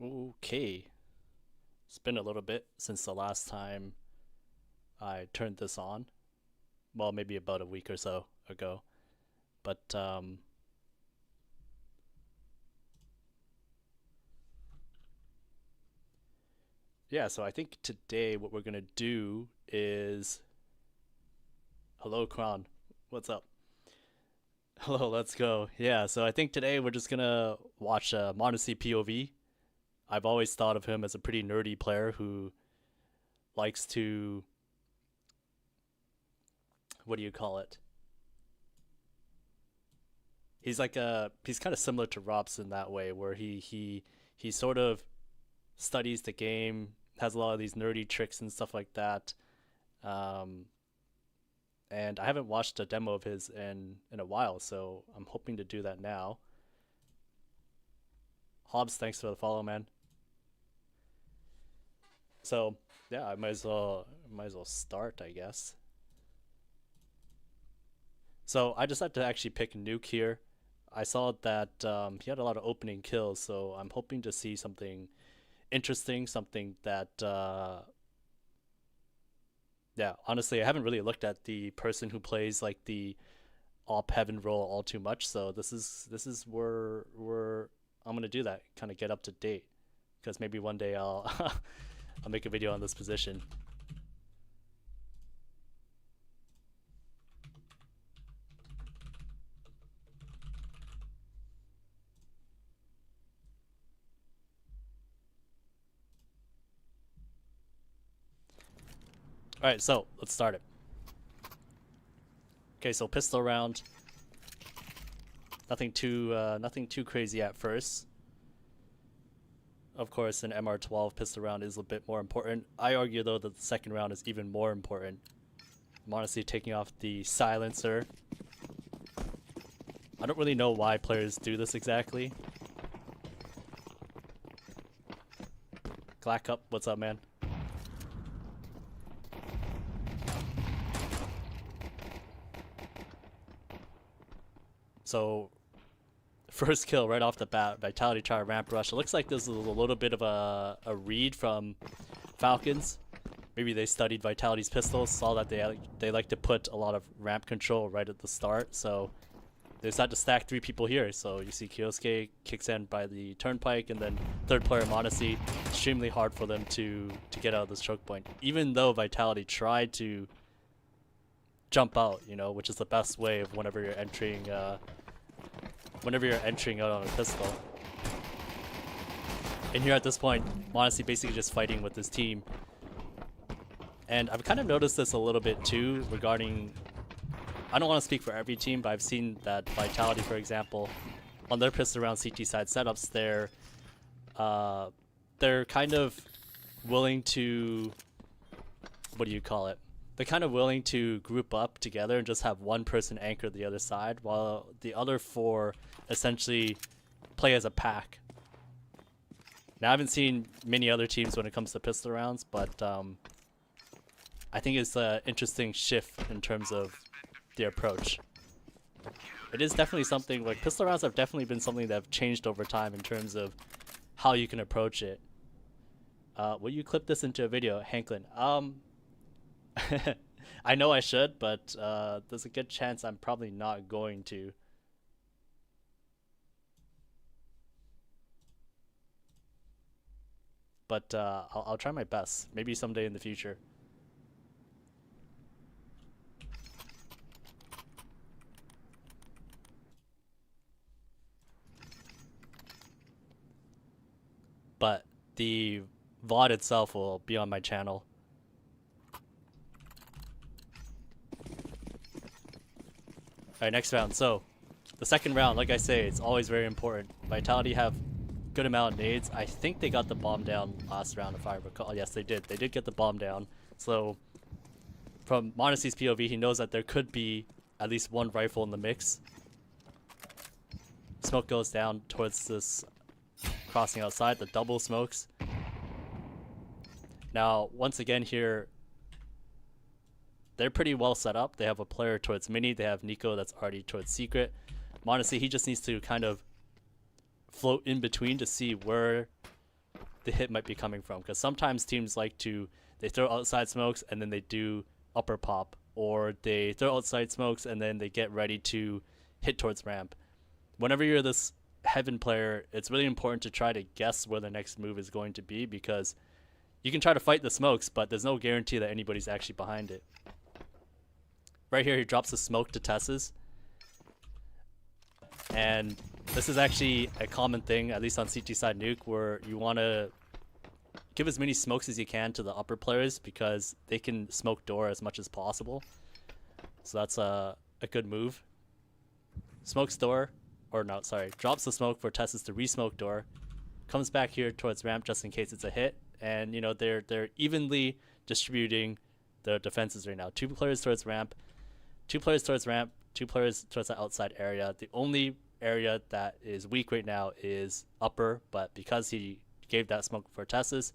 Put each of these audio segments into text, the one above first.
Okay, it's been a little bit since the last time I turned this on. Well, maybe about a week or so ago. But yeah, so I think today what we're gonna do is hello Crown, what's up? Hello, let's go. Yeah, so I think today we're just gonna watch m0NESY POV. I've always thought of him as a pretty nerdy player who likes to, what do you call it? He's kind of similar to Robs in that way, where he sort of studies the game, has a lot of these nerdy tricks and stuff like that. Um, and I haven't watched a demo of his in a while, so I'm hoping to do that now. Hobbs, thanks for the follow, man. So yeah, I might as well start, I guess. So I decided to actually pick Nuke here. I saw that he had a lot of opening kills, so I'm hoping to see something interesting, something that yeah, honestly, I haven't really looked at the person who plays like the op heaven role all too much, so this is where I'm gonna do that, kind of get up to date, because maybe one day I'll I'll make a video on this position. All right, so let's start it. Okay, so pistol round. Nothing too crazy at first. Of course, an MR12 pistol round is a bit more important. I argue though that the second round is even more important. I'm honestly taking off the silencer. I don't really know why players do this exactly. Glack up, what's up, man? So, first kill right off the bat, Vitality try to ramp rush. It looks like this is a little bit of a read from Falcons. Maybe they studied Vitality's pistols, saw that they like to put a lot of ramp control right at the start, so they decided to stack three people here. So you see Kyosuke kicks in by the turnpike, and then third player m0NESY. Extremely hard for them to get out of this choke point, even though Vitality tried to jump out, which is the best way of whenever you're entering out on a pistol. And here at this point, m0NESY basically just fighting with his team. And I've kind of noticed this a little bit too regarding, I don't want to speak for every team, but I've seen that Vitality, for example, on their pistol round CT side setups, they're kind of willing to, what do you call it? They're kind of willing to group up together and just have one person anchor the other side, while the other four essentially play as a pack. Now, I haven't seen many other teams when it comes to pistol rounds, but I think it's an interesting shift in terms of the approach. It is definitely something, like, pistol rounds have definitely been something that have changed over time in terms of how you can approach it. Will you clip this into a video, Hanklin? I know I should, but there's a good chance I'm probably not going to. But I'll try my best. Maybe someday in the future. But the VOD itself will be on my channel. Alright, next round. So, the second round, like I say, it's always very important. Vitality have good amount of nades. I think they got the bomb down last round, if I recall. Yes, they did. They did get the bomb down. So, from m0NESY's POV, he knows that there could be at least one rifle in the mix. Smoke goes down towards this crossing outside, the double smokes. Now, once again here, they're pretty well set up. They have a player towards mini. They have Nico that's already towards secret. m0NESY, he just needs to kind of float in between to see where the hit might be coming from. Because sometimes teams like to, they throw outside smokes and then they do upper pop, or they throw outside smokes and then they get ready to hit towards ramp. Whenever you're this heaven player, it's really important to try to guess where the next move is going to be, because you can try to fight the smokes, but there's no guarantee that anybody's actually behind it. Right here, he drops a smoke to Tess's. And this is actually a common thing, at least on CT side nuke, where you want to give as many smokes as you can to the upper players, because they can smoke door as much as possible. So that's a good move. Smokes door, or no, sorry, drops the smoke for Tess's to re-smoke door. Comes back here towards ramp just in case it's a hit. And, you know, they're evenly distributing the defenses right now. 2 players towards ramp, 2 players towards ramp, 2 players towards the outside area. The only area that is weak right now is upper, but because he gave that smoke for Tess's,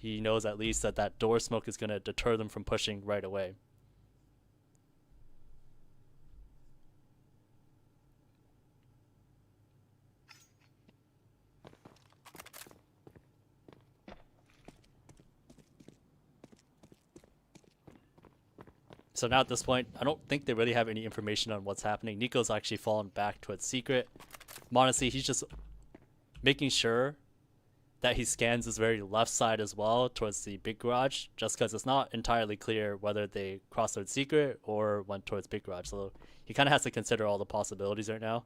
he knows at least that that door smoke is going to deter them from pushing right away. So now at this point, I don't think they really have any information on what's happening. Nico's actually fallen back towards secret. m0NESY, he's just making sure that he scans his very left side as well towards the big garage, just because it's not entirely clear whether they crossed towards secret or went towards big garage. So he kind of has to consider all the possibilities right now.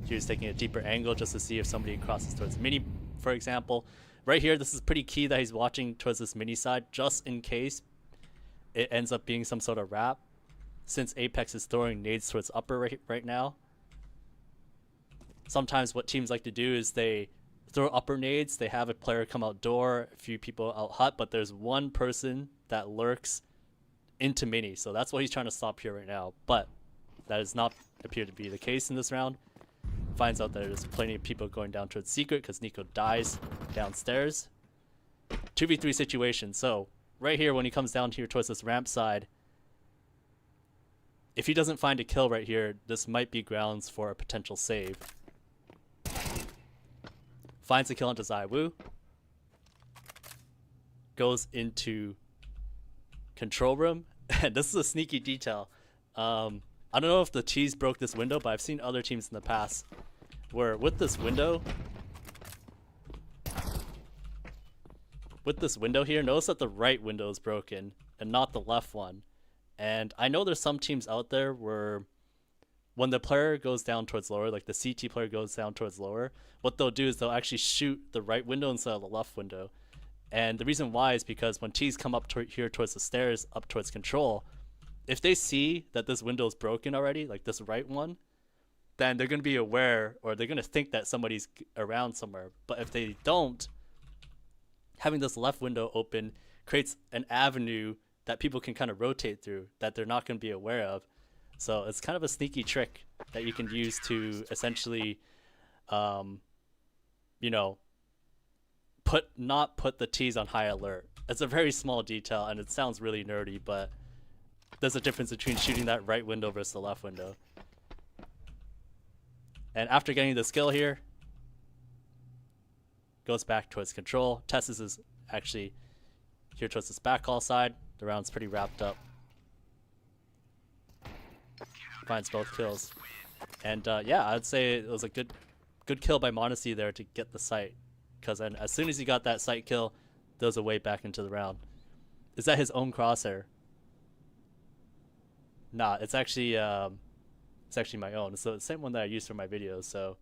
He was taking a deeper angle just to see if somebody crosses towards mini, for example. Right here, this is pretty key that he's watching towards this mini side, just in case it ends up being some sort of wrap, since Apex is throwing nades towards upper right now. Sometimes what teams like to do is they throw upper nades, they have a player come out door, a few people out hut, but there's one person that lurks into mini, so that's what he's trying to stop here right now. But that does not appear to be the case in this round. Finds out that there's plenty of people going down towards secret because Nico dies downstairs. 2v3 situation. So right here, when he comes down here towards this ramp side, if he doesn't find a kill right here, this might be grounds for a potential save. Finds a kill onto ZywOo. Goes into control room. And this is a sneaky detail. I don't know if the cheese broke this window, but I've seen other teams in the past where with this window here, notice that the right window is broken and not the left one. And I know there's some teams out there where when the player goes down towards lower, like the CT player goes down towards lower, what they'll do is they'll actually shoot the right window instead of the left window. And the reason why is because when T's come up here towards the stairs, up towards control, if they see that this window is broken already, like this right one, then they're going to be aware, or they're going to think that somebody's around somewhere. But if they don't, having this left window open creates an avenue that people can kind of rotate through that they're not going to be aware of. So it's kind of a sneaky trick that you can use to essentially, you know, not put the T's on high alert. It's a very small detail, and it sounds really nerdy, but there's a difference between shooting that right window versus the left window. And after getting the skill here, goes back towards control. Tessus is actually here towards this backhaul side. The round's pretty wrapped up. Finds both kills. And yeah, I'd say it was a good kill by m0NESY there to get the sight. Because then as soon as he got that sight kill, there was a way back into the round. Is that his own crosshair? Nah, it's actually my own. So the same one that I use for my videos. So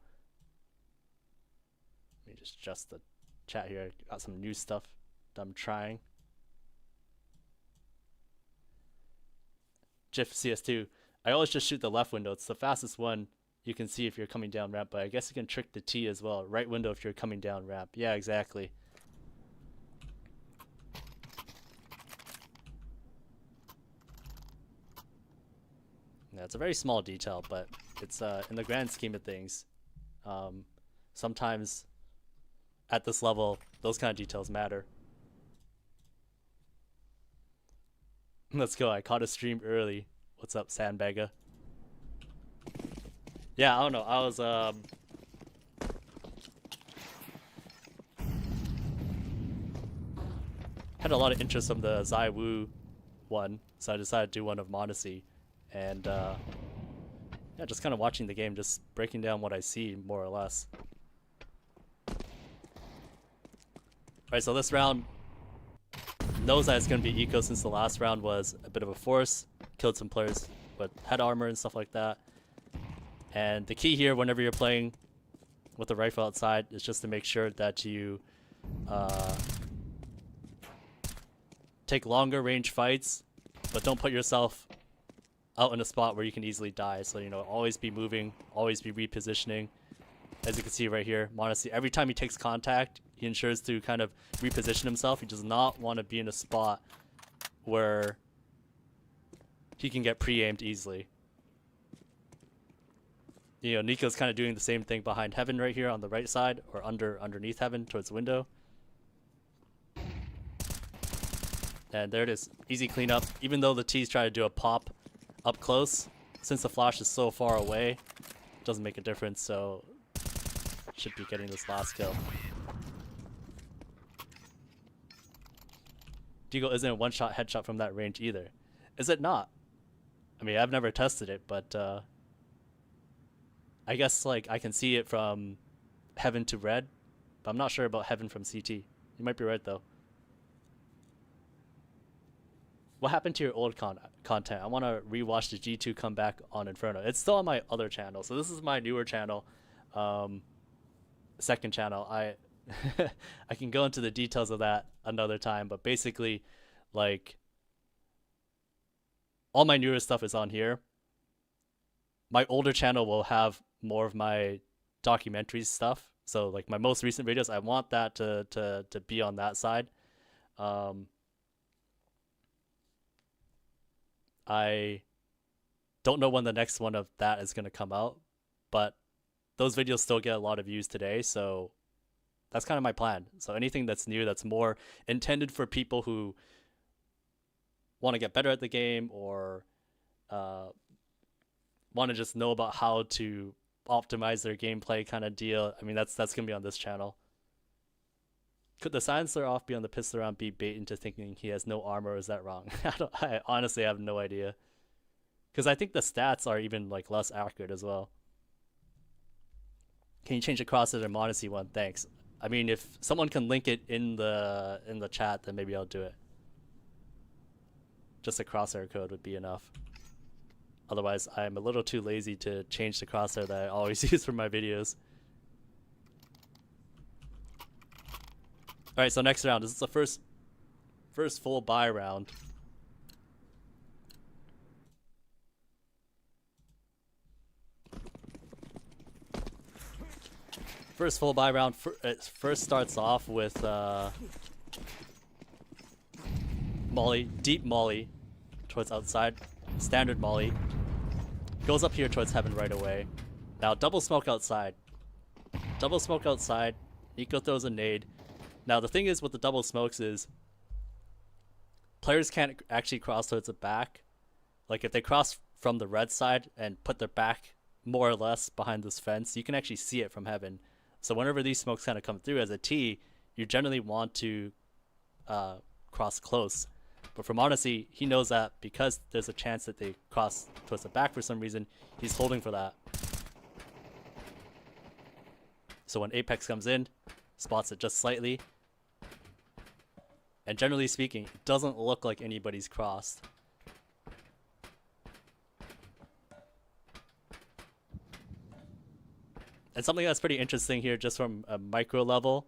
let me just adjust the chat here. Got some new stuff that I'm trying. GIF CS2. I always just shoot the left window. It's the fastest one you can see if you're coming down ramp, but I guess you can trick the T as well. Right window if you're coming down ramp. Yeah, exactly. Yeah, it's a very small detail, but it's in the grand scheme of things. Sometimes at this level, those kind of details matter. Let's go. I caught a stream early. What's up, Sandbagger? Yeah, I don't know. I was had a lot of interest from the Zai Wu one, so I decided to do one of m0NESY. And yeah, just kind of watching the game, just breaking down what I see, more or less. Alright, so this round knows that it's going to be eco since the last round was a bit of a force. Killed some players with head armor and stuff like that. And the key here, whenever you're playing with the rifle outside, is just to make sure that you take longer range fights, but don't put yourself out in a spot where you can easily die. So, you know, always be moving, always be repositioning. As you can see right here, m0NESY, every time he takes contact, he ensures to kind of reposition himself. He does not want to be in a spot where he can get pre-aimed easily. You know, Nico's kind of doing the same thing behind Heaven right here on the right side, or underneath Heaven towards the window. And there it is, easy cleanup. Even though the T's try to do a pop up close, since the flash is so far away, it doesn't make a difference, so should be getting this last kill. Deagle isn't a one-shot headshot from that range either. Is it not? I mean, I've never tested it, but I guess like I can see it from Heaven to Red, but I'm not sure about Heaven from CT. You might be right though. What happened to your old content? I want to rewatch the G2 comeback on Inferno. It's still on my other channel, so this is my newer channel, second channel. I I can go into the details of that another time, but basically, like, all my newer stuff is on here. My older channel will have more of my documentary stuff. So like my most recent videos, I want that to be on that side. I don't know when the next one of that is going to come out, but those videos still get a lot of views today, so that's kind of my plan. So anything that's new, that's more intended for people who want to get better at the game, or want to just know about how to optimize their gameplay kind of deal. I mean, that's gonna be on this channel. Could the silencer off be on the pistol round be bait into thinking he has no armor, or is that wrong? I honestly have no idea, because I think the stats are even like less accurate as well. Can you change the crosshair to m0NESY one? Thanks. I mean, if someone can link it in the chat, then maybe I'll do it. Just a crosshair code would be enough. Otherwise, I'm a little too lazy to change the crosshair that I always use for my videos. Alright, so next round. This is the first full buy round. First full buy round. It first starts off with molly, deep molly towards outside. Standard molly. Goes up here towards Heaven right away. Now double smoke outside. Double smoke outside. Nico throws a nade. Now the thing is with the double smokes is players can't actually cross towards the back. Like if they cross from the red side and put their back more or less behind this fence, you can actually see it from Heaven. So whenever these smokes kind of come through as a T, you generally want to cross close. But for m0NESY, he knows that because there's a chance that they cross towards the back for some reason, he's holding for that. So when Apex comes in, spots it just slightly. And generally speaking, it doesn't look like anybody's crossed. And something that's pretty interesting here, just from a micro level,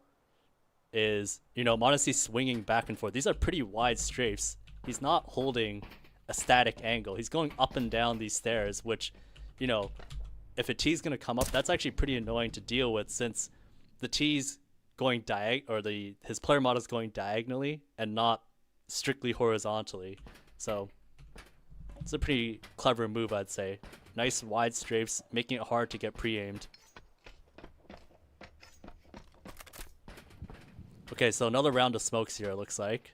is, you know, m0NESY swinging back and forth. These are pretty wide strafes. He's not holding a static angle. He's going up and down these stairs, which, you know, if a T's going to come up, that's actually pretty annoying to deal with, since the T's going his player model is going diagonally and not strictly horizontally. So it's a pretty clever move, I'd say. Nice wide strafes, making it hard to get pre-aimed. Okay, so another round of smokes here, it looks like.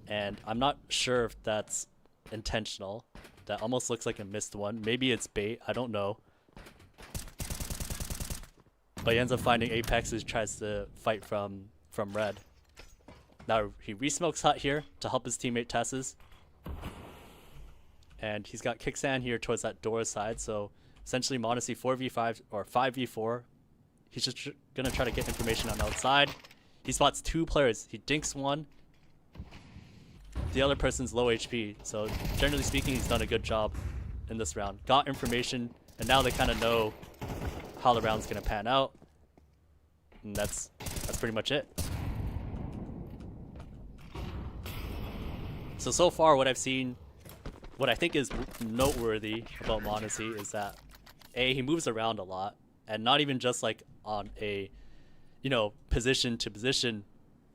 And I'm not sure if that's intentional. That almost looks like a missed one. Maybe it's bait, I don't know. But he ends up finding Apex, who tries to fight from red. Now he re-smokes hut here to help his teammate Tesses. And he's got Kickstand here towards that door side, so essentially m0NESY 4v5 or 5v4. He's just gonna try to get information on outside. He spots 2 players. He dinks one. The other person's low HP, so generally speaking, he's done a good job in this round. Got information, and now they kind of know how the round's gonna pan out. And that's pretty much it. So far what I've seen, what I think is noteworthy about m0NESY is that he moves around a lot, and not even just like on a, you know, position to position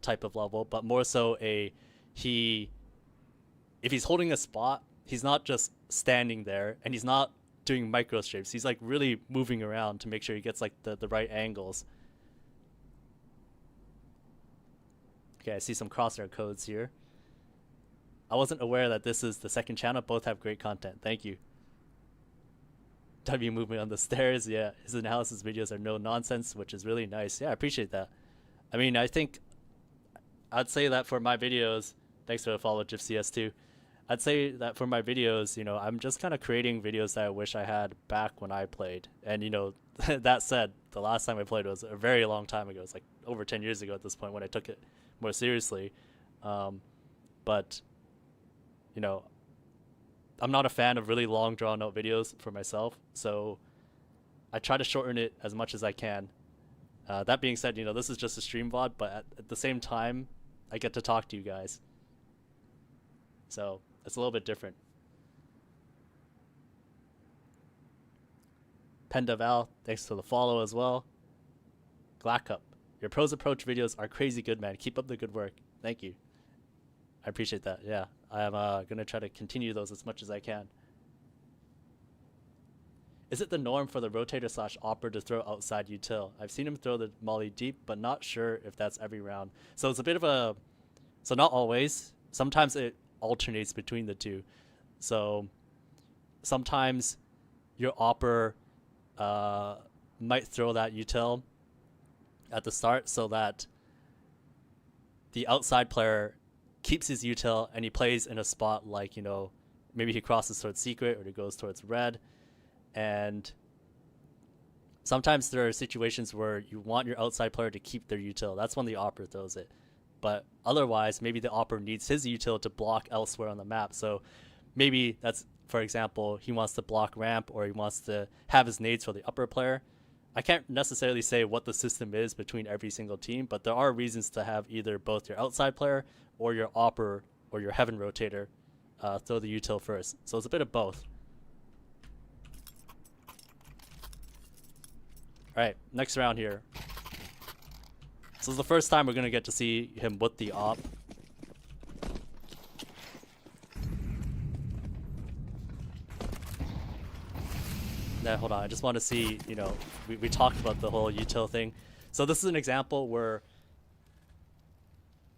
type of level, but more so if he's holding a spot, he's not just standing there, and he's not doing micro strafes. He's like really moving around to make sure he gets like the right angles. Okay, I see some crosshair codes here. I wasn't aware that this is the second channel. Both have great content. Thank you. W movement on the stairs. Yeah, his analysis videos are no nonsense, which is really nice. Yeah, I appreciate that. I mean, I think I'd say that for my videos, thanks for the follow, GifCS2. I'd say that for my videos, you know, I'm just kind of creating videos that I wish I had back when I played. And, you know, that said, the last time I played was a very long time ago. It's like over 10 years ago at this point when I took it more seriously. But, you know, I'm not a fan of really long drawn out videos for myself. So I try to shorten it as much as I can. That being said, you know, this is just a stream VOD, but at the same time, I get to talk to you guys. So it's a little bit different. Pendaval, thanks for the follow as well. Glackup, your pros approach videos are crazy good, man. Keep up the good work. Thank you. I appreciate that. Yeah, I'm going to try to continue those as much as I can. Is it the norm for the rotator / opper to throw outside util? I've seen him throw the molly deep, but not sure if that's every round. So it's a bit of a... So not always. Sometimes it alternates between the two. So sometimes your opper might throw that util at the start so that the outside player keeps his util and he plays in a spot like, you know, maybe he crosses towards secret or he goes towards red. And sometimes there are situations where you want your outside player to keep their util. That's when the opper throws it. But otherwise, maybe the opper needs his util to block elsewhere on the map. So maybe that's, for example, he wants to block ramp or he wants to have his nades for the upper player. I can't necessarily say what the system is between every single team, but there are reasons to have either both your outside player or your opper or your heaven rotator throw the util first. So it's a bit of both. All right, next round here. So it's the first time we're going to get to see him with the op. Now, hold on, I just want to see, you know, we talked about the whole util thing. So this is an example where,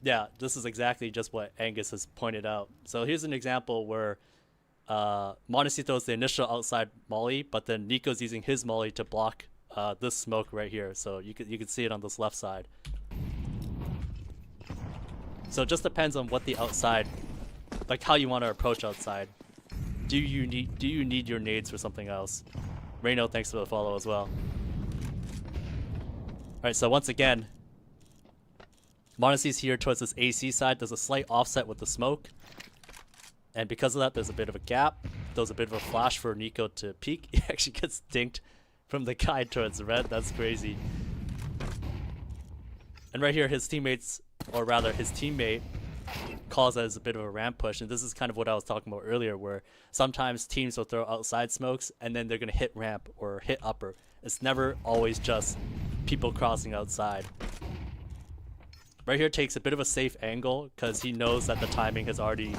yeah, this is exactly just what Angus has pointed out. So here's an example where m0NESY throws the initial outside molly, but then Nico's using his molly to block this smoke right here. So you can see it on this left side. So it just depends on what the outside, like how you want to approach outside. Do you need your nades for something else? Reno, thanks for the follow as well. Alright, so once again, m0NESY's here towards this AC side. There's a slight offset with the smoke. And because of that, there's a bit of a gap. There's a bit of a flash for Nico to peek. He actually gets dinked from the guy towards red. That's crazy. And right here, his teammates, or rather his teammate, calls that as a bit of a ramp push. And this is kind of what I was talking about earlier, where sometimes teams will throw outside smokes and then they're going to hit ramp or hit upper. It's never always just people crossing outside. Right here takes a bit of a safe angle because he knows that the timing has already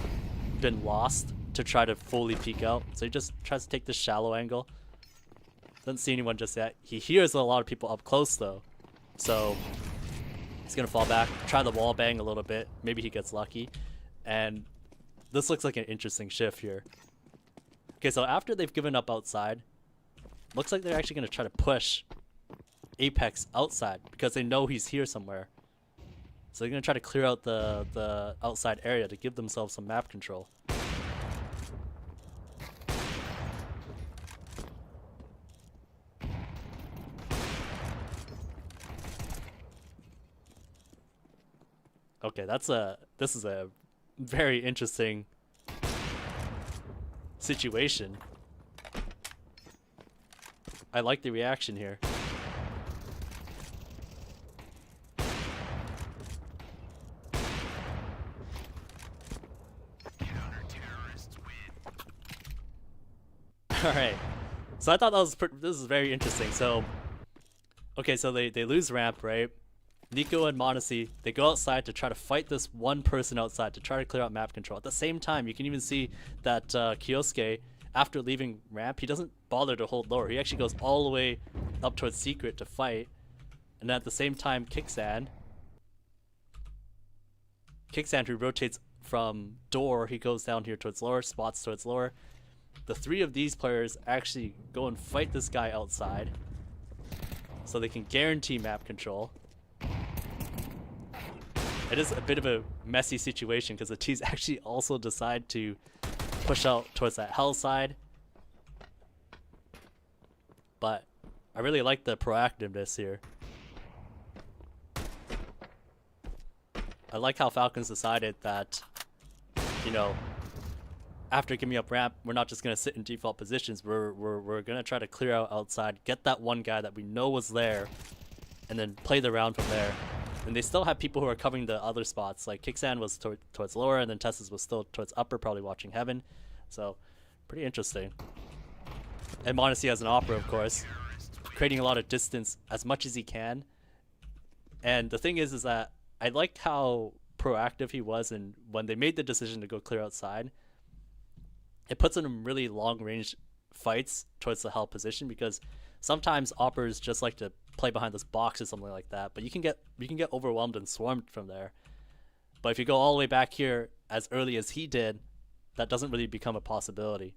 been lost to try to fully peek out. So he just tries to take this shallow angle. Doesn't see anyone just yet. He hears a lot of people up close though. So he's going to fall back, try the wall bang a little bit. Maybe he gets lucky. And this looks like an interesting shift here. Okay, so after they've given up outside, looks like they're actually going to try to push Apex outside because they know he's here somewhere. So they're gonna try to clear out the outside area to give themselves some map control. Okay, this is a very interesting situation. I like the reaction here. All right, so I thought that was this is very interesting. So, okay, so they lose ramp, right? Nico and m0NESY, they go outside to try to fight this one person outside to try to clear out map control. At the same time, you can even see that Kyosuke, after leaving ramp, he doesn't bother to hold lower. He actually goes all the way up towards secret to fight. And at the same time, Kicksan, who rotates from door, he goes down here towards lower, spots towards lower. The three of these players actually go and fight this guy outside so they can guarantee map control. It is a bit of a messy situation because the T's actually also decide to push out towards that hell side. But I really like the proactiveness here. I like how Falcons decided that, you know, after giving up ramp, we're not just going to sit in default positions. We're going to try to clear out outside, get that one guy that we know was there, and then play the round from there. And they still have people who are covering the other spots. Like Kicksan was towards lower, and then Tessa's was still towards upper, probably watching heaven. So, pretty interesting. And m0NESY has an opera, of course, creating a lot of distance as much as he can. And the thing is that I like how proactive he was, and when they made the decision to go clear outside, it puts him in really long-range fights towards the hell position, because sometimes operas just like to play behind this box or something like that, but you can get overwhelmed and swarmed from there. But if you go all the way back here as early as he did, that doesn't really become a possibility.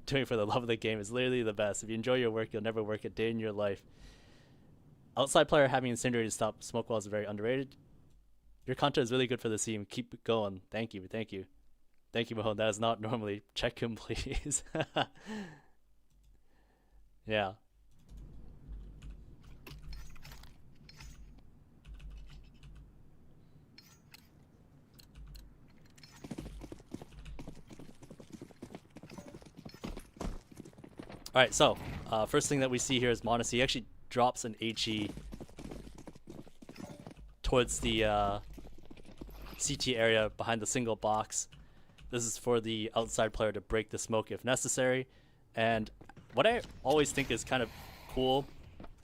Doing it for the love of the game is literally the best. If you enjoy your work, you'll never work a day in your life. Outside player having incinerated stop smoke walls is very underrated. Your content is really good for the team. Keep it going. Thank you. Thank you. Thank you, m0NESY. That is not normally. Check him, please. Yeah. Alright, so first thing that we see here is m0NESY. He actually drops an HE towards the CT area behind the single box. This is for the outside player to break the smoke if necessary. And what I always think is kind of cool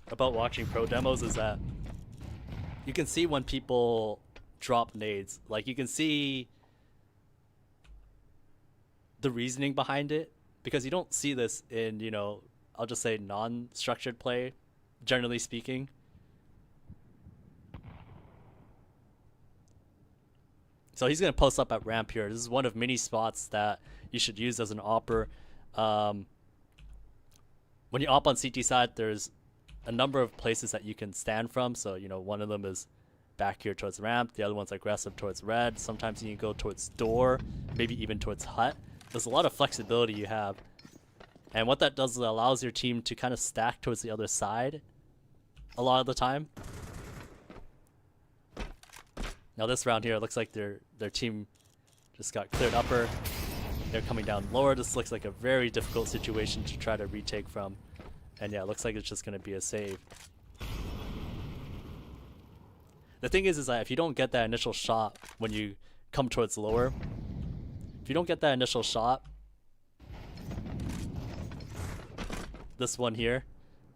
about watching pro demos is that you can see when people drop nades. Like, you can see the reasoning behind it, because you don't see this in, you know, I'll just say non-structured play, generally speaking. So he's going to post up at ramp here. This is one of many spots that you should use as an opper. When you op on CT side, there's a number of places that you can stand from. So, you know, one of them is back here towards ramp. The other one's aggressive towards red. Sometimes you can go towards door, maybe even towards hut. There's a lot of flexibility you have. And what that does is it allows your team to kind of stack towards the other side a lot of the time. Now this round here, it looks like their team just got cleared upper. They're coming down lower. This looks like a very difficult situation to try to retake from. And yeah, it looks like it's just going to be a save. The thing is that if you don't get that initial shot when you come towards lower, if you don't get that initial shot, this one here,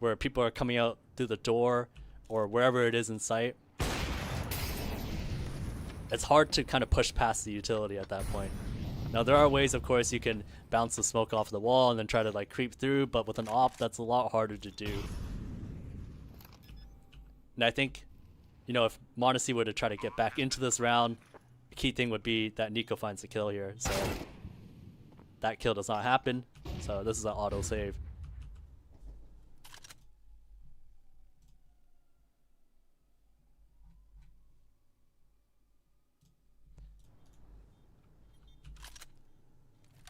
where people are coming out through the door or wherever it is in sight, it's hard to kind of push past the utility at that point. Now there are ways, of course, you can bounce the smoke off the wall and then try to like creep through, but with an op, that's a lot harder to do. And I think, you know, if m0NESY were to try to get back into this round, the key thing would be that Nico finds the kill here. So That kill does not happen, so this is an auto save.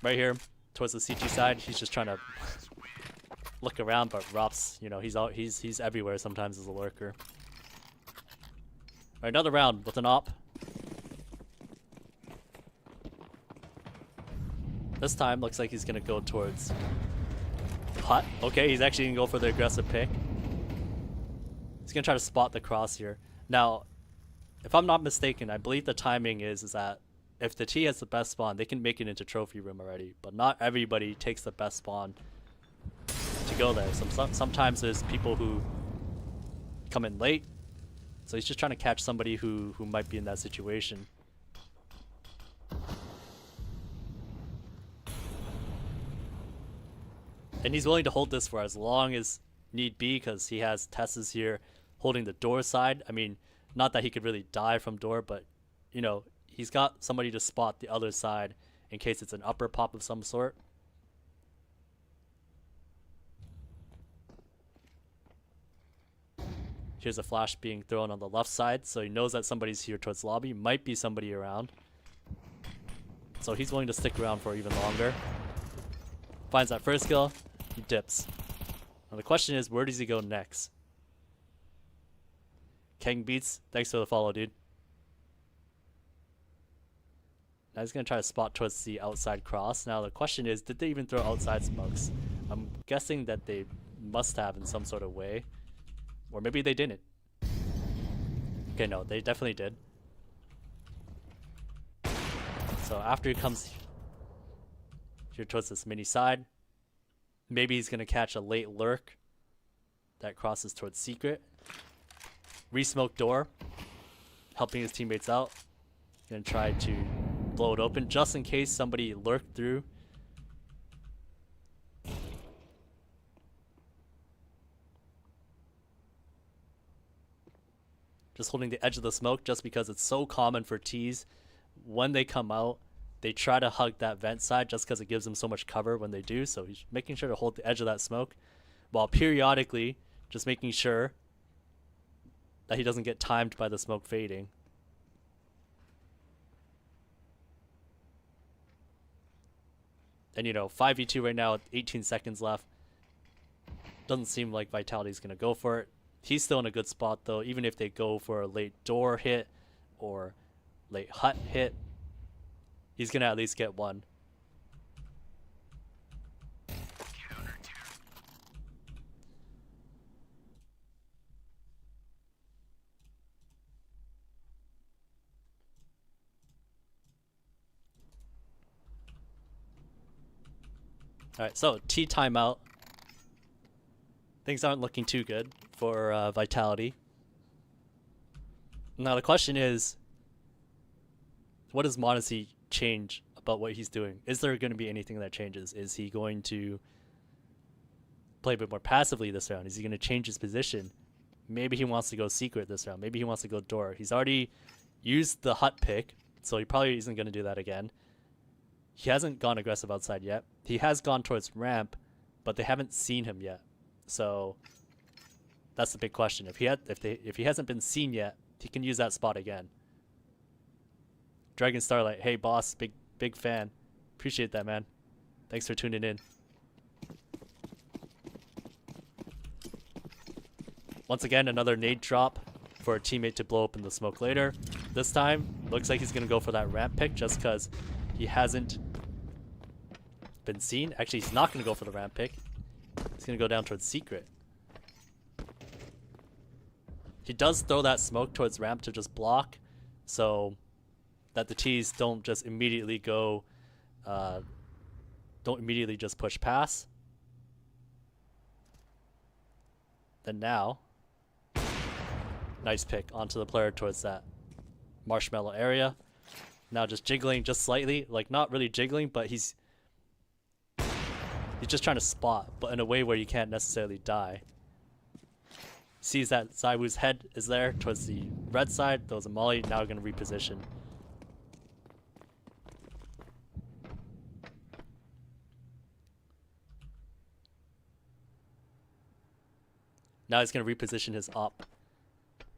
Right here, towards the CT side, he's just trying to look around, but Rops, you know, he's everywhere sometimes as a lurker. Alright, another round with an op. This time, looks like he's gonna go towards hut. Okay, he's actually gonna go for the aggressive pick. He's gonna try to spot the cross here. Now, if I'm not mistaken, I believe the timing is that if the T has the best spawn, they can make it into trophy room already. But not everybody takes the best spawn to go there. Sometimes there's people who come in late. So he's just trying to catch somebody who might be in that situation. And he's willing to hold this for as long as need be because he has Tess's here holding the door side. I mean, not that he could really die from door, but, you know, he's got somebody to spot the other side in case it's an upper pop of some sort. Here's a flash being thrown on the left side, so he knows that somebody's here towards lobby. Might be somebody around. So he's willing to stick around for even longer. Finds that first kill, he dips. Now the question is, where does he go next? Kang Beats, thanks for the follow, dude. Now he's going to try to spot towards the outside cross. Now the question is, did they even throw outside smokes? I'm guessing that they must have in some sort of way. Or maybe they didn't. Okay, no, they definitely did. So after he comes here towards this mini side, maybe he's going to catch a late lurk that crosses towards secret. Re-smoke door, helping his teammates out. Going to try to blow it open just in case somebody lurked through. Just holding the edge of the smoke just because it's so common for T's. When they come out, they try to hug that vent side just because it gives them so much cover when they do. So he's making sure to hold the edge of that smoke while periodically just making sure that he doesn't get timed by the smoke fading. And you know, 5v2 right now with 18 seconds left. Doesn't seem like Vitality's going to go for it. He's still in a good spot though, even if they go for a late door hit or late hut hit. He's going to at least get one. Alright, so T timeout. Things aren't looking too good for Vitality. Now the question is, what does m0NESY change about what he's doing? Is there going to be anything that changes? Is he going to play a bit more passively this round? Is he going to change his position? Maybe he wants to go secret this round. Maybe he wants to go door. He's already used the hut pick, so he probably isn't going to do that again. He hasn't gone aggressive outside yet. He has gone towards ramp, but they haven't seen him yet. So that's the big question. If he hasn't been seen yet, he can use that spot again. Dragon Starlight, hey boss, big fan. Appreciate that, man. Thanks for tuning in. Once again, another nade drop for a teammate to blow open the smoke later. This time, looks like he's gonna go for that ramp pick just because he hasn't been seen. Actually, he's not gonna go for the ramp pick. He's gonna go down towards secret. He does throw that smoke towards ramp to just block, so that the T's don't just immediately go, don't immediately just push pass. Then now, nice pick onto the player towards that marshmallow area. Now just jiggling just slightly, like not really jiggling, but he's just trying to spot, but in a way where you can't necessarily die. Sees that Zywoo's head is there towards the red side, throws a molly, now going to reposition. Now he's going to reposition his op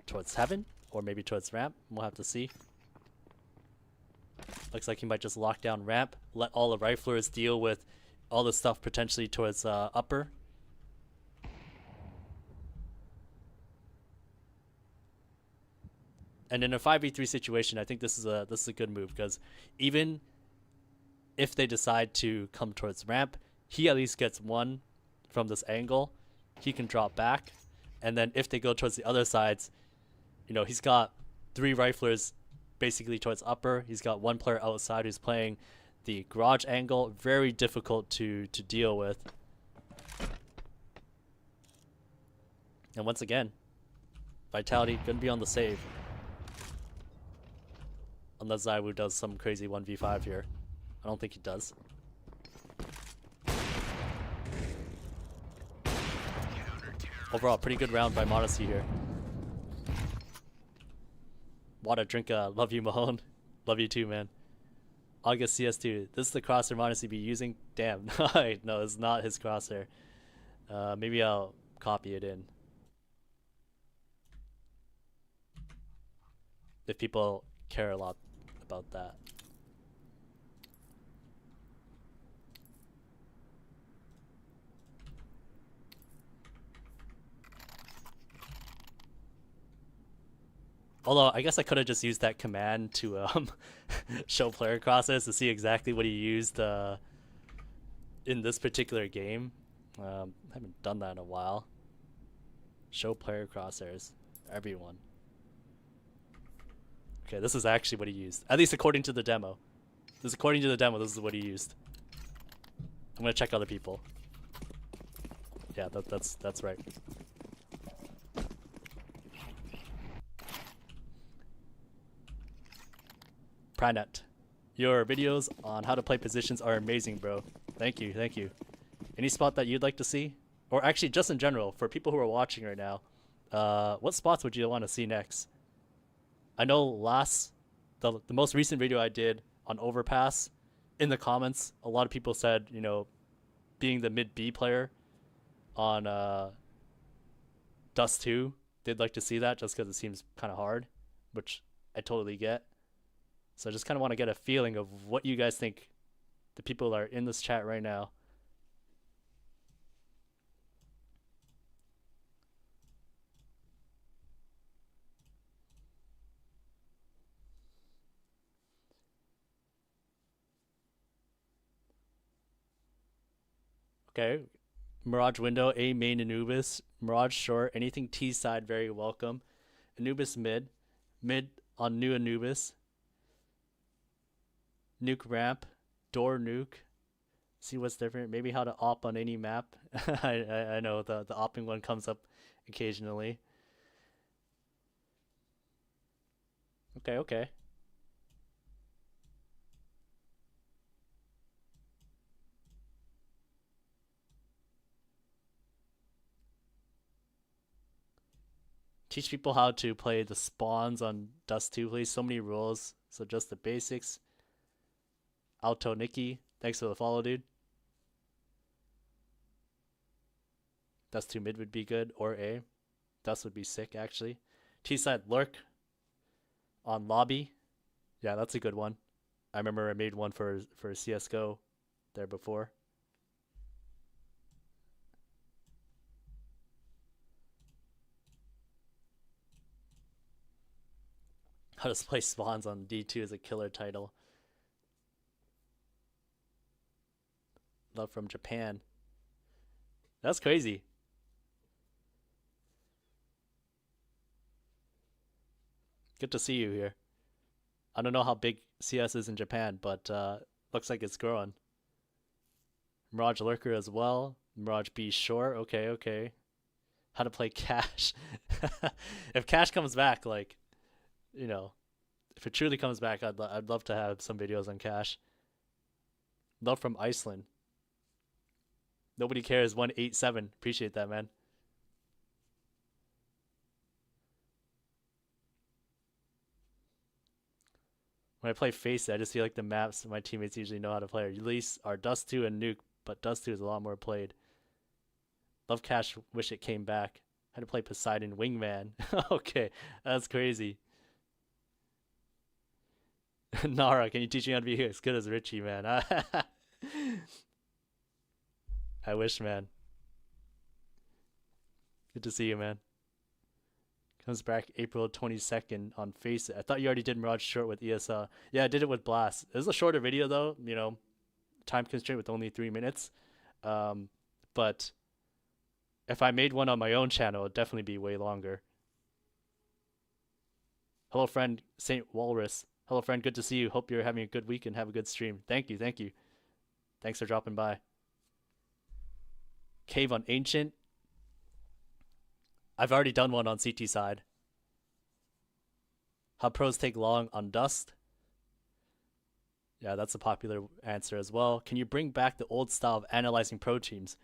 towards heaven, or maybe towards ramp. We'll have to see. Looks like he might just lock down ramp, let all the riflers deal with all the stuff potentially towards upper. And in a 5v3 situation, I think this is a good move, because even if they decide to come towards ramp, he at least gets one from this angle. He can drop back, and then if they go towards the other sides, you know, he's got 3 riflers basically towards upper. He's got 1 player outside who's playing the garage angle. Very difficult to deal with. And once again, Vitality gonna be on the save. Unless Zywoo does some crazy 1v5 here. I don't think he does. Overall, pretty good round by m0NESY here. Water, drink, love you, Mahone. Love you too, man. August CS2. This is the crosshair m0NESY be using? Damn. No, it's not his crosshair. Maybe I'll copy it in. If people care a lot about that. Although, I guess I could have just used that command to show player crosshairs to see exactly what he used in this particular game. I haven't done that in a while. Show player crosshairs. Everyone. Okay, this is actually what he used. At least according to the demo. This is what he used. I'm gonna check other people. Yeah, that's right. Pranet, your videos on how to play positions are amazing, bro. Thank you, thank you. Any spot that you'd like to see? Or actually, just in general, for people who are watching right now, what spots would you want to see next? I know the most recent video I did on Overpass, in the comments, a lot of people said, you know, being the mid B player on Dust 2, they'd like to see that just because it seems kind of hard, which I totally get. So I just kind of want to get a feeling of what you guys think, the people that are in this chat right now. Okay, Mirage window, A main Anubis, Mirage short, anything T side very welcome. Anubis mid on new Anubis. Nuke ramp, door nuke. See what's different. Maybe how to op on any map. I know the opping one comes up occasionally. Okay. Teach people how to play the spawns on Dust 2, please. So many rules. So just the basics. Alto Nikki, thanks for the follow, dude. Dust 2 mid would be good, or A. Dust would be sick, actually. T-side lurk on lobby. Yeah, that's a good one. I remember I made one for CSGO there before. How to play spawns on D2 is a killer title. Love from Japan. That's crazy. Good to see you here. I don't know how big CS is in Japan, but looks like it's growing. Mirage Lurker as well. Mirage B Shore. Okay. How to play Cash. If Cash comes back, like, you know, if it truly comes back, I'd love to have some videos on Cash. Love from Iceland. Nobody cares. 187. Appreciate that, man. When I play Face It, I just feel like the maps my teammates usually know how to play. At least are Dust 2 and Nuke, but Dust 2 is a lot more played. Love Cash. Wish it came back. How to play Poseidon Wingman. Okay, that's crazy. Nara, can you teach me how to be as good as Richie, man? I wish, man. Good to see you, man. Comes back April 22nd on Face It. I thought you already did Mirage Short with ESL. Yeah, I did it with Blast. It was a shorter video, though. You know, time constraint with only 3 minutes. But if I made one on my own channel, it'd definitely be way longer. Hello, friend, Saint Walrus. Hello, friend. Good to see you. Hope you're having a good week and have a good stream. Thank you. Thank you. Thanks for dropping by. Cave on Ancient. I've already done one on CT side. How pros take long on Dust. Yeah, that's a popular answer as well. Can you bring back the old style of analyzing pro teams?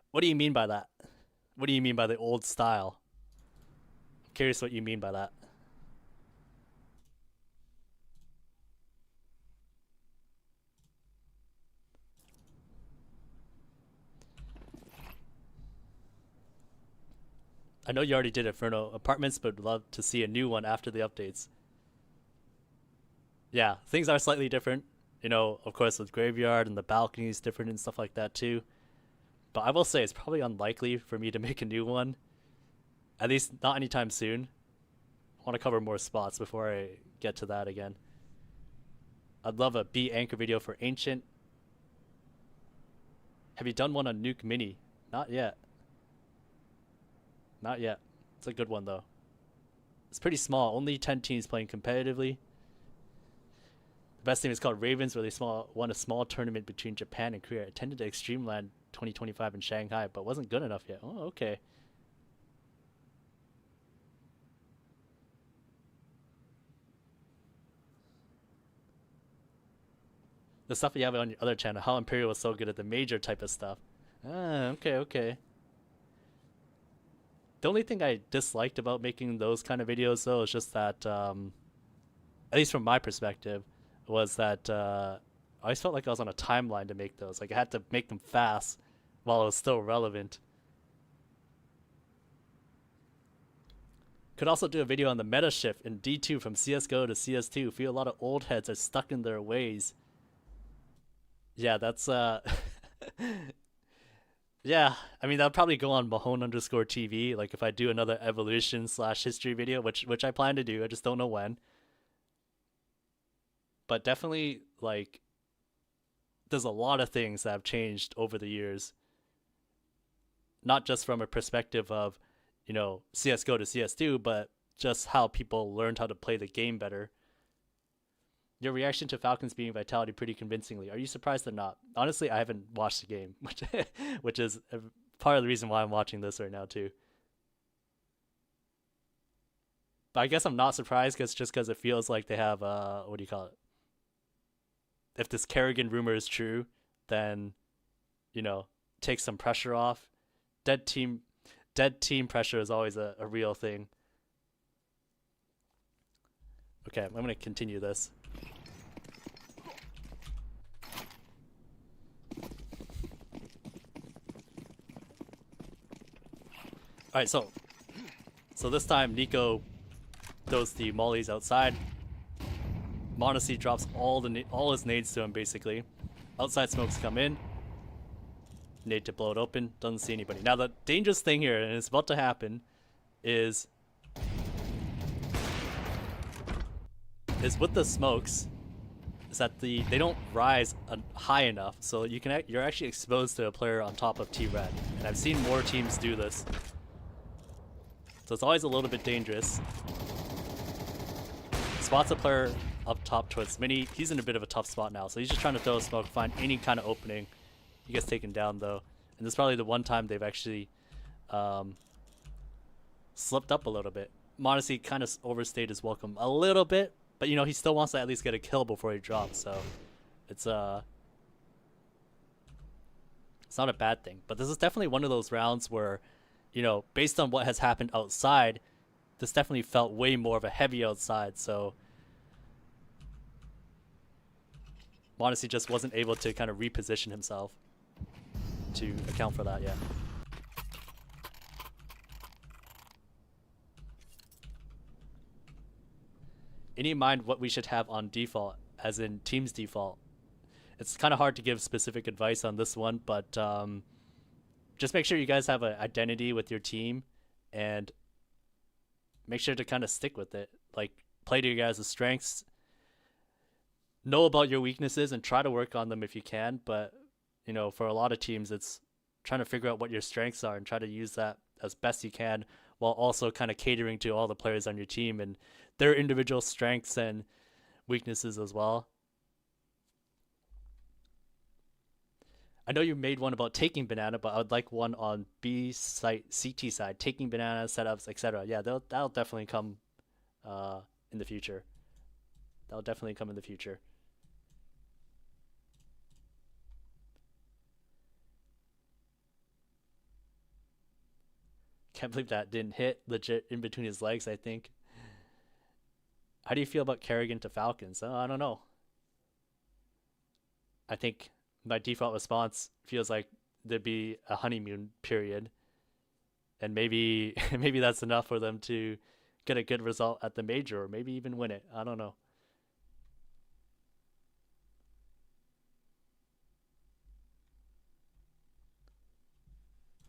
What do you mean by that? What do you mean by the old style? I'm curious what you mean by that. I know you already did Inferno Apartments, but would love to see a new one after the updates. Yeah, things are slightly different. You know, of course, with Graveyard and the balconies different and stuff like that too. But I will say it's probably unlikely for me to make a new one. At least not anytime soon. I want to cover more spots before I get to that again. I'd love a B anchor video for Ancient. Have you done one on Nuke Mini? Not yet. Not yet. It's a good one though. It's pretty small. Only 10 teams playing competitively. The best team is called Ravens, where they won a small tournament between Japan and Korea. Attended to Extreme Land 2025 in Shanghai, but wasn't good enough yet. Oh, okay. The stuff you have on your other channel, how Imperial was so good at the major type of stuff. Ah, okay, okay. The only thing I disliked about making those kind of videos, though, is just that, at least from my perspective, was that I always felt like I was on a timeline to make those. Like, I had to make them fast while it was still relevant. Could also do a video on the meta shift in D2 from CSGO to CS2. Feel a lot of old heads are stuck in their ways. Yeah, that's yeah, I mean, that'll probably go on m0NESY. Like, if I do another evolution/history video, which I plan to do, I just don't know when. But definitely, like, there's a lot of things that have changed over the years. Not just from a perspective of, you know, CSGO to CS2, but just how people learned how to play the game better. Your reaction to Falcons beating Vitality pretty convincingly. Are you surprised or not? Honestly, I haven't watched the game, which is part of the reason why I'm watching this right now too. But I guess I'm not surprised because it feels like they have what do you call it? If this Kerrigan rumor is true, then, you know, take some pressure off. Dead team pressure is always a real thing. Okay, I'm gonna continue this. Alright, so this time Nico throws the mollies outside. m0NESY drops all his nades to him basically. Outside smokes come in. Nade to blow it open. Doesn't see anybody. Now the dangerous thing here, and it's about to happen, is with the smokes, is that they don't rise high enough, so you're actually exposed to a player on top of T-Red, and I've seen more teams do this. So it's always a little bit dangerous. Spots a player up top towards Mini. He's in a bit of a tough spot now, so he's just trying to throw a smoke, find any kind of opening. He gets taken down though, and this is probably the one time they've actually slipped up a little bit. m0NESY kind of overstayed his welcome a little bit, but you know, he still wants to at least get a kill before he drops, so it's not a bad thing. But this is definitely one of those rounds where, you know, based on what has happened outside, this definitely felt way more of a heavy outside, so m0NESY just wasn't able to kind of reposition himself to account for that yet. any in mind what we should have on default, as in team's default? It's kind of hard to give specific advice on this one, but just make sure you guys have an identity with your team, and make sure to kind of stick with it. Like, play to your guys' strengths, know about your weaknesses, and try to work on them if you can. But you know, for a lot of teams, it's trying to figure out what your strengths are and try to use that as best you can, while also kind of catering to all the players on your team and their individual strengths and weaknesses as well. I know you made one about taking banana, but I would like one on B site, CT side, taking banana, setups, etc. Yeah, that'll definitely come in the future. That'll definitely come in the future. Can't believe that didn't hit legit in between his legs, I think. How do you feel about Kerrigan to Falcons? I don't know. I think my default response feels like there'd be a honeymoon period, and maybe maybe that's enough for them to get a good result at the major, or maybe even win it. I don't know.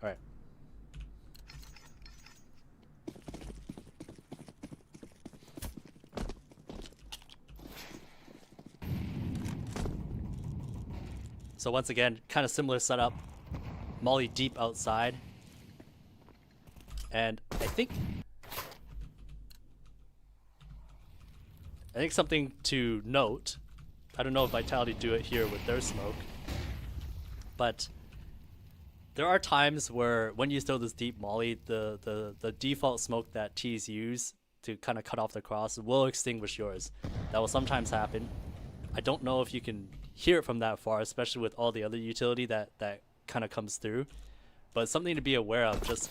All right. So once again, kind of similar setup. Molly deep outside. And I think something to note, I don't know if Vitality do it here with their smoke, but there are times where when you throw this deep molly, the default smoke that T's use to kind of cut off the cross will extinguish yours. That will sometimes happen. I don't know if you can hear it from that far, especially with all the other utility that kind of comes through, but it's something to be aware of, just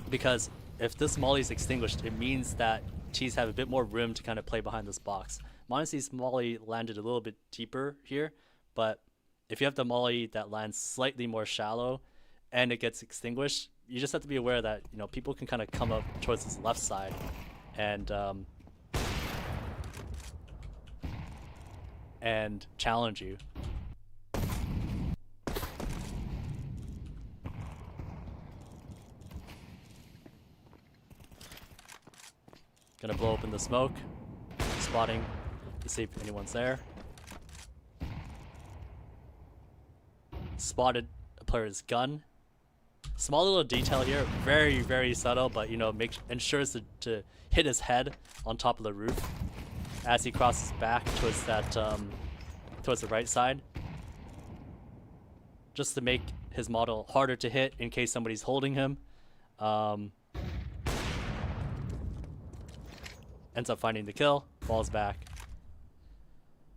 because if this molly is extinguished, it means that T's have a bit more room to kind of play behind this box. m0NESY's molly landed a little bit deeper here, but if you have the molly that lands slightly more shallow and it gets extinguished, you just have to be aware that, you know, people can kind of come up towards this left side and challenge you. Gonna blow open the smoke, spotting to see if anyone's there. Spotted a player's gun. Small little detail here, very, very subtle, but you know, ensures to hit his head on top of the roof as he crosses back towards that towards the right side, just to make his model harder to hit in case somebody's holding him. Ends up finding the kill, falls back.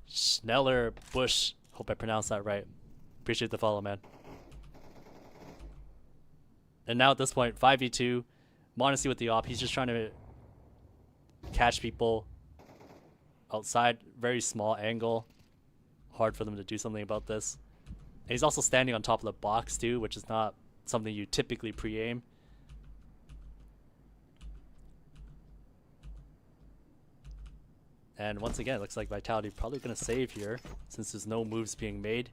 Schneller Bush, hope I pronounced that right. Appreciate the follow, man. And now at this point, 5v2, m0NESY with the op. He's just trying to catch people outside, very small angle. Hard for them to do something about this. And he's also standing on top of the box too, which is not something you typically pre-aim. And once again, it looks like Vitality probably going to save here since there's no moves being made.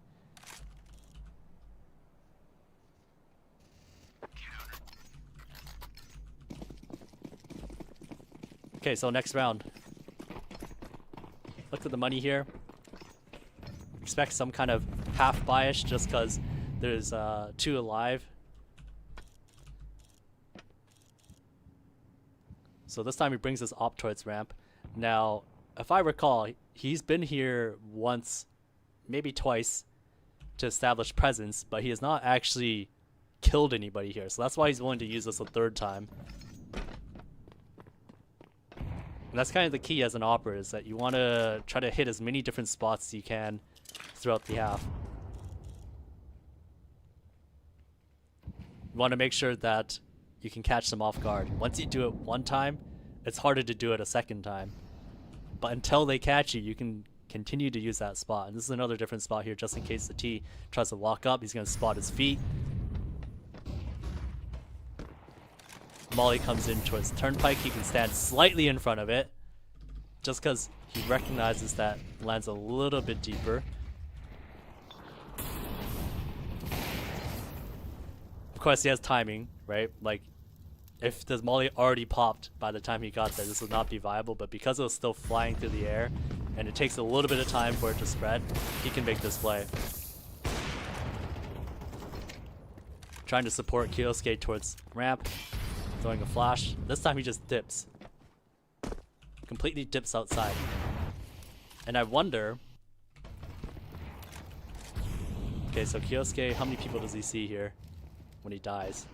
Okay, so next round. Look at the money here. Expect some kind of half bias just because there's 2 alive. So this time he brings his op towards ramp. Now, if I recall, he's been here once, maybe twice, to establish presence, but he has not actually killed anybody here. So that's why he's willing to use this a 3rd time. And that's kind of the key as an opera, is that you want to try to hit as many different spots as you can throughout the half. You want to make sure that you can catch them off guard. Once you do it 1 time, it's harder to do it a 2nd time. But until they catch you, you can continue to use that spot. And this is another different spot here, just in case the T tries to walk up. He's going to spot his feet. Molly comes in towards Turnpike, he can stand slightly in front of it, just because he recognizes that lands a little bit deeper. Of course, he has timing, right? Like, if the Molly already popped by the time he got there, this would not be viable, but because it was still flying through the air, and it takes a little bit of time for it to spread, he can make this play. Trying to support Kyosuke towards ramp, throwing a flash. This time he just dips. Completely dips outside. And I wonder... Okay, so Kyosuke, how many people does he see here when he dies?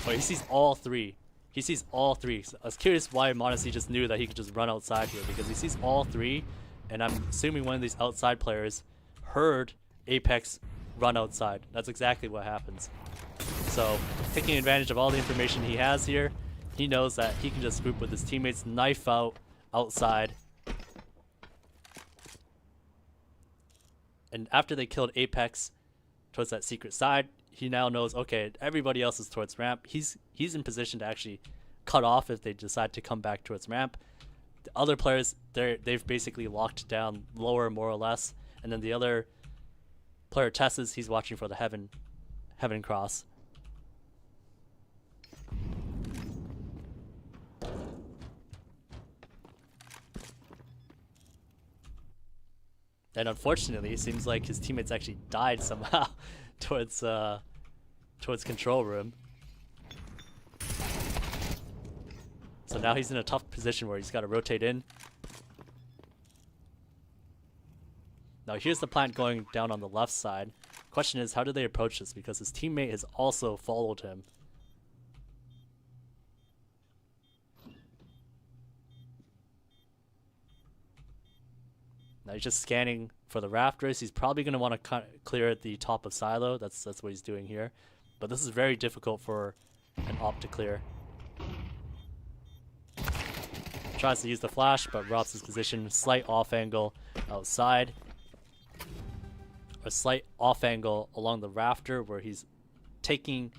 Oh, he sees all three. He sees all three. So I was curious why m0NESY just knew that he could just run outside here, because he sees all three, and I'm assuming one of these outside players heard Apex run outside. That's exactly what happens. So, taking advantage of all the information he has here, he knows that he can just group with his teammates, knife out outside. And after they killed Apex towards that secret side, he now knows, okay, everybody else is towards ramp. He's in position to actually cut off if they decide to come back towards ramp. The other players, they've basically locked down lower more or less, and then the other player Tesses, he's watching for the heaven cross. And unfortunately, it seems like his teammates actually died somehow towards control room. So now he's in a tough position where he's got to rotate in. Now here's the plant going down on the left side. Question is, how do they approach this? Because his teammate has also followed him. Now he's just scanning for the rafters. He's probably going to want to clear at the top of silo. That's what he's doing here. But this is very difficult for an op to clear. Tries to use the flash, but robs his position. Slight off angle outside. A slight off angle along the rafter where he's taking...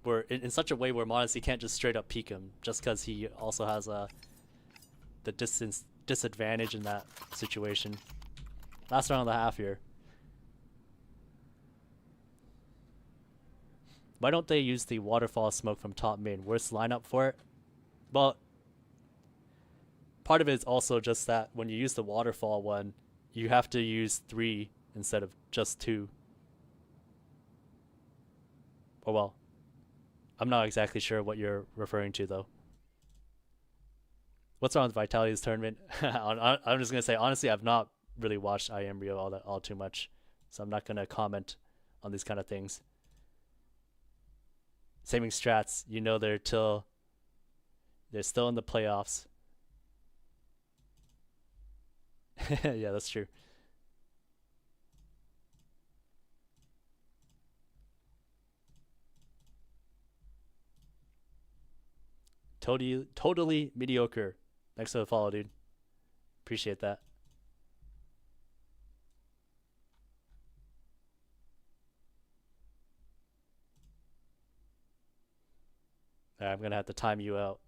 where in such a way where m0NESY can't just straight up peek him, just because he also has the distance disadvantage in that situation. Last round of the half here. Why don't they use the waterfall smoke from top main? Worst lineup for it? Well, part of it is also just that when you use the waterfall one, you have to use 3 instead of just 2. Or well, I'm not exactly sure what you're referring to though. What's wrong with Vitality's tournament? I'm just gonna say, honestly, I've not really watched iEmbryo all too much, so I'm not gonna comment on these kind of things. Saving strats, you know, they're still in the playoffs. Yeah, that's true. Totally mediocre. Thanks for the follow, dude. Appreciate that. All right, I'm gonna have to time you out.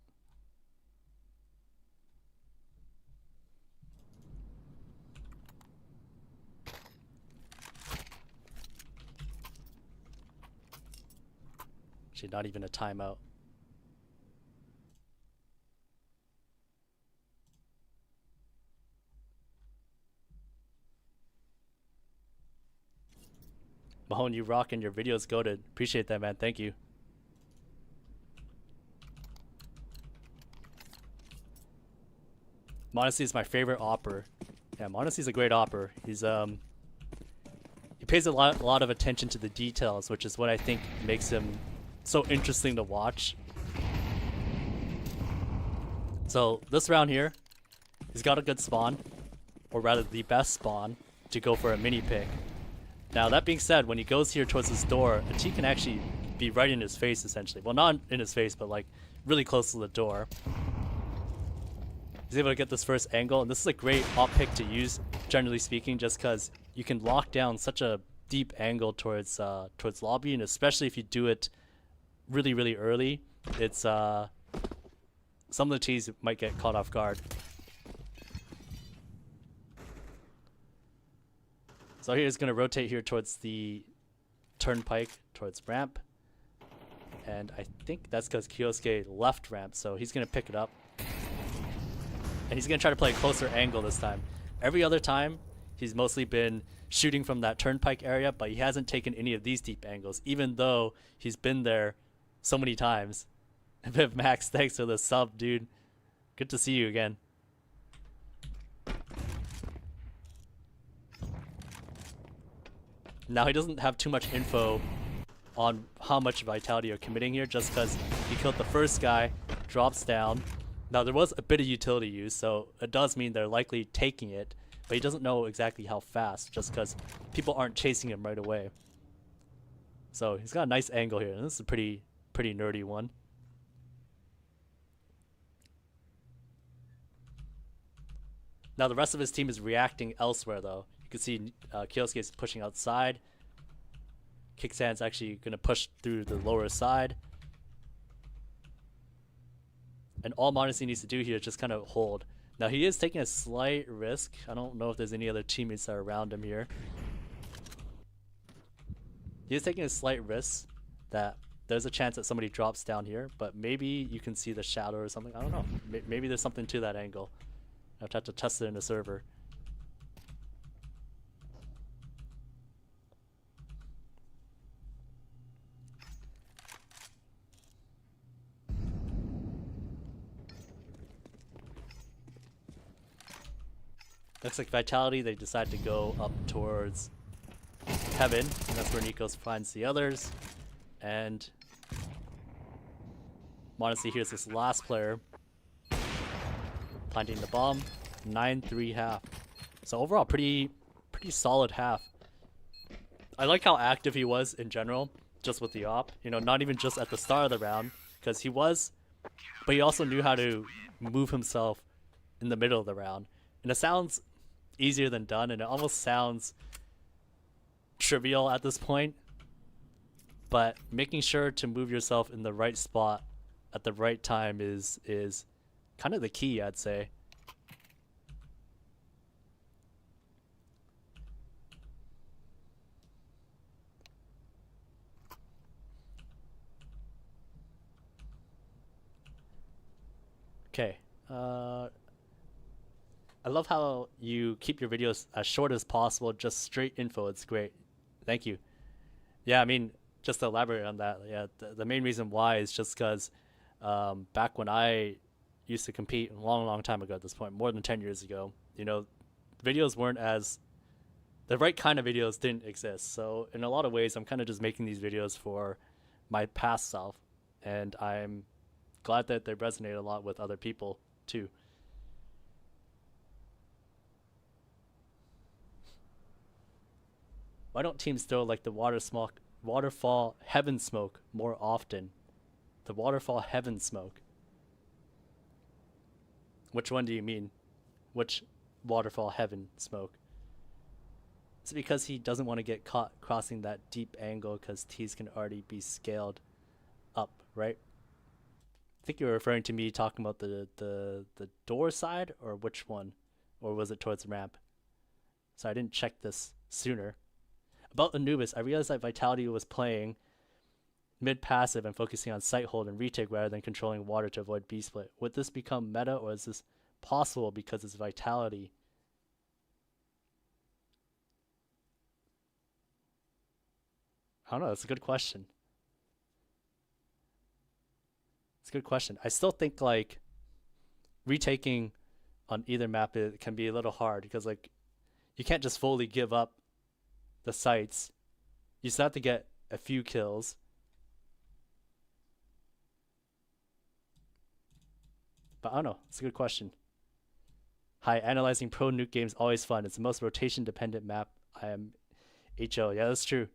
Actually, not even a timeout. Mahone, you rock and your videos goated. Appreciate that, man. Thank you. m0NESY is my favorite opper. Yeah, m0NESY is a great opper. He's he pays a lot of attention to the details, which is what I think makes him so interesting to watch. So this round here, he's got a good spawn, or rather the best spawn, to go for a mini pick. Now that being said, when he goes here towards this door, a T can actually be right in his face essentially. Well, not in his face, but like really close to the door. He's able to get this first angle, and this is a great op pick to use, generally speaking, just because you can lock down such a deep angle towards lobby, and especially if you do it really, really early, it's some of the teams might get caught off guard. So he's going to rotate here towards the turnpike, towards ramp. And I think that's because Kyosuke left ramp, so he's going to pick it up. And he's going to try to play a closer angle this time. Every other time, he's mostly been shooting from that turnpike area, but he hasn't taken any of these deep angles, even though he's been there so many times. Viv Max, thanks for the sub, dude. Good to see you again. Now he doesn't have too much info on how much vitality you're committing here, just because he killed the first guy, drops down. Now there was a bit of utility use, so it does mean they're likely taking it, but he doesn't know exactly how fast, just because people aren't chasing him right away. So he's got a nice angle here, and this is a pretty nerdy one. Now the rest of his team is reacting elsewhere, though. You can see Kyosuke is pushing outside. Kickstand's actually going to push through the lower side. And all m0NESY needs to do here is just kind of hold. Now he is taking a slight risk. I don't know if there's any other teammates that are around him here. He is taking a slight risk that there's a chance that somebody drops down here, but maybe you can see the shadow or something. I don't know. Maybe there's something to that angle. I'll have to test it in the server. Looks like Vitality, they decide to go up towards Heaven, and that's where Nikos finds the others. And m0NESY, here's this last player planting the bomb. 9-3 half. So overall, pretty solid half. I like how active he was in general, just with the op. You know, not even just at the start of the round, because he was, but he also knew how to move himself in the middle of the round. And it sounds easier than done, and it almost sounds trivial at this point. But making sure to move yourself in the right spot at the right time is kind of the key, I'd say. Okay. I love how you keep your videos as short as possible, just straight info. It's great. Thank you. Yeah, I mean, just to elaborate on that, yeah, the main reason why is just because back when I used to compete a long time ago at this point, more than 10 years ago, you know, videos weren't as, the right kind of videos didn't exist. So in a lot of ways, I'm kind of just making these videos for my past self, and I'm glad that they resonate a lot with other people too. Why don't teams throw like the waterfall heaven smoke more often? The waterfall heaven smoke. Which one do you mean? Which waterfall heaven smoke? It's because he doesn't want to get caught crossing that deep angle because T's can already be scaled up, right? I think you were referring to me talking about the door side, or which one? Or was it towards the ramp? So I didn't check this sooner. About Anubis, I realized that Vitality was playing mid-passive and focusing on sight hold and retake rather than controlling water to avoid B-split. Would this become meta, or is this possible because it's Vitality? I don't know, that's a good question. It's a good question. I still think like retaking on either map, it can be a little hard because like you can't just fully give up the sites. You still have to get a few kills. But I don't know. It's a good question. Hi, analyzing pro nuke games always fun. It's the most rotation dependent map. I am HO. Yeah, that's true.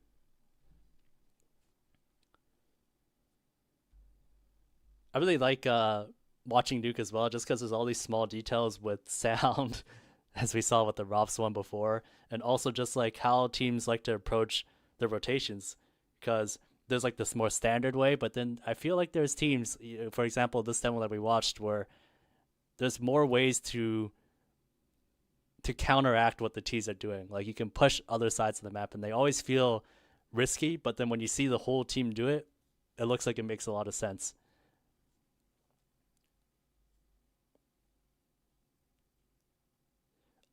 I really like watching nuke as well, just because there's all these small details with sound, as we saw with the ROPS one before, and also just like how teams like to approach their rotations, because there's like this more standard way, but then I feel like there's teams, for example, this demo that we watched, where there's more ways to counteract what the T's are doing. Like you can push other sides of the map, and they always feel risky, but then when you see the whole team do it, it looks like it makes a lot of sense.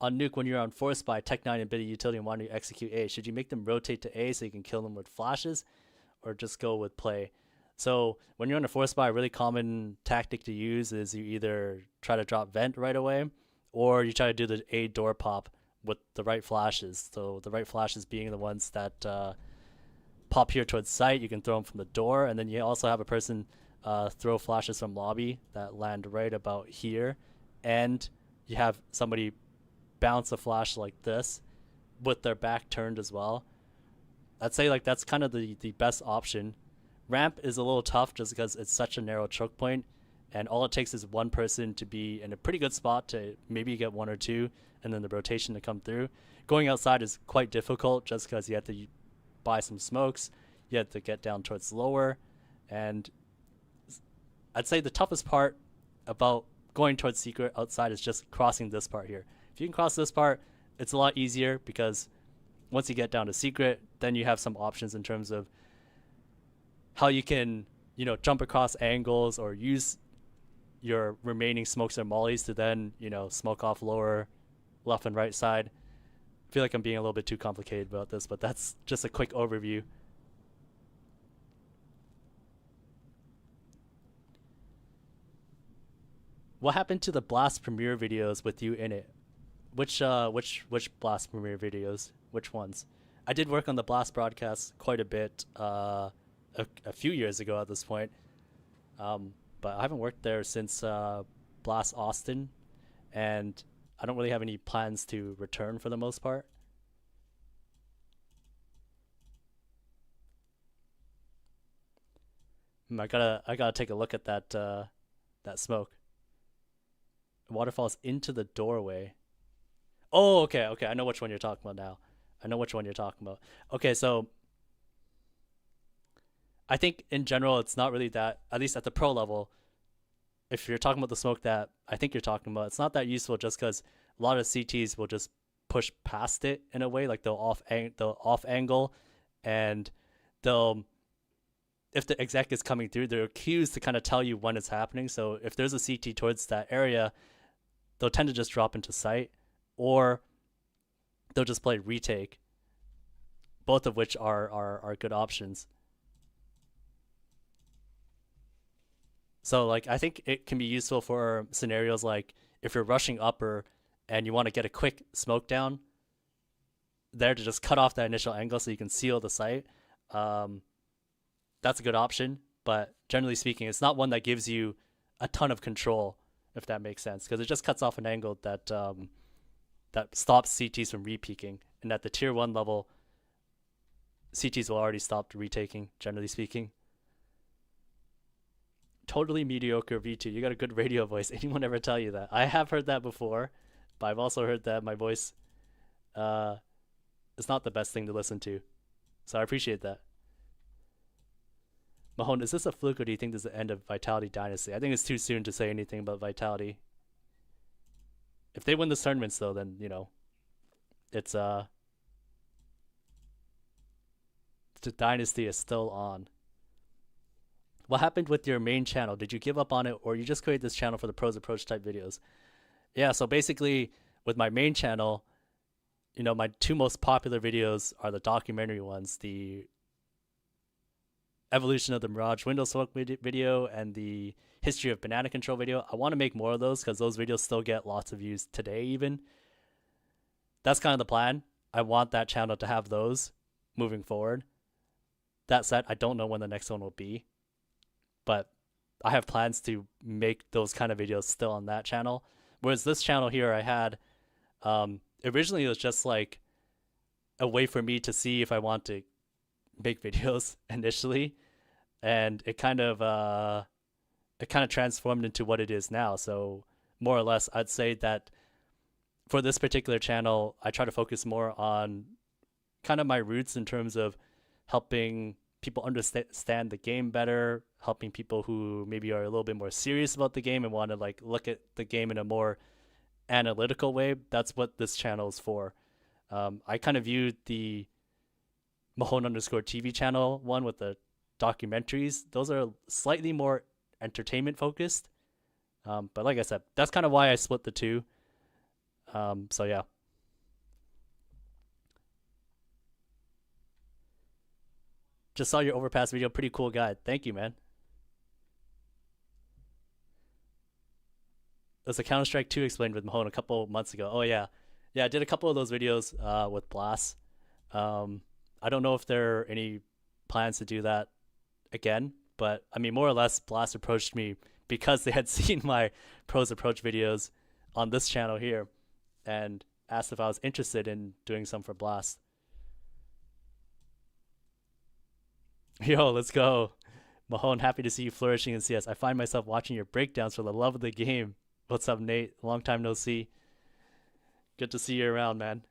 On Nuke, when you're on Force by Tech9 and Biddy Utility and want to execute A, should you make them rotate to A so you can kill them with flashes, or just go with play? So when you're on a Force by, a really common tactic to use is you either try to drop vent right away, or you try to do the A door pop with the right flashes. So the right flashes being the ones that pop here towards site. You can throw them from the door, and then you also have a person throw flashes from lobby that land right about here, and you have somebody bounce a flash like this with their back turned as well. I'd say like that's kind of the best option. Ramp is a little tough just because it's such a narrow choke point, and all it takes is one person to be in a pretty good spot to maybe get one or two, and then the rotation to come through. Going outside is quite difficult just because you have to buy some smokes, you have to get down towards lower, and I'd say the toughest part about going towards secret outside is just crossing this part here. If you can cross this part, it's a lot easier because once you get down to secret, then you have some options in terms of how you can, jump across angles or use your remaining smokes or mollies to then, smoke off lower left and right side. I feel like I'm being a little bit too complicated about this, but that's just a quick overview. What happened to the Blast Premiere videos with you in it? Which Blast Premiere videos? Which ones? I did work on the Blast broadcast quite a bit a few years ago at this point, but I haven't worked there since Blast Austin, and I don't really have any plans to return for the most part. I gotta take a look at that smoke. Waterfalls into the doorway. Oh, okay. I know which one you're talking about now. Okay, so I think in general it's not really that, at least at the pro level, if you're talking about the smoke that I think you're talking about, it's not that useful just because a lot of CTs will just push past it in a way, like they'll off angle, and they'll, if the exec is coming through, there are cues to kind of tell you when it's happening. So if there's a CT towards that area, they'll tend to just drop into sight, or they'll just play retake, both of which are good options. So like I think it can be useful for scenarios like if you're rushing upper and you want to get a quick smoke down there to just cut off that initial angle so you can seal the site. That's a good option, but generally speaking, it's not one that gives you a ton of control, if that makes sense, because it just cuts off an angle that that stops CTs from repeaking, and at the tier 1 level, CTs will already stop retaking, generally speaking. Totally mediocre V2. You got a good radio voice. Anyone ever tell you that? I have heard that before, but I've also heard that my voice is not the best thing to listen to. So I appreciate that. m0NESY, is this a fluke, or do you think this is the end of Vitality Dynasty? I think it's too soon to say anything about Vitality. If they win the tournaments, though, then, it's the Dynasty is still on. What happened with your main channel? Did you give up on it, or you just created this channel for the pros approach type videos? Yeah, so basically with my main channel, my two most popular videos are the documentary ones, the evolution of the Mirage window smoke video and the history of banana control video. I want to make more of those because those videos still get lots of views today even. That's kind of the plan. I want that channel to have those moving forward. That said, I don't know when the next one will be, but I have plans to make those kind of videos still on that channel. Whereas this channel here I had, originally it was just like a way for me to see if I want to make videos initially, and it kind of transformed into what it is now. So more or less, I'd say that for this particular channel, I try to focus more on kind of my roots in terms of helping people understand the game better, helping people who maybe are a little bit more serious about the game and want to like look at the game in a more analytical way. That's what this channel is for. I kind of viewed the m0NESY channel one with the documentaries. Those are slightly more entertainment focused. But like I said, that's kind of why I split the two. So yeah. Just saw your overpass video. Pretty cool guide. Thank you, man. There's a Counter-Strike 2 explained with Mahone a couple months ago. Oh yeah. Yeah, I did a couple of those videos with Blast. I don't know if there are any plans to do that again, but I mean, more or less, Blast approached me because they had seen my pros approach videos on this channel here and asked if I was interested in doing some for Blast. Yo, let's go. Mahone, happy to see you flourishing in CS. I find myself watching your breakdowns for the love of the game. What's up, Nate? Long time no see. Good to see you around, man.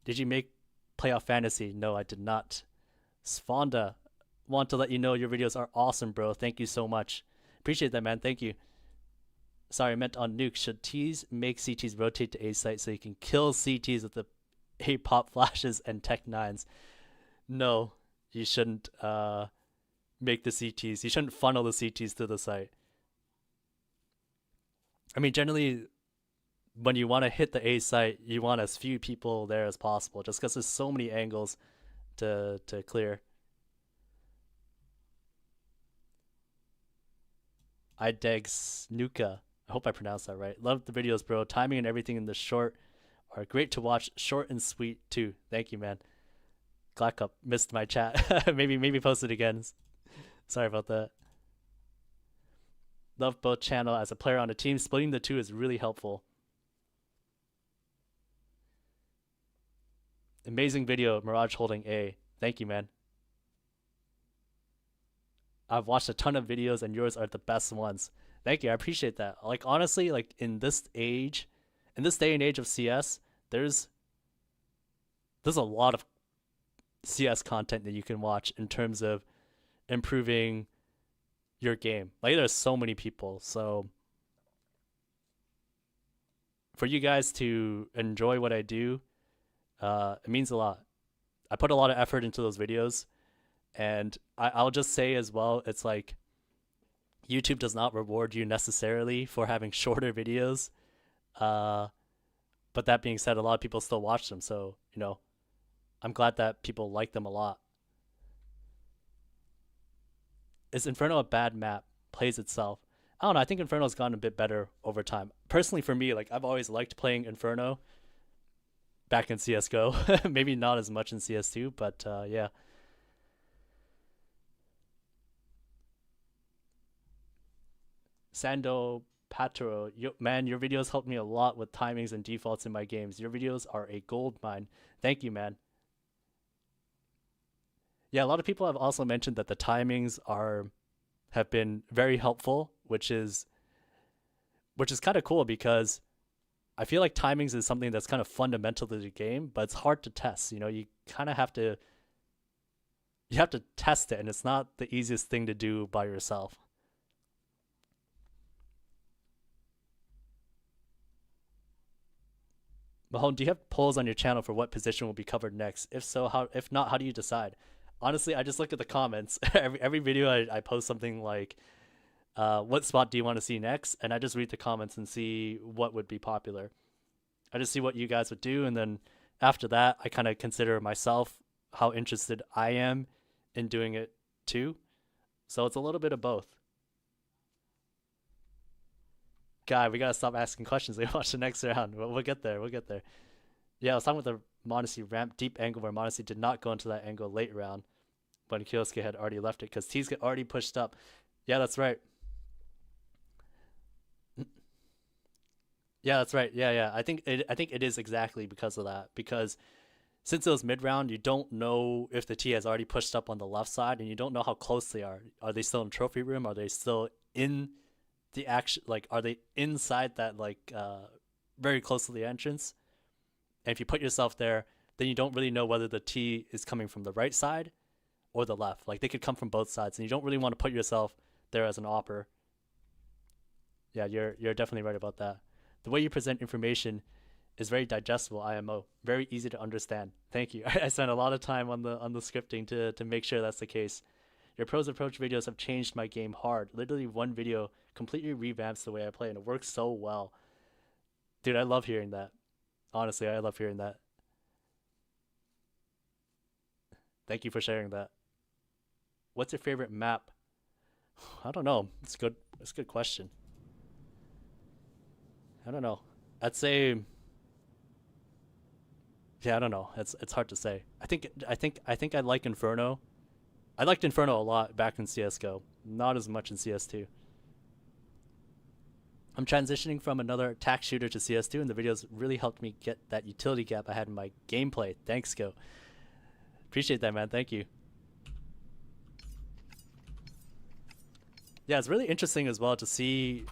Did you make playoff fantasy? No, I did not. Sfonda, want to let you know your videos are awesome, bro. Thank you so much. Appreciate that, man. Thank you. Sorry, I meant on nuke. Should T's make CTs rotate to A site so you can kill CTs with the A pop flashes and tech nines? No, you shouldn't make the CTs. You shouldn't funnel the CTs to the site. I mean, generally, when you want to hit the A site, you want as few people there as possible, just because there's so many angles to clear. Idegs Nuka. I hope I pronounced that right. Love the videos, bro. Timing and everything in the short are great to watch. Short and sweet too. Thank you, man. Glad Cup missed my chat. maybe post it again. Sorry about that. Love both channel as a player on a team. Splitting the two is really helpful. Amazing video, Mirage holding A. Thank you, man. I've watched a ton of videos and yours are the best ones. Thank you. I appreciate that. Like honestly, like in this age, in this day and age of CS, there's a lot of CS content that you can watch in terms of improving your game. Like there's so many people. So for you guys to enjoy what I do, it means a lot. I put a lot of effort into those videos, and I'll just say as well, it's like YouTube does not reward you necessarily for having shorter videos. But that being said, a lot of people still watch them, so you know, I'm glad that people like them a lot. Is Inferno a bad map? Plays itself. I don't know. I think Inferno's gotten a bit better over time. Personally, for me, like I've always liked playing Inferno. Back in CS:GO, maybe not as much in CS2, but yeah. Sando Patro, man, your videos helped me a lot with timings and defaults in my games. Your videos are a gold mine. Thank you, man. Yeah, a lot of people have also mentioned that the timings have been very helpful, which is kind of cool because I feel like timings is something that's kind of fundamental to the game, but it's hard to test. You know, you kind of have to test it, and it's not the easiest thing to do by yourself. Mahone, do you have polls on your channel for what position will be covered next? If so, how? If not, how do you decide? Honestly, I just look at the comments. every video I post something like, what spot do you want to see next? And I just read the comments and see what would be popular. I just see what you guys would do, and then after that, I kind of consider myself how interested I am in doing it too. So it's a little bit of both. Guy, we gotta stop asking questions. We watch the next round. We'll get there. We'll get there. Yeah, I was talking with the m0NESY ramp deep angle where m0NESY did not go into that angle late round when Kiosuke had already left it because T's get already pushed up. Yeah, that's right. Yeah, that's right. Yeah. I think it is exactly because of that. Because since it was mid round, you don't know if the T has already pushed up on the left side, and you don't know how close they are. Are they still in trophy room? Are they still in the action? Like, are they inside that very close to the entrance? And if you put yourself there, then you don't really know whether the T is coming from the right side or the left. Like they could come from both sides, and you don't really want to put yourself there as an opper. Yeah, you're definitely right about that. The way you present information is very digestible, IMO. Very easy to understand. Thank you. I spent a lot of time on the scripting to make sure that's the case. Your pros approach videos have changed my game hard. Literally one video completely revamps the way I play, and it works so well. Dude, I love hearing that. Honestly, I love hearing that. Thank you for sharing that. What's your favorite map? I don't know. It's good. It's a good question. I don't know. I'd say. Yeah, I don't know. It's hard to say. I think I like Inferno. I liked Inferno a lot back in CS:GO. Not as much in CS2. I'm transitioning from another attack shooter to CS2, and the videos really helped me get that utility gap I had in my gameplay. Thanks, Go. Appreciate that, man. Thank you. Yeah, it's really interesting as well to see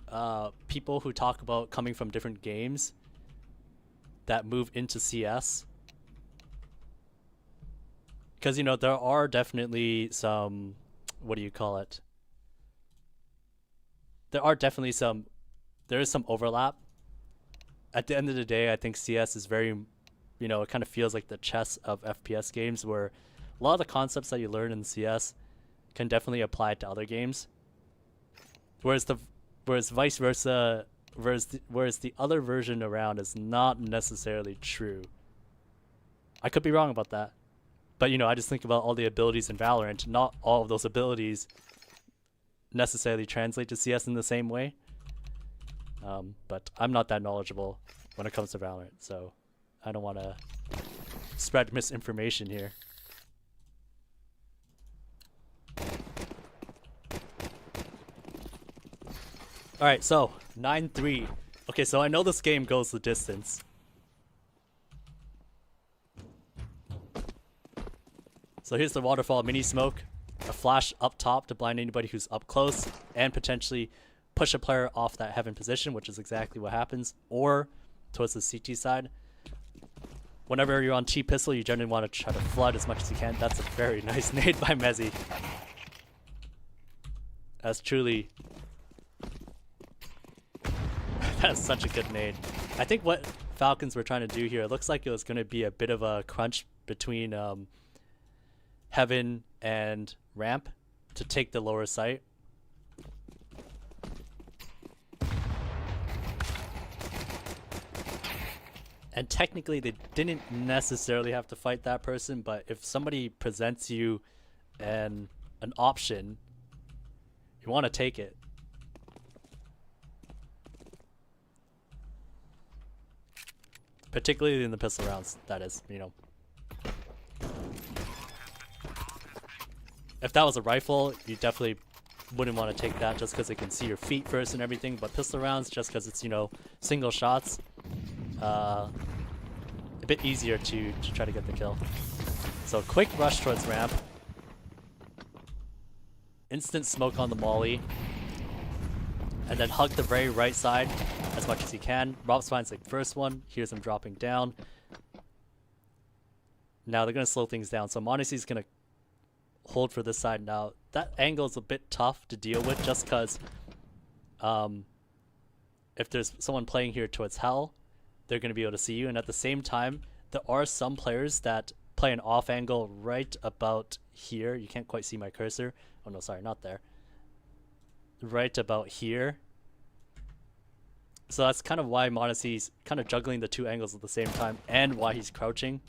people who talk about coming from different games that move into CS. Because, you know, there are definitely some, what do you call it? There is some overlap. At the end of the day, I think CS is very, you know, it kind of feels like the chess of FPS games, where a lot of the concepts that you learn in CS can definitely apply to other games. Whereas vice versa, whereas the other version around is not necessarily true. I could be wrong about that. But, you know, I just think about all the abilities in Valorant. Not all of those abilities necessarily translate to CS in the same way. But I'm not that knowledgeable when it comes to Valorant, so I don't want to spread misinformation here. Alright, so 9-3. Okay, so I know this game goes the distance. So here's the waterfall mini smoke. A flash up top to blind anybody who's up close, and potentially push a player off that heaven position, which is exactly what happens, or towards the CT side. Whenever you're on T-pistol, you generally want to try to flood as much as you can. That's a very nice nade by m0NESY. That's truly... That's such a good nade. I think what Falcons were trying to do here, it looks like it was going to be a bit of a crunch between heaven and ramp to take the lower site. And technically they didn't necessarily have to fight that person, but if somebody presents you an option, you want to take it. Particularly in the pistol rounds, that is, you know. If that was a rifle, you definitely wouldn't want to take that just because it can see your feet first and everything, but pistol rounds, just because it's, you know, single shots, a bit easier to try to get the kill. So quick rush towards ramp. Instant smoke on the molly. And then hug the very right side as much as you can. Robs finds the first one, hears him dropping down. Now they're going to slow things down, so m0NESY's going to hold for this side now. That angle is a bit tough to deal with just because if there's someone playing here towards hell, they're going to be able to see you. And at the same time, there are some players that play an off angle right about here. You can't quite see my cursor. Oh no, sorry, not there. Right about here. So that's kind of why m0NESY's kind of juggling the two angles at the same time, and why he's crouching.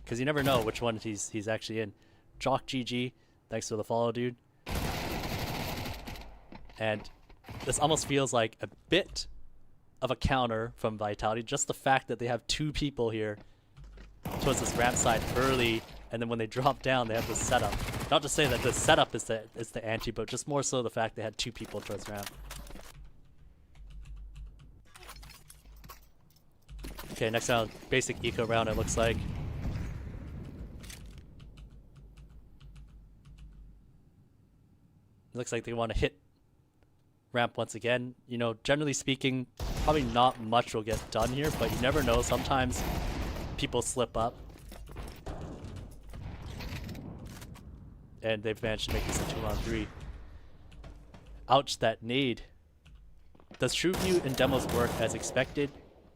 Because you never know which one he's actually in. Jock GG, thanks for the follow, dude. And this almost feels like a bit of a counter from Vitality. Just the fact that they have two people here towards this ramp side early, and then when they drop down, they have this setup. Not to say that the setup is the anti, but just more so the fact they had two people towards ramp. Okay, next round, basic eco round it looks like. It looks like they want to hit ramp once again. You know, generally speaking, probably not much will get done here, but you never know. Sometimes people slip up. And they've managed to make this a 2-on-3. Ouch, that nade. Does True View in demos work as expected?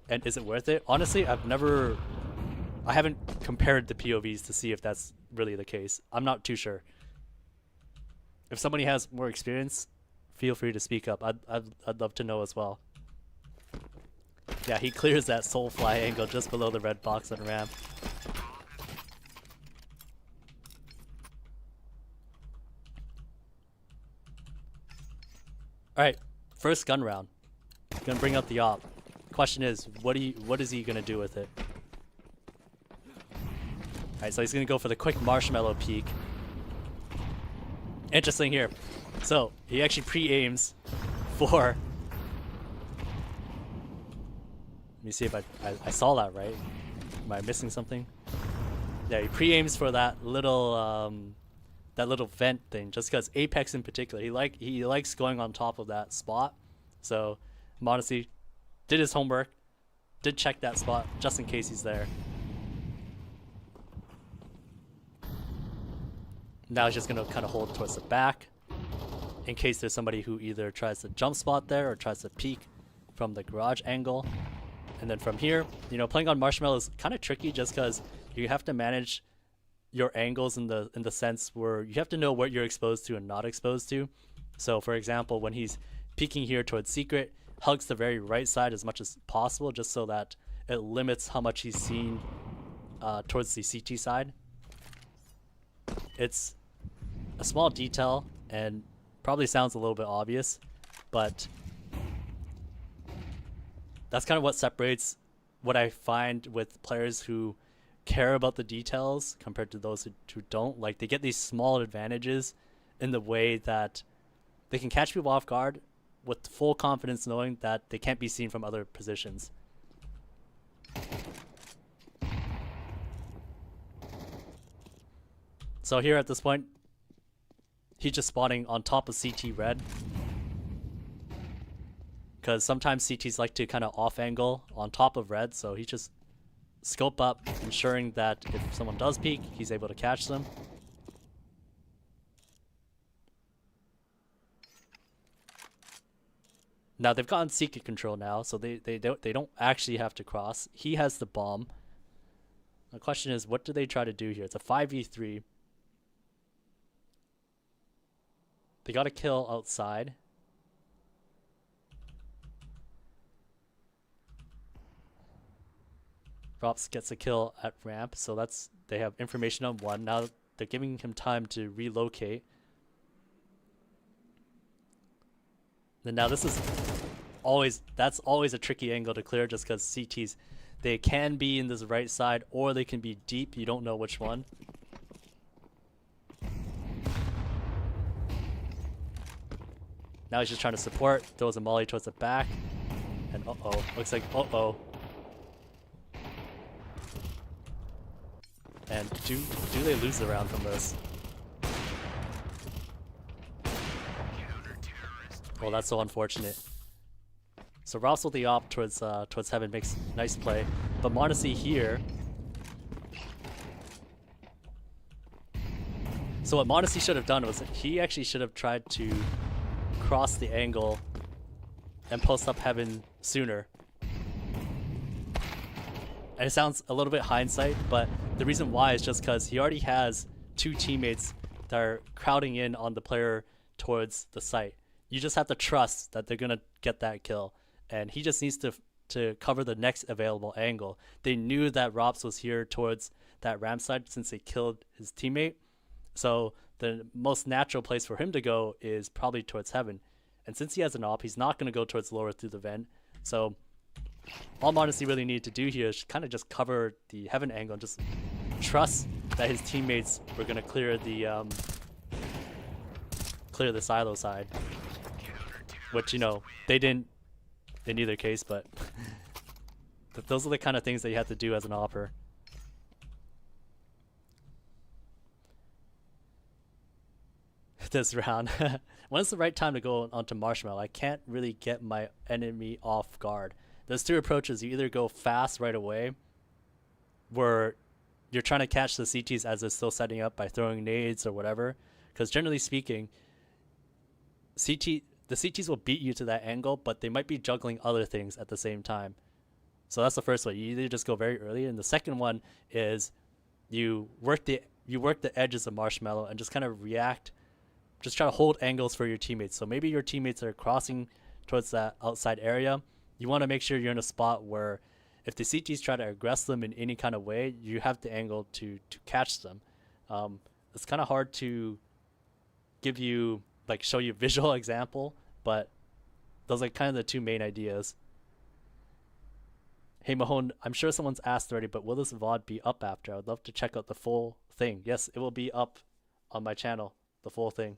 And is it worth it? Honestly, I haven't compared the POVs to see if that's really the case. I'm not too sure. If somebody has more experience, feel free to speak up. I'd love to know as well. Yeah, he clears that soul fly angle just below the red box on ramp. Alright, first gun round. Gonna bring up the op. Question is, what is he gonna do with it? Alright, so he's gonna go for the quick marshmallow peek. Interesting here. So he actually pre-aims for. Let me see if I saw that right. Am I missing something? Yeah, he pre-aims for that little vent thing, just because Apex in particular, he likes going on top of that spot. So m0NESY did his homework, did check that spot just in case he's there. Now he's just gonna kind of hold towards the back in case there's somebody who either tries to jump spot there or tries to peek from the garage angle. And then from here, you know, playing on Marshmallow is kind of tricky just because you have to manage your angles in the sense where you have to know what you're exposed to and not exposed to. So for example, when he's peeking here towards secret, hugs the very right side as much as possible just so that it limits how much he's seen towards the CT side. It's a small detail and probably sounds a little bit obvious, but that's kind of what separates what I find with players who care about the details compared to those who don't. Like, they get these small advantages in the way that they can catch people off guard with full confidence knowing that they can't be seen from other positions. So here at this point, he's just spotting on top of CT red, because sometimes CTs like to kind of off angle on top of red, so he just scope up, ensuring that if someone does peek, he's able to catch them. Now they've gotten secret control now, so they don't actually have to cross. He has the bomb. The question is, what do they try to do here? It's a 5v3. They got a kill outside. Rops gets a kill at ramp, so they have information on one. Now they're giving him time to relocate. And now this is always a tricky angle to clear just because CTs, they can be in this right side or they can be deep. You don't know which one. Now he's just trying to support, throws a molly towards the back, and uh-oh, looks like uh-oh. And do they lose the round from this? Well, that's so unfortunate. So Ross with the op towards heaven makes nice play, but m0NESY here. So what m0NESY should have done was he actually should have tried to cross the angle and post up heaven sooner. And it sounds a little bit hindsight, but the reason why is just because he already has two teammates that are crowding in on the player towards the site. You just have to trust that they're gonna get that kill, and he just needs to cover the next available angle. They knew that Rops was here towards that ramp side since they killed his teammate, so the most natural place for him to go is probably towards heaven. And since he has an op, he's not gonna go towards lower through the vent. So all m0NESY really needed to do here is kind of just cover the heaven angle and just trust that his teammates were gonna clear the silo side, which, you know, they didn't in either case, but those are the kind of things that you have to do as an opper. this round. When's the right time to go onto Marshmallow? I can't really get my enemy off guard. There's two approaches. You either go fast right away, where you're trying to catch the CTs as they're still setting up by throwing nades or whatever. Because generally speaking, the CTs will beat you to that angle, but they might be juggling other things at the same time. So that's the first way. You either just go very early, and the second one is you work the edges of Marshmallow and just kind of react, just try to hold angles for your teammates. So maybe your teammates are crossing towards that outside area. You want to make sure you're in a spot where if the CTs try to aggress them in any kind of way, you have the angle to catch them. It's kind of hard to show you a visual example, but those are kind of the two main ideas. Hey Mahone, I'm sure someone's asked already, but will this VOD be up after? I would love to check out the full thing. Yes, it will be up on my channel, the full thing.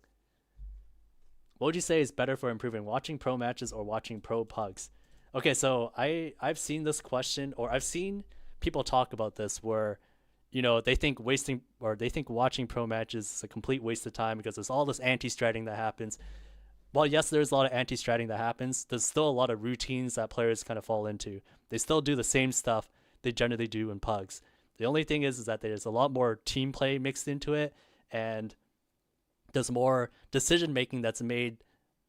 What would you say is better for improving, watching pro matches or watching pro pugs? Okay, so I've seen this question, or I've seen people talk about this where, they think watching pro matches is a complete waste of time because there's all this anti-stratting that happens. While yes, there's a lot of anti-stratting that happens, there's still a lot of routines that players kind of fall into. They still do the same stuff they generally do in pugs. The only thing is that there's a lot more team play mixed into it, and there's more decision making that's made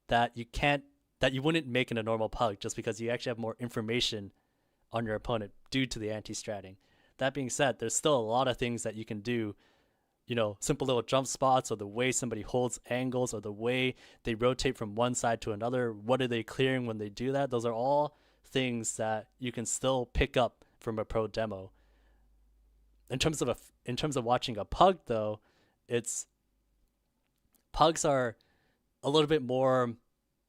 that you wouldn't make in a normal pug, just because you actually have more information on your opponent due to the anti-stratting. That being said, there's still a lot of things that you can do, simple little jump spots, or the way somebody holds angles, or the way they rotate from one side to another. What are they clearing when they do that? Those are all things that you can still pick up from a pro demo. In terms of watching a pug though, pugs are a little bit more,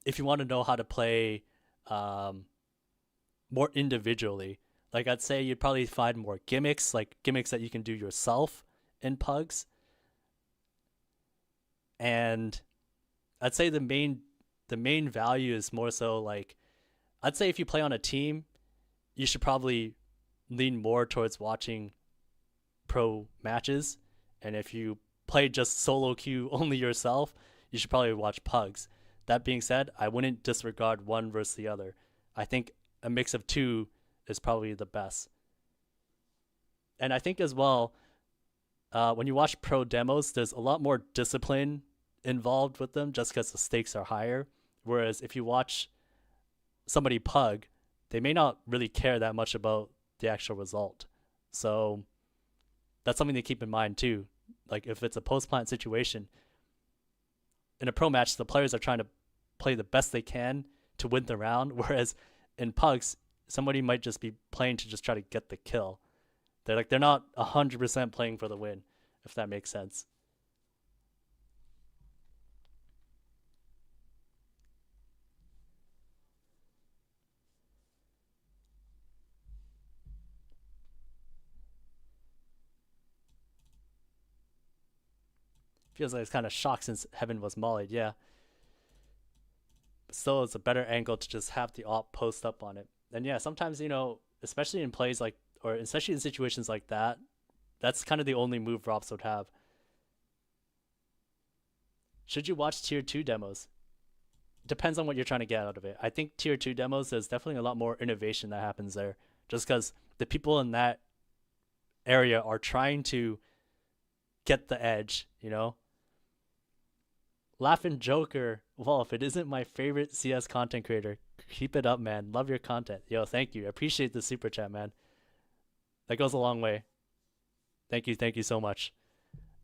if you want to know how to play more individually. Like I'd say you'd probably find more gimmicks, like gimmicks that you can do yourself in pugs. And I'd say the main value is more so like, I'd say if you play on a team, you should probably lean more towards watching pro matches. And if you play just solo queue only yourself, you should probably watch pugs. That being said, I wouldn't disregard one versus the other. I think a mix of two is probably the best. And I think as well, when you watch pro demos, there's a lot more discipline involved with them just because the stakes are higher. Whereas if you watch somebody pug, they may not really care that much about the actual result. So that's something to keep in mind too. Like if it's a post-plant situation, in a pro match, the players are trying to play the best they can to win the round. Whereas in pugs, somebody might just be playing to just try to get the kill. They're not 100% playing for the win, if that makes sense. Feels like it's kind of shocked since Heaven was mollied, yeah. But still, it's a better angle to just have the op post up on it. And yeah, sometimes, especially in plays like, or especially in situations like that, that's kind of the only move Rops would have. Should you watch tier 2 demos? Depends on what you're trying to get out of it. I think tier 2 demos, there's definitely a lot more innovation that happens there. Just because the people in that area are trying to get the edge, Laughing Joker, Wolf, it isn't my favorite CS content creator. Keep it up, man. Love your content. Yo, thank you. Appreciate the super chat, man. That goes a long way. Thank you so much.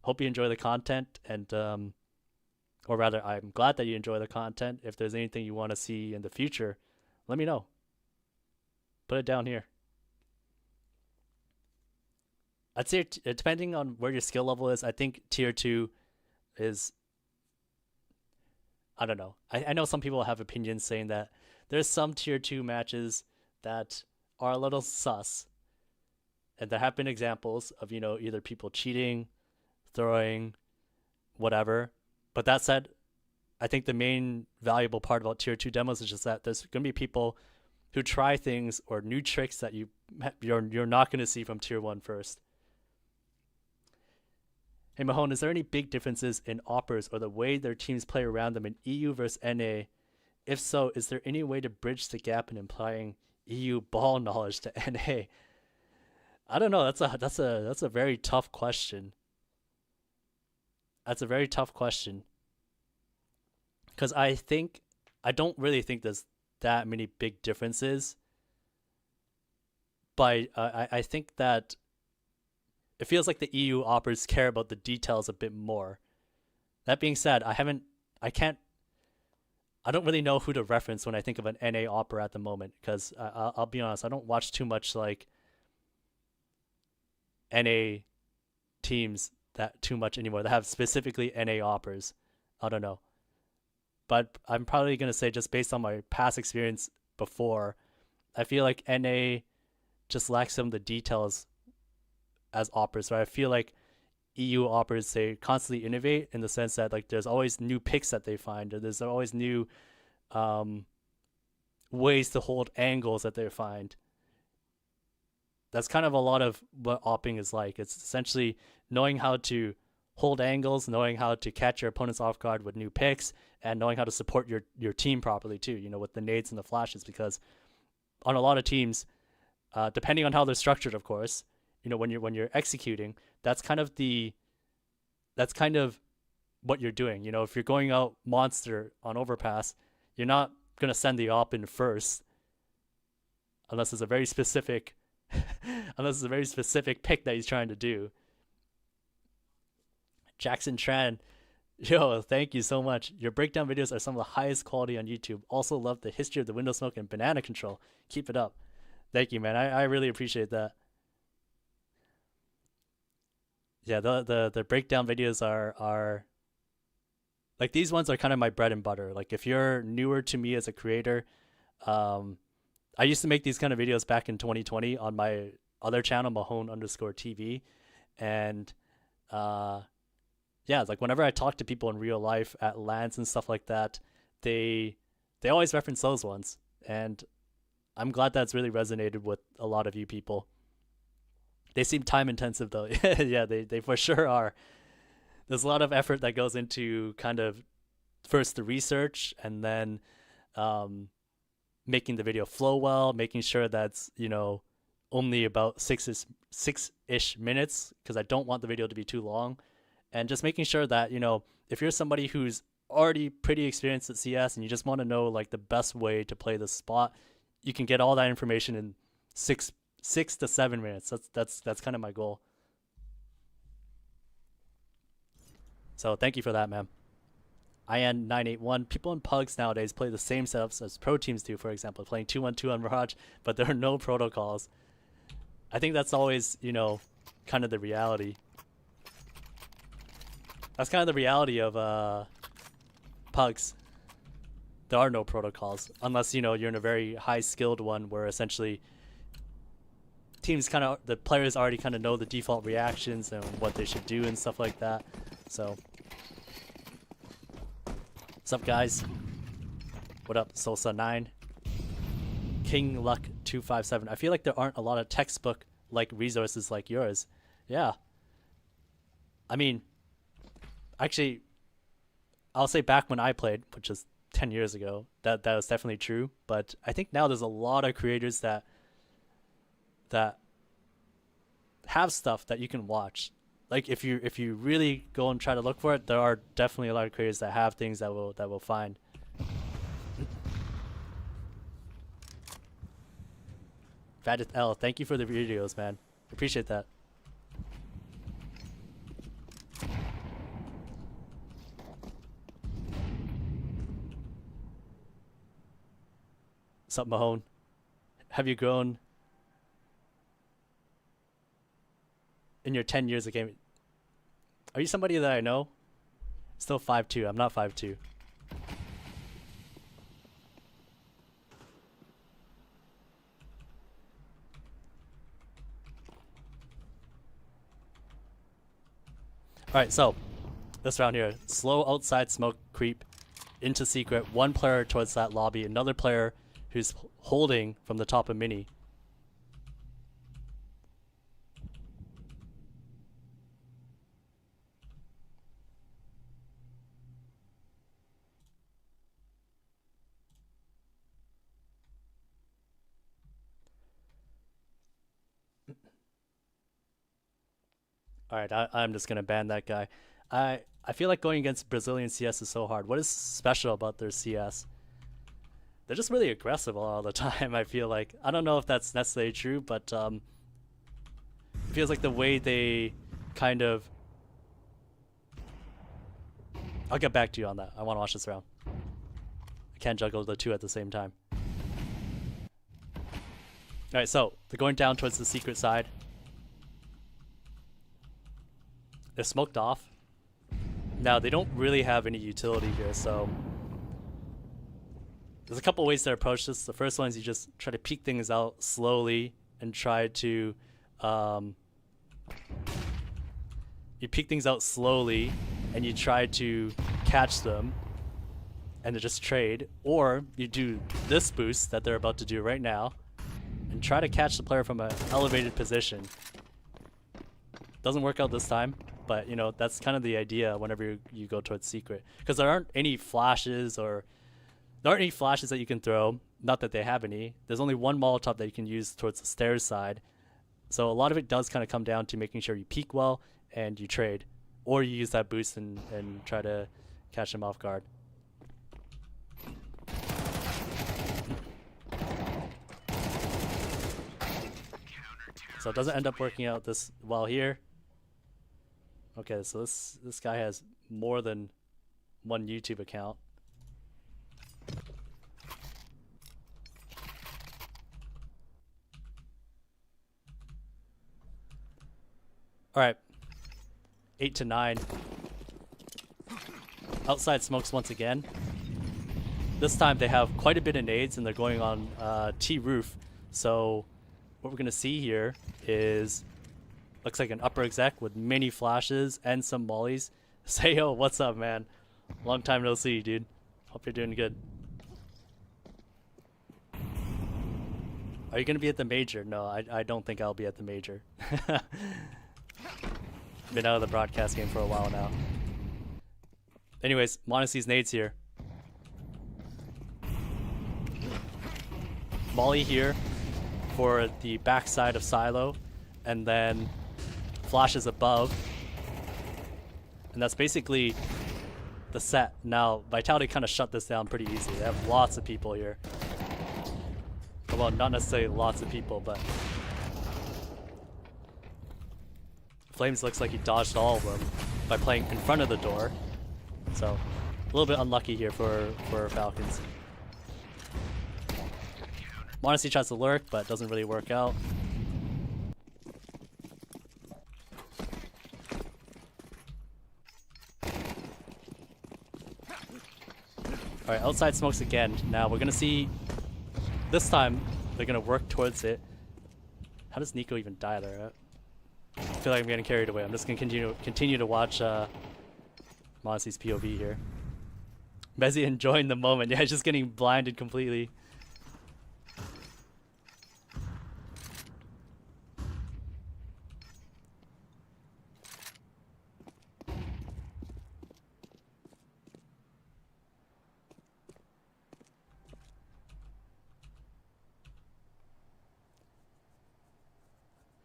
Hope you enjoy the content, and or rather, I'm glad that you enjoy the content. If there's anything you want to see in the future, let me know. Put it down here. I'd say depending on where your skill level is, I think tier 2 is, I don't know. I know some people have opinions saying that there's some tier 2 matches that are a little sus. And there have been examples of, either people cheating, throwing, whatever. But that said, I think the main valuable part about tier 2 demos is just that there's going to be people who try things or new tricks that you're not going to see from tier 1 first. Hey Mahone, is there any big differences in operas or the way their teams play around them in EU versus NA? If so, is there any way to bridge the gap in implying EU ball knowledge to NA? I don't know. That's a very tough question. That's a very tough question because I don't really think there's that many big differences, but I think that it feels like the EU operas care about the details a bit more. That being said, I can't, I don't really know who to reference when I think of an NA opera at the moment because I'll be honest, I don't watch too much like NA teams that too much anymore that have specifically NA operas. I don't know. But I'm probably going to say, just based on my past experience before, I feel like NA just lacks some of the details as operas. Right? I feel like EU operas, they constantly innovate in the sense that like there's always new picks that they find, or there's always new um, ways to hold angles that they find. That's kind of a lot of what opping is like. It's essentially knowing how to hold angles, knowing how to catch your opponents off guard with new picks, and knowing how to support your team properly too. You know, with the nades and the flashes, because on a lot of teams, depending on how they're structured, of course, you know, when you're executing, that's kind of what you're doing. You know, if you're going out monster on overpass, you're not gonna send the op in first unless it's a very specific unless it's a very specific pick that he's trying to do. Jackson Tran, yo, thank you so much. Your breakdown videos are some of the highest quality on YouTube. Also love the history of the window smoke and banana control. Keep it up. Thank you, man. I really appreciate that. Yeah, the breakdown videos are like, these ones are kind of my bread and butter. Like if you're newer to me as a creator, um, I used to make these kind of videos back in 2020 on my other channel, m0NESY, and uh, yeah, like whenever I talk to people in real life at LANs and stuff like that, they they always reference those ones, and I'm glad that's really resonated with a lot of you people. They seem time intensive though. Yeah, they for sure are. There's a lot of effort that goes into kind of first the research, and then um, making the video flow well, making sure that's, you know, only about six ish minutes because I don't want the video to be too long, and just making sure that, you know, if you're somebody who's already pretty experienced at CS and you just want to know like the best way to play the spot, you can get all that information in six to 7 minutes. That's kind of my goal. So thank you for that, man. IN981. People in pugs nowadays play the same setups as pro teams do, for example, playing 2-1-2 on Mirage, but there are no protocols. I think that's always, you know, kind of the reality. That's kind of the reality of pugs. There are no protocols unless, you know, you're in a very high skilled one where essentially teams kind of, the players already kind of know the default reactions and what they should do and stuff like that. So what's up, guys? What up, Solsa9? King Luck 257. I feel like there aren't a lot of textbook like resources like yours. Yeah. I mean, actually, I'll say back when I played, which is 10 years ago, that was definitely true. But I think now there's a lot of creators that have stuff that you can watch. Like if you really go and try to look for it, there are definitely a lot of creators that have things that will find. Fadith L, thank you for the videos, man. Appreciate that. What's up, Mahone? Have you grown in your 10 years of gaming? Are you somebody that I know? Still 5'2". I'm not 5'2". Alright, so this round here. Slow outside smoke creep into secret. One player towards that lobby. Another player who's holding from the top of mini. Alright, I'm just gonna ban that guy. I feel like going against Brazilian CS is so hard. What is special about their CS? They're just really aggressive all the time, I feel like. I don't know if that's necessarily true, but it feels like the way they kind of... I'll get back to you on that. I want to watch this round. I can't juggle the two at the same time. Alright, so they're going down towards the secret side. They're smoked off. Now, they don't really have any utility here, so... There's a couple ways to approach this. The first one is you just try to peek things out slowly and try to... you peek things out slowly and you try to catch them and then just trade. Or you do this boost that they're about to do right now and try to catch the player from an elevated position. Doesn't work out this time, but you know, that's kind of the idea whenever you go towards secret. Because there aren't any flashes that you can throw. Not that they have any. There's only one Molotov that you can use towards the stairs side. So a lot of it does kind of come down to making sure you peek well and you trade. Or you use that boost and try to catch them off guard. So it doesn't end up working out this well here. Okay, so this guy has more than one YouTube account. Alright. 8 to 9. Outside smokes once again. This time they have quite a bit of nades and they're going on T roof. So what we're gonna see here is looks like an upper exec with many flashes and some mollies. Say yo, what's up, man? Long time no see, dude. Hope you're doing good. Are you gonna be at the major? No, I don't think I'll be at the major. Been out of the broadcast game for a while now. Anyways, m0NESY's nades here. Molly here for the backside of silo, and then flashes above. And that's basically the set. Now, Vitality kind of shut this down pretty easily. They have lots of people here. Well, not necessarily lots of people, but... Flames looks like he dodged all of them by playing in front of the door. So, a little bit unlucky here for Falcons. m0NESY tries to lurk, but it doesn't really work out. Alright, outside smokes again. Now we're gonna see, this time they're gonna work towards it. How does Nico even die there? I feel like I'm getting carried away. I'm just gonna continue to watch m0NESY's POV here. m0NESY enjoying the moment. Yeah, just getting blinded completely.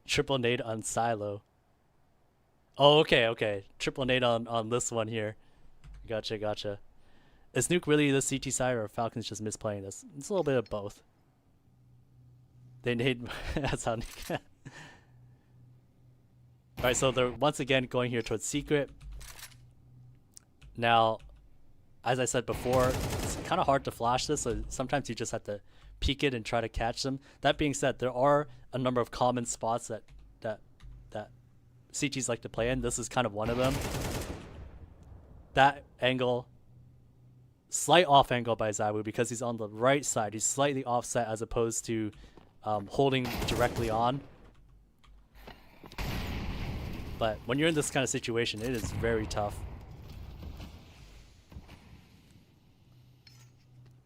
Triple nade on silo. Oh, okay. Triple nade on this one here. Gotcha. Is Nuke really the CT side, or Falcons just misplaying this? It's a little bit of both. They nade. That's how Nuke. Alright, so they're once again going here towards secret. Now, as I said before, it's kind of hard to flash this, so sometimes you just have to peek it and try to catch them. That being said, there are a number of common spots that CTs like to play in. This is kind of one of them. That angle, slight off angle by Zawu because he's on the right side. He's slightly offset as opposed to holding directly on. But when you're in this kind of situation, it is very tough.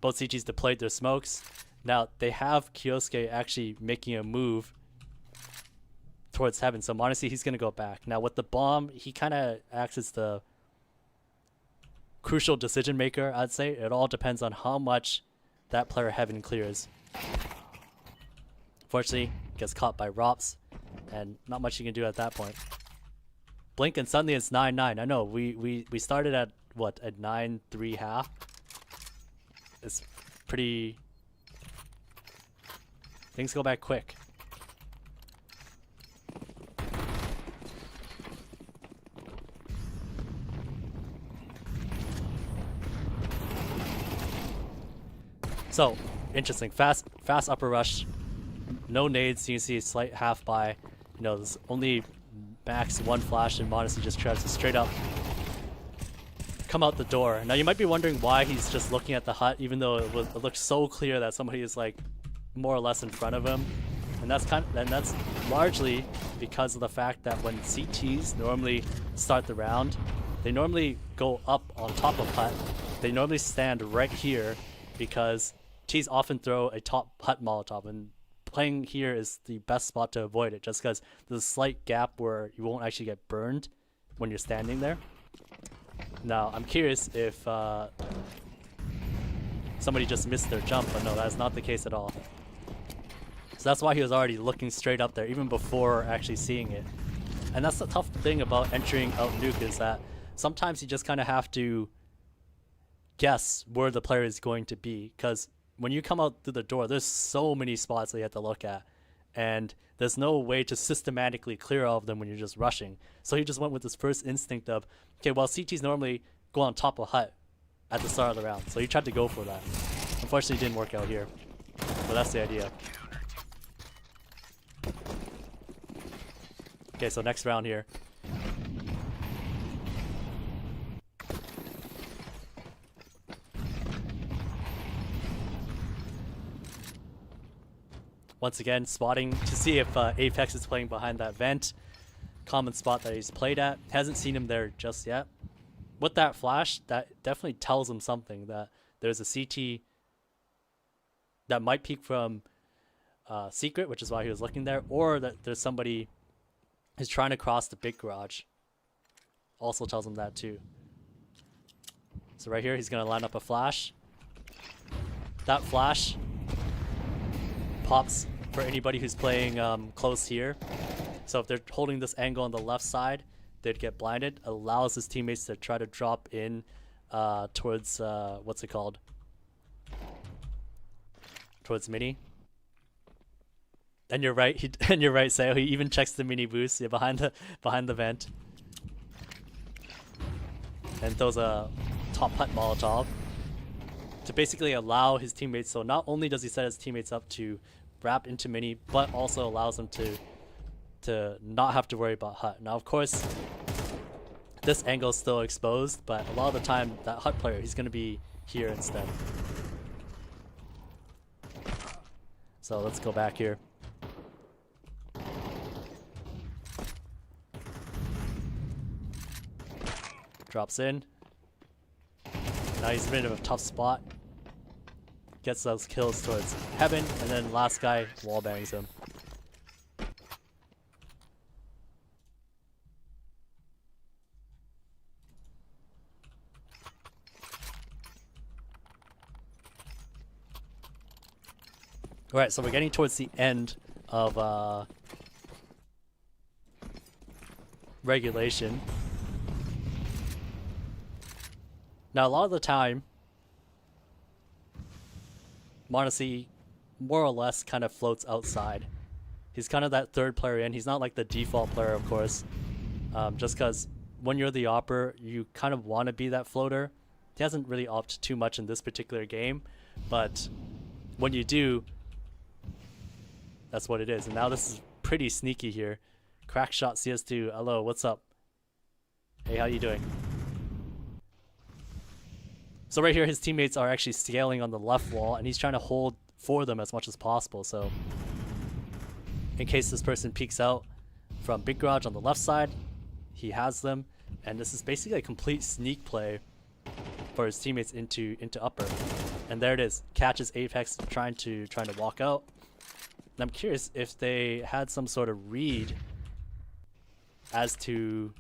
Both CTs deployed their smokes. Now, they have Kyosuke actually making a move towards heaven. So, m0NESY, he's going to go back. Now, with the bomb, he kind of acts as the crucial decision maker, I'd say. It all depends on how much that player heaven clears. Fortunately, gets caught by Rops, and not much you can do at that point. blink and suddenly it's 9-9. I know we started at what, at 9-3 half. It's pretty. Things go back quick. So interesting, fast upper rush, no nades. You can see a slight half buy. You know, there's only max one flash, and m0NESY just tries to straight up come out the door. Now you might be wondering why he's just looking at the hut, even though it looks so clear that somebody is like more or less in front of him, and that's largely because of the fact that when CTs normally start the round, they normally go up on top of hut. They normally stand right here because T's often throw a top hut Molotov, and playing here is the best spot to avoid it, just because there's a slight gap where you won't actually get burned when you're standing there. Now, I'm curious if somebody just missed their jump, but no, that's not the case at all. So that's why he was already looking straight up there, even before actually seeing it. And that's the tough thing about entering out nuke, is that sometimes you just kind of have to guess where the player is going to be, because when you come out through the door, there's so many spots that you have to look at, and there's no way to systematically clear all of them when you're just rushing. So he just went with this first instinct of, okay, well, CTs normally go on top of hut at the start of the round, so he tried to go for that. Unfortunately, it didn't work out here, but that's the idea. Okay, so next round here. Once again, spotting to see if Apex is playing behind that vent. Common spot that he's played at. Hasn't seen him there just yet. With that flash, that definitely tells him something, that there's a CT that might peek from secret, which is why he was looking there, or that there's somebody who's trying to cross the big garage. Also tells him that too. So right here, he's going to line up a flash. That flash pops for anybody who's playing close here. So if they're holding this angle on the left side, they'd get blinded. Allows his teammates to try to drop in towards what's it called? Towards mini. And you're right. And you're right, Sayo. He even checks the mini boost, yeah, behind the vent, and throws a top hut Molotov to basically allow his teammates. So not only does he set his teammates up to wrap into mini, but also allows them to not have to worry about hut. Now, of course, this angle is still exposed, but a lot of the time, that hut player, he's going to be here instead. So let's go back here. Drops in. Now he's in a bit of a tough spot. Gets those kills towards heaven, and then last guy wallbangs him. Alright, so we're getting towards the end of regulation. Now, a lot of the time, m0NESY more or less kind of floats outside. He's kind of that third player in. He's not like the default player, of course, just because when you're the opper, you kind of want to be that floater. He hasn't really opted too much in this particular game, but when you do, that's what it is. And now this is pretty sneaky here. Crackshot CS2, hello, what's up? Hey, how you doing? So right here, his teammates are actually scaling on the left wall, and he's trying to hold for them as much as possible. So in case this person peeks out from big garage on the left side, he has them, and this is basically a complete sneak play for his teammates into upper. And there it is, catches Apex trying to walk out. And I'm curious if they had some sort of read as to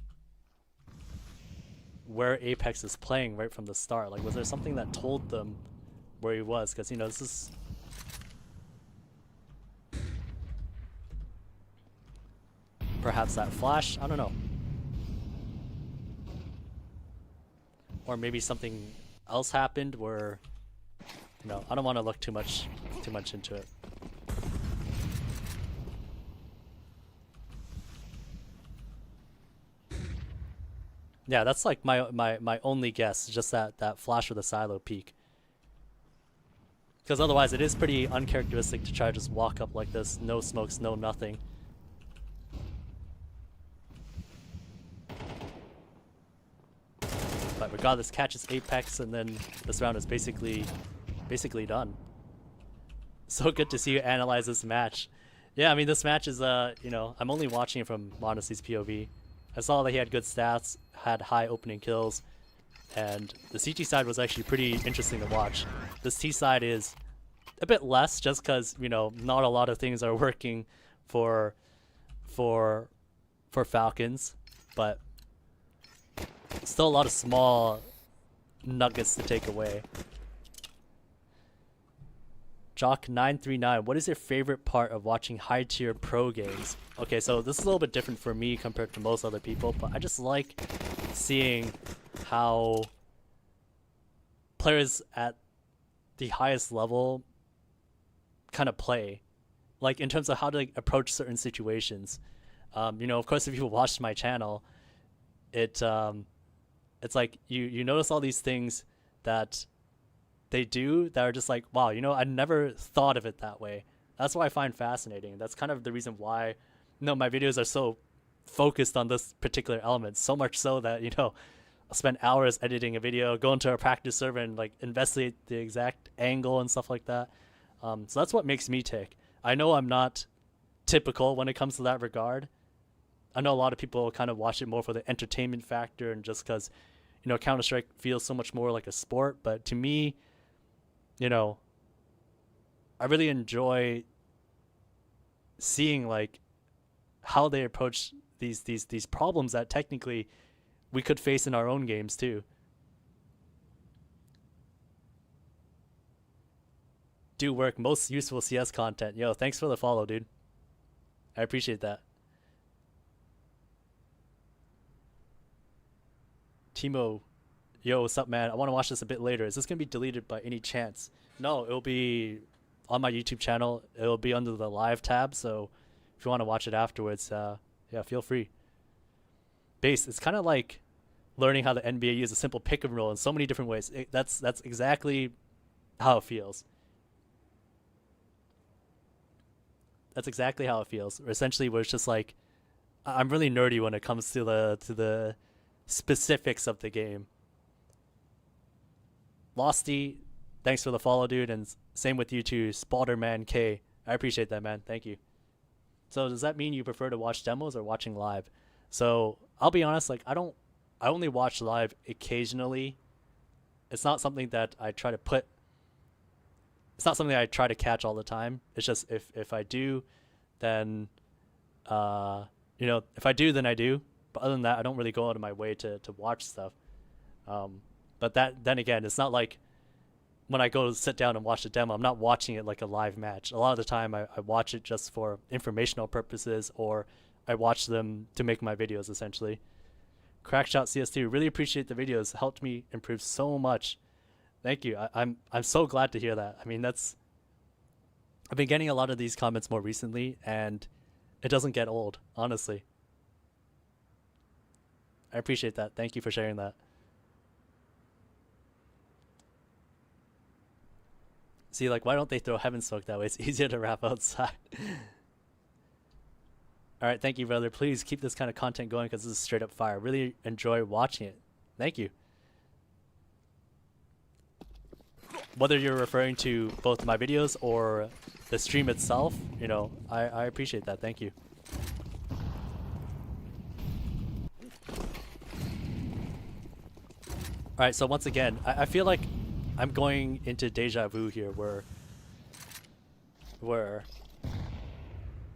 where Apex is playing right from the start. Like, was there something that told them where he was? Because, you know, this is... perhaps that flash? I don't know. or maybe something else happened where, you know, I don't want to look too much into it. Yeah, that's like my only guess, just that flash with the silo peek. Because otherwise it is pretty uncharacteristic to try to just walk up like this, no smokes, no nothing. But regardless, catches Apex, and then this round is basically done. So good to see you analyze this match. Yeah, I mean, this match is, you know, I'm only watching it from m0NESY's POV. I saw that he had good stats, had high opening kills, and the CT side was actually pretty interesting to watch. This T side is a bit less, just because, you know, not a lot of things are working for Falcons, but still a lot of small nuggets to take away. Jock939, what is your favorite part of watching high-tier pro games? Okay, so this is a little bit different for me compared to most other people, but I just like seeing how players at the highest level kind of play, like in terms of how to like, approach certain situations. You know, of course, if you watched my channel, it's like you notice all these things that they do that are just like, wow, you know, I never thought of it that way. That's what I find fascinating. That's kind of the reason why, you know, my videos are so focused on this particular element, so much so that, you know, I'll spend hours editing a video, go into a practice server and like investigate the exact angle and stuff like that. So that's what makes me tick. I know I'm not typical when it comes to that regard. I know a lot of people kind of watch it more for the entertainment factor and just because, you know, Counter-Strike feels so much more like a sport. But to me, you know, I really enjoy seeing like how they approach these problems that technically we could face in our own games too. Do work, most useful CS content. Yo, thanks for the follow, dude. I appreciate that. Timo, yo, what's up, man? I want to watch this a bit later. Is this going to be deleted by any chance? No, it'll be on my YouTube channel. It'll be under the live tab, so if you want to watch it afterwards, yeah, feel free. Base, it's kind of like learning how the NBA uses a simple pick and roll in so many different ways. That's exactly how it feels. That's exactly how it feels. Or essentially, where it's just like, I'm really nerdy when it comes to the specifics of the game. Losty, thanks for the follow, dude, and same with you too, Spalderman K. I appreciate that, man. Thank you. So does that mean you prefer to watch demos or watching live? So I'll be honest, like I only watch live occasionally. It's not something that I try to put. It's not something I try to catch all the time. It's just if I do, then you know, if I do, then I do. But other than that, I don't really go out of my way to watch stuff. But then again, it's not like when I go to sit down and watch the demo, I'm not watching it like a live match. A lot of the time, I watch it just for informational purposes, or I watch them to make my videos, essentially. Crackshot CS2, really appreciate the videos. Helped me improve so much. Thank you. I'm so glad to hear that. I mean, I've been getting a lot of these comments more recently, and it doesn't get old, honestly. I appreciate that. Thank you for sharing that. See, like, why don't they throw Heaven Smoke that way? It's easier to wrap outside. All right, thank you, brother. Please keep this kind of content going because this is straight up fire. Really enjoy watching it. Thank you. Whether you're referring to both my videos or the stream itself, you know, I appreciate that. Thank you. All right, so once again, I feel like I'm going into deja vu here where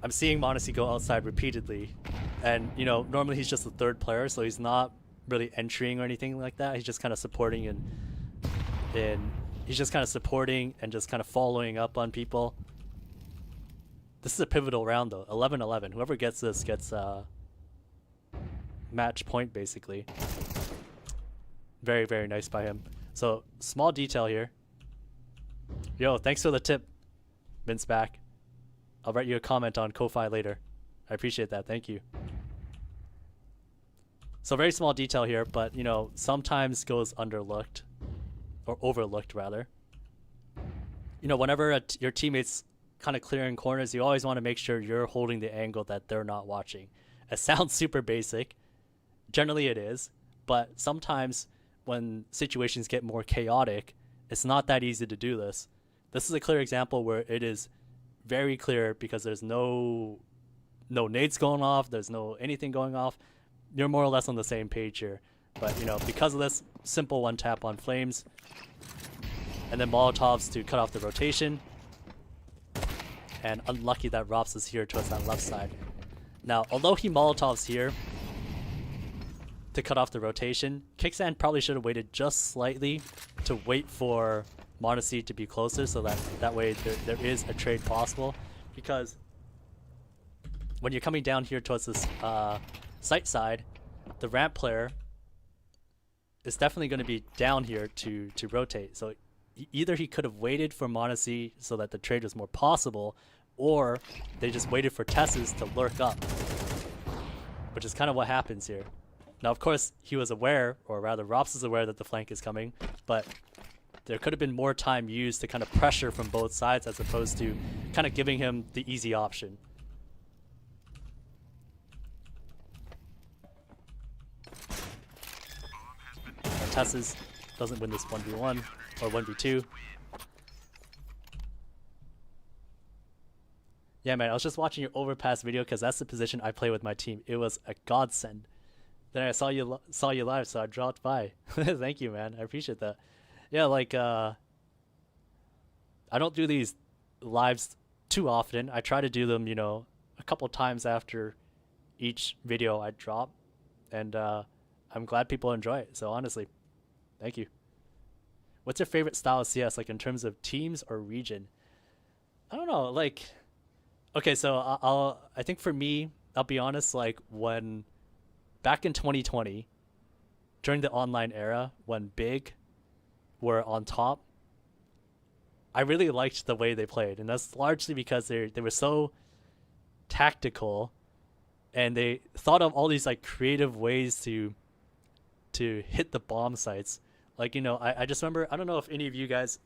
I'm seeing m0NESY go outside repeatedly, and you know, normally he's just the third player, so he's not really entering or anything like that. He's just kind of supporting and he's just kind of supporting and just kind of following up on people. This is a pivotal round though. 11-11. Whoever gets this gets match point basically. Very, very nice by him. So, small detail here. Yo, thanks for the tip, Vince back. I'll write you a comment on Ko-Fi later. I appreciate that. Thank you. So very small detail here, but you know, sometimes goes underlooked or overlooked rather. You know, whenever your teammates kind of clearing corners, you always want to make sure you're holding the angle that they're not watching. It sounds super basic. Generally it is, but sometimes when situations get more chaotic, it's not that easy to do this. This is a clear example where it is very clear because there's no nades going off, there's no anything going off. You're more or less on the same page here. But, you know, because of this, simple one tap on flames. And then Molotovs to cut off the rotation. And unlucky that Rops is here towards that left side. Now, although he Molotovs here to cut off the rotation, Kickstand probably should have waited just slightly to wait for m0NESY to be closer so that way there is a trade possible. Because when you're coming down here towards this site side, the ramp player is definitely going to be down here to rotate. So either he could have waited for m0NESY so that the trade was more possible, or they just waited for Tesses to lurk up, which is kind of what happens here. Now, of course, he was aware, or rather Rops is aware that the flank is coming, but there could have been more time used to kind of pressure from both sides as opposed to kind of giving him the easy option. Tesses doesn't win this 1v1 or 1v2. Yeah, man, I was just watching your overpass video because that's the position I play with my team. It was a godsend. Then I saw you live, so I dropped by. Thank you, man. I appreciate that. Yeah, like I don't do these lives too often. I try to do them, you know, a couple times after each video I drop, and I'm glad people enjoy it. So honestly, thank you. What's your favorite style of CS, like in terms of teams or region? I don't know, like, okay, so I think for me, I'll be honest, like when back in 2020, during the online era, when Big were on top, I really liked the way they played, and that's largely because they were so tactical, and they thought of all these like creative ways to hit the bomb sites. Like, you know, I just remember, I don't know if any of you guys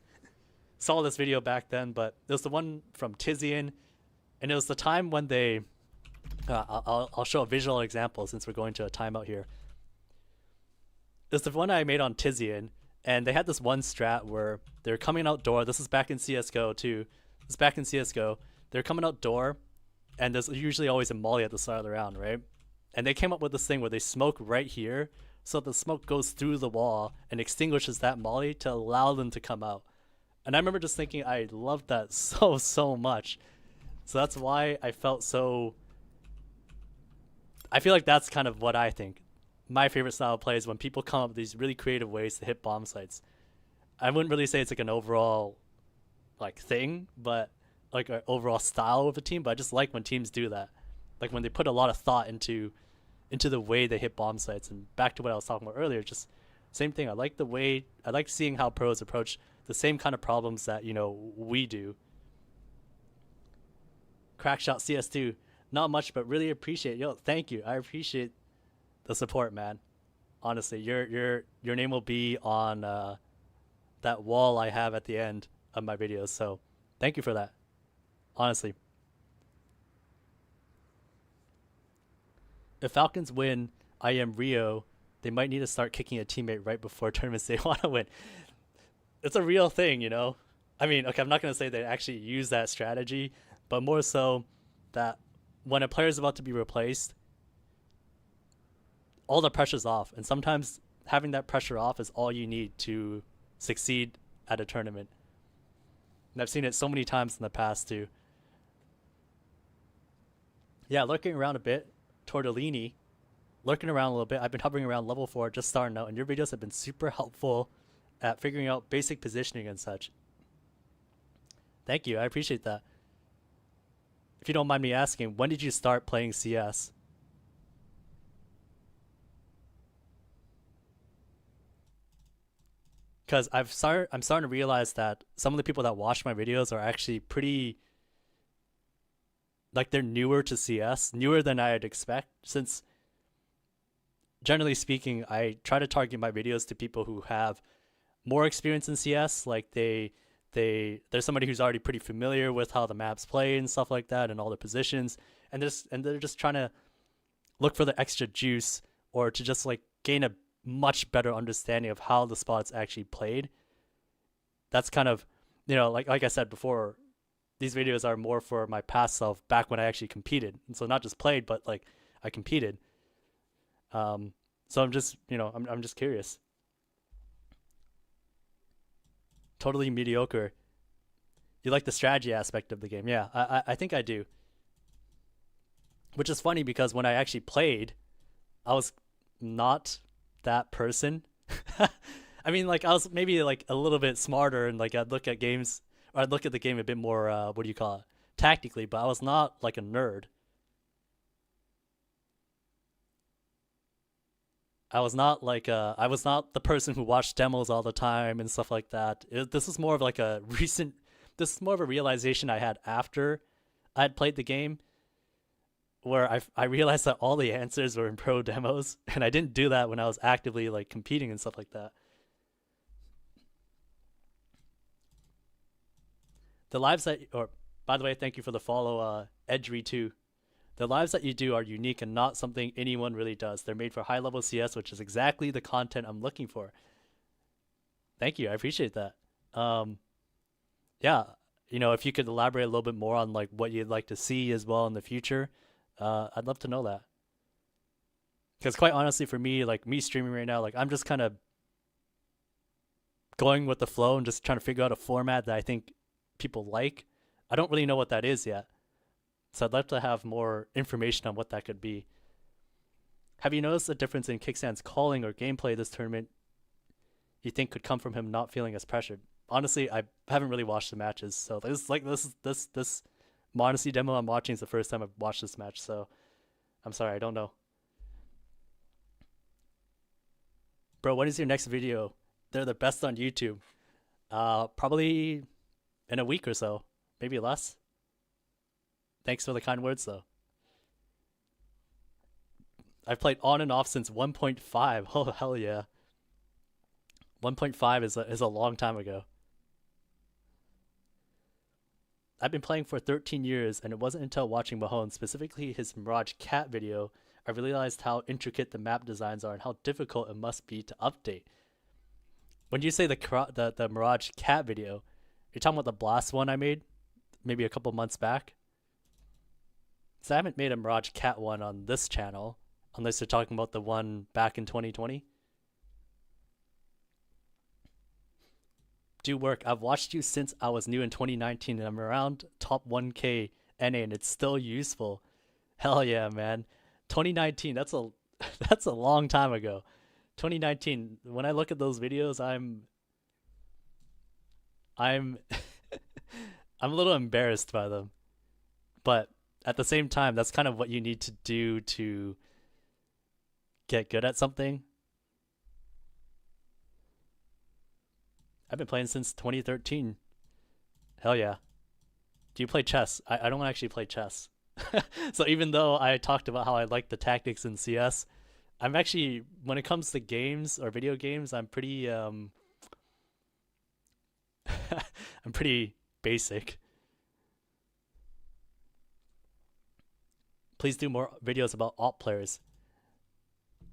saw this video back then, but it was the one from Tizian, and it was the time when they I'll show a visual example since we're going to a timeout here. It was the one I made on Tizian, and they had this one strat where they're coming outdoor. This is back in CSGO too. This is back in CSGO. They're coming outdoor, and there's usually always a molly at the start of the round, right? And they came up with this thing where they smoke right here, so the smoke goes through the wall and extinguishes that molly to allow them to come out. And I remember just thinking I loved that so much. So that's why I felt so... I feel like that's kind of what I think. My favorite style of play is when people come up with these really creative ways to hit bomb sites. I wouldn't really say it's like an overall like thing, but like an overall style of a team, but I just like when teams do that. Like when they put a lot of thought into the way they hit bomb sites. And back to what I was talking about earlier, just same thing. I like seeing how pros approach the same kind of problems that, you know, we do. Crackshot CS2, not much, but really appreciate it. Yo, thank you. I appreciate the support, man. Honestly, your name will be on that wall I have at the end of my videos. So thank you for that. Honestly. If Falcons win I am Rio, they might need to start kicking a teammate right before tournaments they want to win. It's a real thing, you know? I mean, okay, I'm not going to say they actually use that strategy, but more so that when a player is about to be replaced, all the pressure's off. And sometimes having that pressure off is all you need to succeed at a tournament. And I've seen it so many times in the past too. Yeah, lurking around a bit. Tortellini, lurking around a little bit. I've been hovering around level 4, just starting out, and your videos have been super helpful at figuring out basic positioning and such. Thank you, I appreciate that. If you don't mind me asking, when did you start playing CS? because I'm starting to realize that some of the people that watch my videos are actually pretty, like, they're newer to CS, newer than I'd expect, since generally speaking, I try to target my videos to people who have more experience in CS. Like there's somebody who's already pretty familiar with how the maps play and stuff like that and all the positions, and they're just trying to look for the extra juice or to just like gain a much better understanding of how the spot's actually played. That's kind of, like I said before, these videos are more for my past self back when I actually competed. And so not just played, but like I competed. So I'm just, I'm just curious. Totally mediocre. You like the strategy aspect of the game. Yeah, I think I do. Which is funny because when I actually played, I was not that person. I mean, like I was maybe like a little bit smarter and like I'd look at games or I'd look at the game a bit more what do you call it? Tactically, but I was not like a nerd. I was not the person who watched demos all the time and stuff like that. This is more of like a recent this is more of a realization I had after I had played the game, where I realized that all the answers were in pro demos, and I didn't do that when I was actively like competing and stuff like that. The lives that, or by the way, thank you for the follow, Edry2. The lives that you do are unique and not something anyone really does. They're made for high level CS, which is exactly the content I'm looking for. Thank you, I appreciate that. Um, yeah, if you could elaborate a little bit more on like what you'd like to see as well in the future, I'd love to know that. Because quite honestly, for me, like me streaming right now, like I'm just kind of going with the flow and just trying to figure out a format that I think people like. I don't really know what that is yet. So I'd love to have more information on what that could be. Have you noticed a difference in Kickstand's calling or gameplay this tournament you think could come from him not feeling as pressured? Honestly, I haven't really watched the matches, so this m0NESY demo I'm watching is the first time I've watched this match, so I'm sorry, I don't know. Bro, when is your next video? They're the best on YouTube. Probably in a week or so, maybe less. Thanks for the kind words, though. I've played on and off since 1.5. Oh, hell yeah. 1.5 is a long time ago. I've been playing for 13 years, and it wasn't until watching Mahone, specifically his Mirage Cat video, I realized how intricate the map designs are and how difficult it must be to update. When you say the Mirage Cat video, you're talking about the Blast one I made maybe a couple months back? So I haven't made a Mirage Cat one on this channel, unless you're talking about the one back in 2020. Do work. I've watched you since I was new in 2019, and I'm around top 1K NA, and it's still useful. Hell yeah, man. 2019, that's a long time ago. 2019, when I look at those videos, I'm I'm a little embarrassed by them. But at the same time, that's kind of what you need to do to get good at something. I've been playing since 2013. Hell yeah. Do you play chess? I don't actually play chess. So even though I talked about how I like the tactics in CS, I'm actually, when it comes to games or video games, I'm pretty I'm pretty basic. Please do more videos about alt players.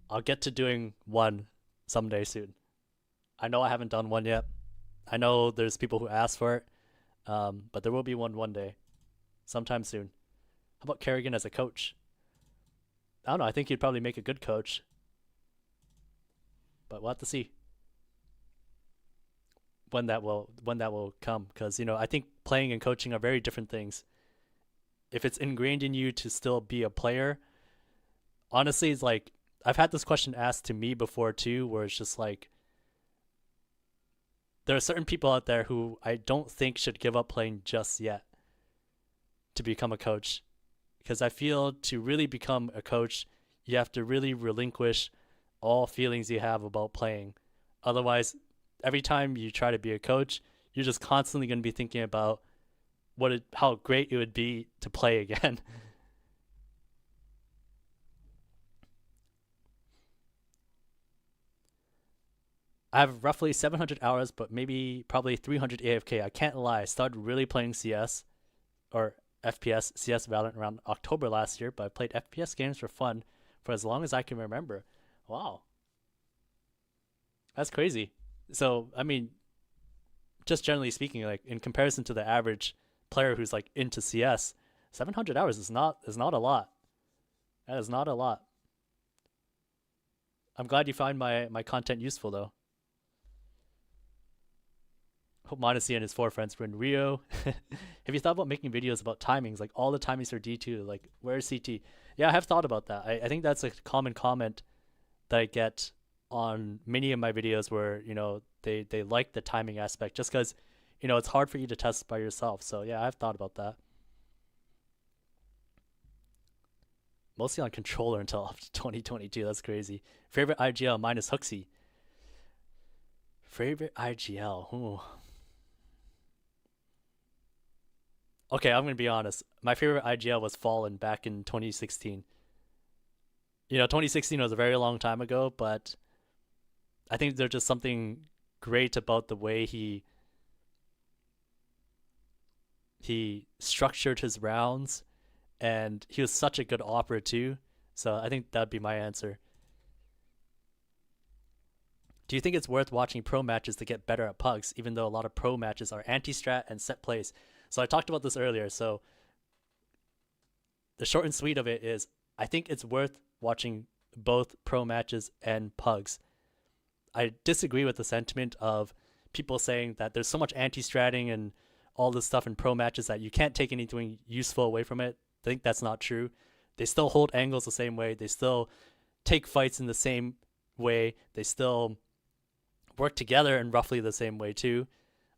I'll get to doing one someday soon. I know I haven't done one yet. I know there's people who ask for it, but there will be one day, sometime soon. How about Kerrigan as a coach? I don't know. I think he'd probably make a good coach, but we'll have to see when that will come. Because I think playing and coaching are very different things. If it's ingrained in you to still be a player, honestly, it's like I've had this question asked to me before too, where it's just like there are certain people out there who I don't think should give up playing just yet to become a coach. Because I feel to really become a coach, you have to really relinquish all feelings you have about playing. Otherwise, every time you try to be a coach, you're just constantly going to be thinking about how great it would be to play again. I have roughly 700 hours, but maybe probably 300 AFK. I can't lie. I started really playing CS or FPS, CS Valorant around October last year, but I played FPS games for fun for as long as I can remember. Wow, that's crazy. So, I mean, just generally speaking, like in comparison to the average player who's like into CS, 700 hours is not a lot. That is not a lot. I'm glad you find my content useful though. Hope m0NESY and his four friends were in Rio. Have you thought about making videos about timings, like all the timings for D2, like where's CT? Yeah, I have thought about that. I think that's a common comment that I get on many of my videos where, they like the timing aspect just because, it's hard for you to test by yourself. So yeah, I've thought about that. Mostly on controller until up to 2022. That's crazy. Favorite IGL minus Hooksy. Favorite IGL. Ooh. Okay, I'm gonna be honest. My favorite IGL was Fallen back in 2016. 2016 was a very long time ago, but I think there's just something great about the way he structured his rounds, and he was such a good opera too. So I think that'd be my answer. Do you think it's worth watching pro matches to get better at pugs, even though a lot of pro matches are anti-strat and set plays? So I talked about this earlier. So the short and sweet of it is, I think it's worth watching both pro matches and pugs. I disagree with the sentiment of people saying that there's so much anti-stratting and all this stuff in pro matches that you can't take anything useful away from it. I think that's not true. They still hold angles the same way. They still take fights in the same way. They still work together in roughly the same way too.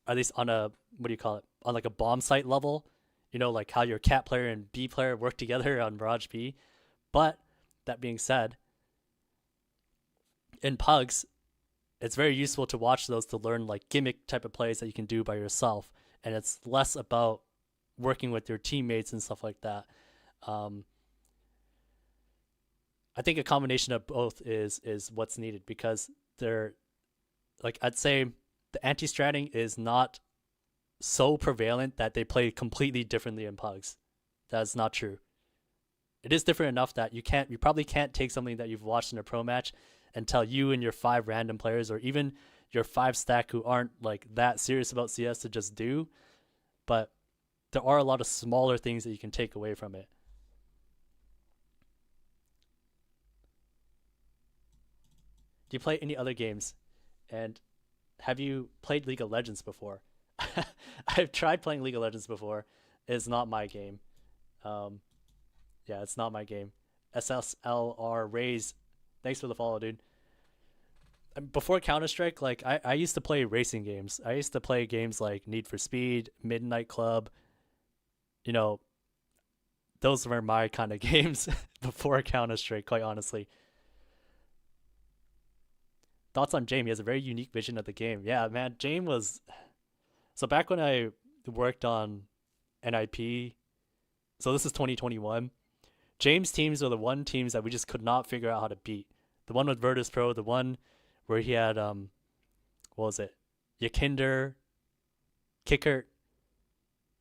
At least on a, what do you call it? On like a bomb site level, like how your cat player and B player work together on Mirage B. But that being said, in pugs, it's very useful to watch those to learn like gimmick type of plays that you can do by yourself, and it's less about working with your teammates and stuff like that. I think a combination of both is what's needed, because they're, like, I'd say the anti-stratting is not so prevalent that they play completely differently in pugs. That's not true. It is different enough that you probably can't take something that you've watched in a pro match and tell you and your 5 random players, or even your 5 stack who aren't like that serious about CS, to just do. But there are a lot of smaller things that you can take away from it. Do you play any other games? And have you played League of Legends before? I've tried playing League of Legends before. It's not my game. Um, yeah, it's not my game. SSLR Rays, thanks for the follow, dude. Before Counter Strike, like I used to play racing games. I used to play games like Need for Speed, Midnight Club. You know, those were my kind of games before Counter Strike. Quite honestly. Thoughts on James? He has a very unique vision of the game. Yeah, man, James was, so back when I worked on NIP. So this is 2021. James teams were the one teams that we just could not figure out how to beat. The one with Virtus Pro, the one where he had what was it? Yakinder, Kickert,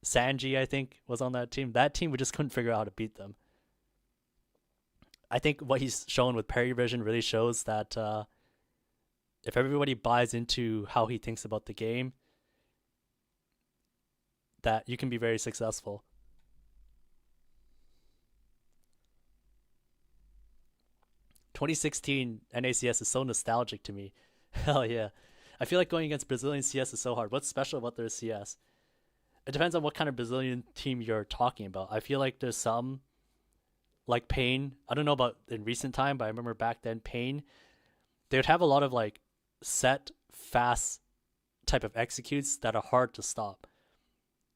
Sanji, I think, was on that team. That team, we just couldn't figure out how to beat them. I think what he's shown with Parry Vision really shows that if everybody buys into how he thinks about the game, that you can be very successful. 2016 NACS is so nostalgic to me. Hell yeah. I feel like going against Brazilian CS is so hard. What's special about their CS? It depends on what kind of Brazilian team you're talking about. I feel like there's some, like Pain. I don't know about in recent time, but I remember back then, Pain, they would have a lot of like set, fast type of executes that are hard to stop.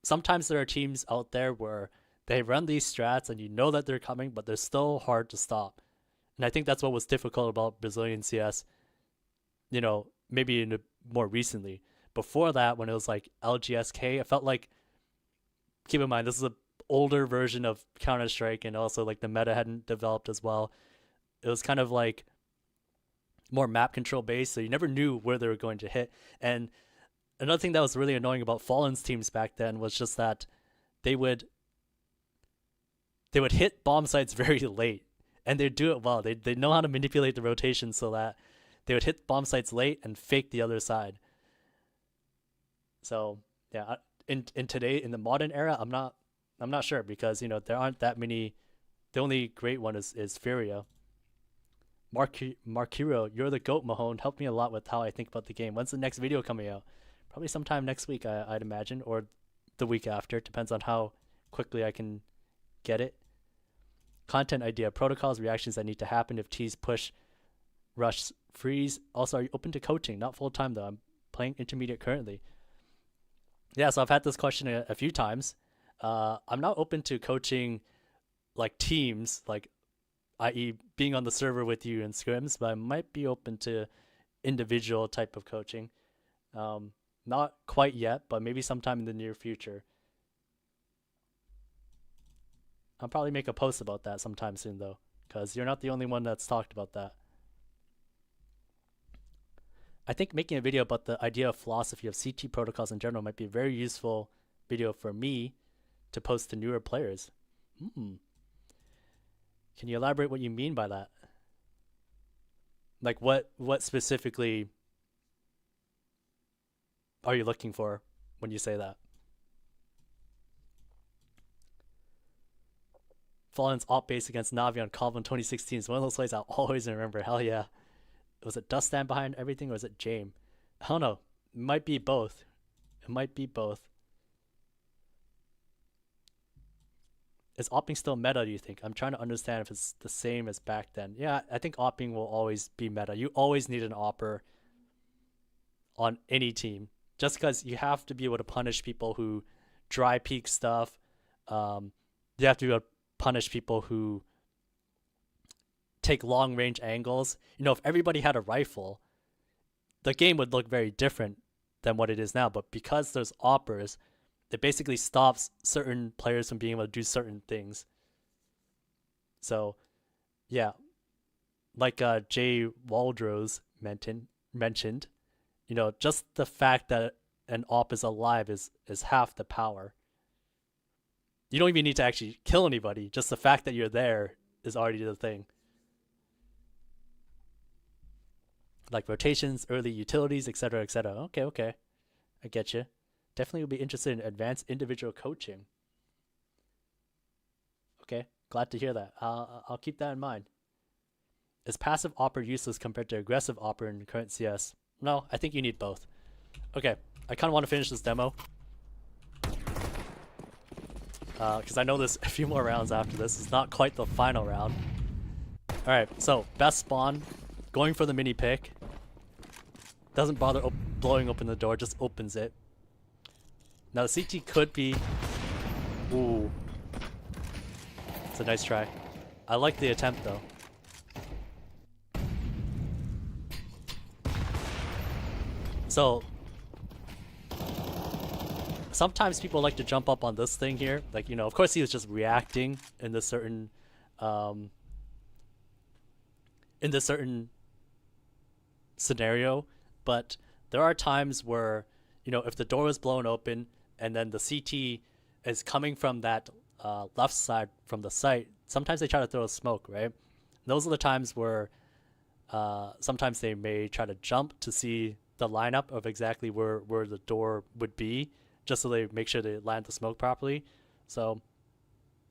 Sometimes there are teams out there where they run these strats and you know that they're coming, but they're still hard to stop. And I think that's what was difficult about Brazilian CS, maybe in the more recently. Before that, when it was like LGSK, it felt like, keep in mind, this is an older version of Counter-Strike, and also like the meta hadn't developed as well. It was kind of like more map control based, so you never knew where they were going to hit. And another thing that was really annoying about Fallen's teams back then was just that they would hit bomb sites very late, and they'd do it well. They know how to manipulate the rotation so that they would hit bomb sites late and fake the other side. So yeah, in the modern era, I'm not sure, because there aren't that many. The only great one is Furia. Markiro, you're the GOAT, Mahone. Helped me a lot with how I think about the game. When's the next video coming out? Probably sometime next week, I'd imagine, or the week after. Depends on how quickly I can get it. Content idea, protocols, reactions that need to happen if T's push, rush, freeze. Also, are you open to coaching? Not full time though. I'm playing intermediate currently. Yeah, so I've had this question a few times. I'm not open to coaching like teams, like i.e. being on the server with you in scrims, but I might be open to individual type of coaching. Not quite yet, but maybe sometime in the near future. I'll probably make a post about that sometime soon though, because you're not the only one that's talked about that. I think making a video about the idea of philosophy of CT protocols in general might be a very useful video for me to post to newer players. Can you elaborate what you mean by that? Like what specifically are you looking for when you say that? Fallen's op base against Navi on Calvin 2016 is one of those plays I'll always remember. Hell yeah. Was it Dust Stand behind everything, or was it Jame? I don't know. It might be both. It might be both. Is opping still meta, do you think? I'm trying to understand if it's the same as back then. Yeah, I think opping will always be meta. You always need an opper on any team, just because you have to be able to punish people who dry peek stuff. You have to be able to punish people who take long range angles. If everybody had a rifle, the game would look very different than what it is now. But because there's oppers, it basically stops certain players from being able to do certain things. So, yeah, like Jay Waldrose mentioned, just the fact that an op is alive is half the power. You don't even need to actually kill anybody. Just the fact that you're there is already the thing. Like rotations, early utilities, etc., etc. Okay. I get you. Definitely would be interested in advanced individual coaching. Okay, glad to hear that. I'll keep that in mind. Is passive opper useless compared to aggressive opper in current CS? No, I think you need both. Okay, I kind of want to finish this demo. Because I know there's a few more rounds after this. It's not quite the final round. Alright, so best spawn. Going for the mini pick. Doesn't bother blowing open the door, just opens it. Now the CT could be... Ooh. It's a nice try. I like the attempt though. So... sometimes people like to jump up on this thing here. Like, of course he was just reacting in this certain... scenario. But there are times where, if the door was blown open and then the CT is coming from that left side from the site, sometimes they try to throw a smoke, right? And those are the times where sometimes they may try to jump to see the lineup of exactly where the door would be, just so they make sure they land the smoke properly. So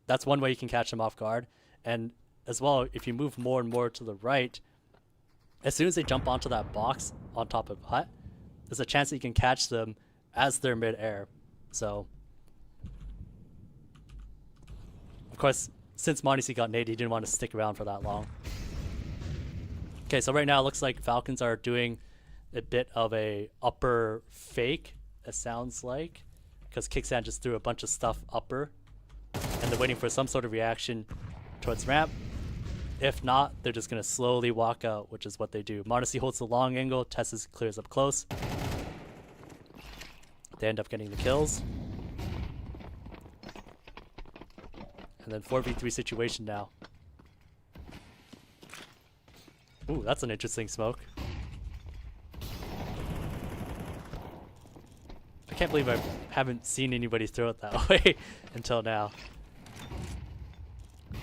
that's one way you can catch them off guard. And as well, if you move more and more to the right, as soon as they jump onto that box on top of hut, there's a chance that you can catch them as they're mid-air. So, of course, since m0NESY got naded, he didn't want to stick around for that long. Okay, so right now it looks like Falcons are doing a bit of a upper fake, it sounds like, because Kickstand just threw a bunch of stuff upper, and they're waiting for some sort of reaction towards ramp. If not, they're just going to slowly walk out, which is what they do. m0NESY holds the long angle, Tessus clears up close. they end up getting the kills. And then 4v3 situation now. Ooh, that's an interesting smoke. I can't believe I haven't seen anybody throw it that way until now.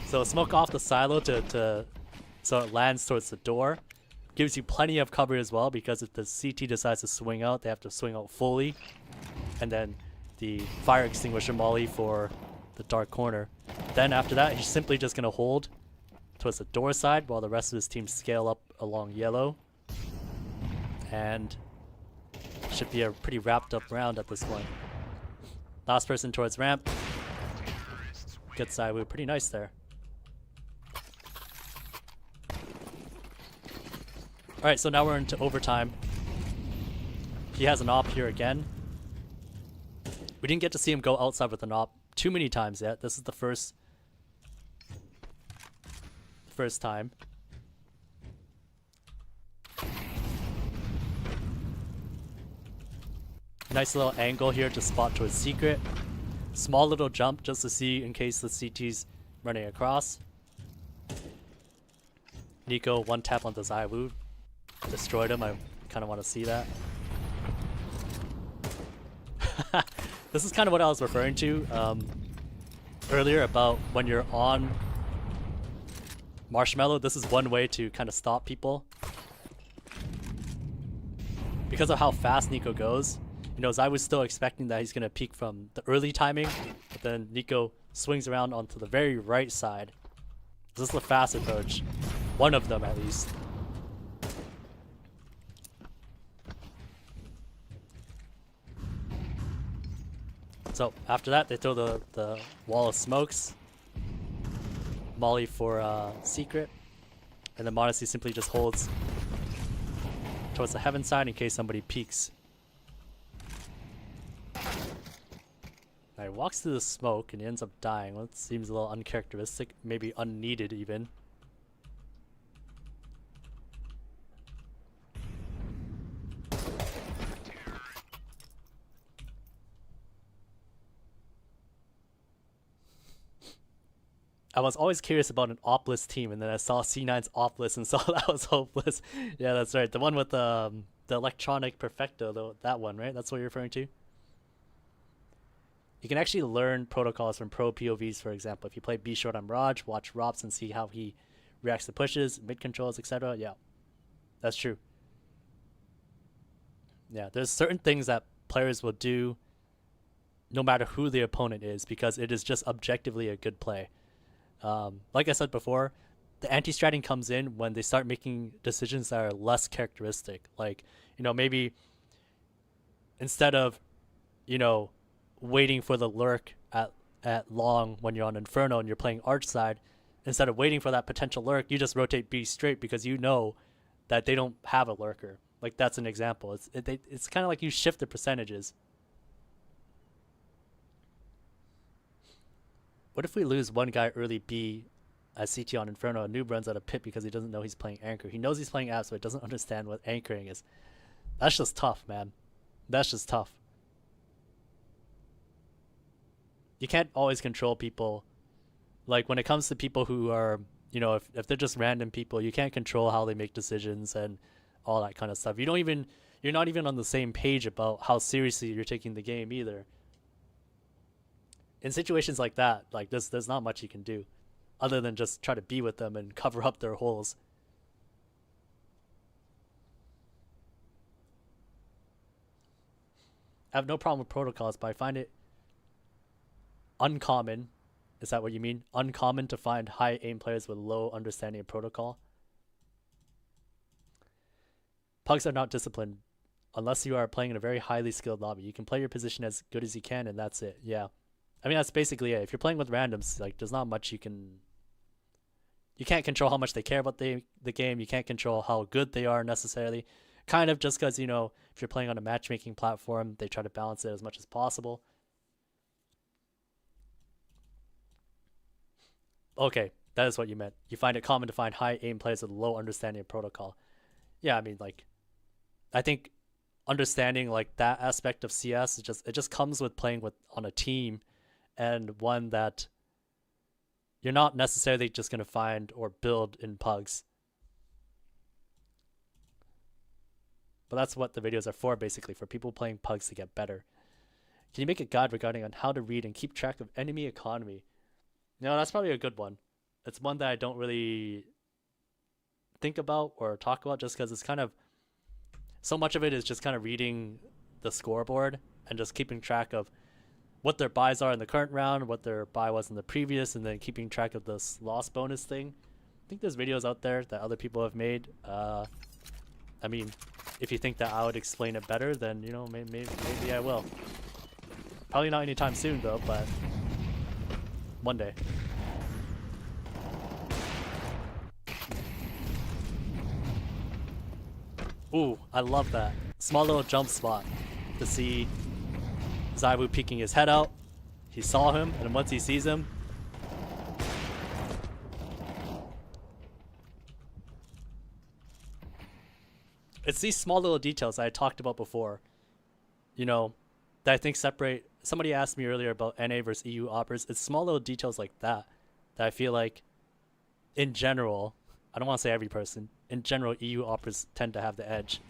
So smoke off the silo so it lands towards the door. Gives you plenty of cover as well, because if the CT decides to swing out, they have to swing out fully. And then the fire extinguisher molly for the dark corner. Then after that, he's simply just going to hold towards the door side while the rest of his team scale up along yellow. And should be a pretty wrapped up round at this point. Last person towards ramp. Good side move, pretty nice there. Alright, so now we're into overtime. He has an op here again. We didn't get to see him go outside with an op too many times yet. This is the first time. Nice little angle here to spot towards secret. Small little jump just to see in case the CT's running across. Nico one tap on the Zaiwu. Destroyed him. I kind of want to see that. This is kind of what I was referring to earlier about when you're on Marshmallow. This is one way to kind of stop people. Because of how fast Nico goes, you know, I was still expecting that he's going to peek from the early timing, but then Nico swings around onto the very right side. This is the fast approach. One of them, at least. So after that, they throw the wall of smokes. Molly for secret. And then m0NESY simply just holds towards the heaven side in case somebody peeks. Now he walks through the smoke and he ends up dying. Well, it seems a little uncharacteristic, maybe unneeded even. I was always curious about an opless team, and then I saw C9's opless and saw that was hopeless. Yeah, that's right. The one with the electronic perfecto, though, that one, right? That's what you're referring to? You can actually learn protocols from pro POVs, for example. If you play B short on Raj, watch Robs and see how he reacts to pushes, mid controls, etc. Yeah, that's true. Yeah, there's certain things that players will do no matter who the opponent is, because it is just objectively a good play. Like I said before, the anti-stratting comes in when they start making decisions that are less characteristic. Like, you know, maybe instead of, you know, waiting for the lurk at long when you're on Inferno and you're playing Arch side, instead of waiting for that potential lurk, you just rotate B straight because you know that they don't have a lurker. Like, that's an example. It's kind of like you shift the percentages. What if we lose one guy early B as CT on Inferno and Noob runs out of pit because he doesn't know he's playing Anchor? He knows he's playing Apps, but doesn't understand what anchoring is. That's just tough, man. That's just tough. You can't always control people. Like, when it comes to people who are, you know, if they're just random people, you can't control how they make decisions and all that kind of stuff. You're not even on the same page about how seriously you're taking the game either. In situations like that, like there's not much you can do other than just try to be with them and cover up their holes. I have no problem with protocols, but I find it uncommon. Is that what you mean? Uncommon to find high aim players with low understanding of protocol? Pugs are not disciplined unless you are playing in a very highly skilled lobby. You can play your position as good as you can and that's it. Yeah. I mean, that's basically it. If you're playing with randoms, like, there's not much you can't control how much they care about the game. You can't control how good they are necessarily. Kind of just because, you know, if you're playing on a matchmaking platform, they try to balance it as much as possible. Okay, that is what you meant. You find it common to find high aim players with low understanding of protocol. Yeah, I mean, like, I think understanding like that aspect of CS. It just comes with playing with on a team, and one that you're not necessarily just gonna find or build in pugs. But that's what the videos are for, basically, for people playing pugs to get better. Can you make a guide regarding on how to read and keep track of enemy economy? No, that's probably a good one. It's one that I don't really think about or talk about just because it's kind of so much of it is just kind of reading the scoreboard and just keeping track of what their buys are in the current round, what their buy was in the previous, and then keeping track of this loss bonus thing. I think there's videos out there that other people have made. I mean, if you think that I would explain it better, then, you know, maybe I will. Probably not anytime soon, though, but one day. Ooh, I love that. Small little jump spot to see Zaiwu peeking his head out. He saw him, and once he sees him, it's these small little details that I talked about before, you know, that I think separate. Somebody asked me earlier about NA versus EU operas. It's small little details like that that I feel like, in general, I don't want to say every person, in general, EU operas tend to have the edge.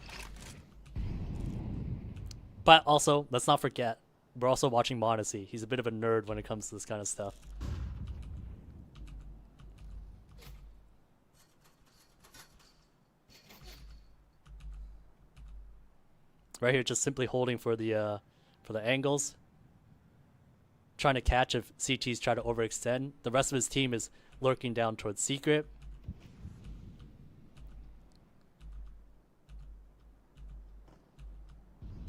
But also, let's not forget, we're also watching m0NESY. He's a bit of a nerd when it comes to this kind of stuff. Right here, just simply holding for the angles, trying to catch if CTs try to overextend. The rest of his team is lurking down towards secret.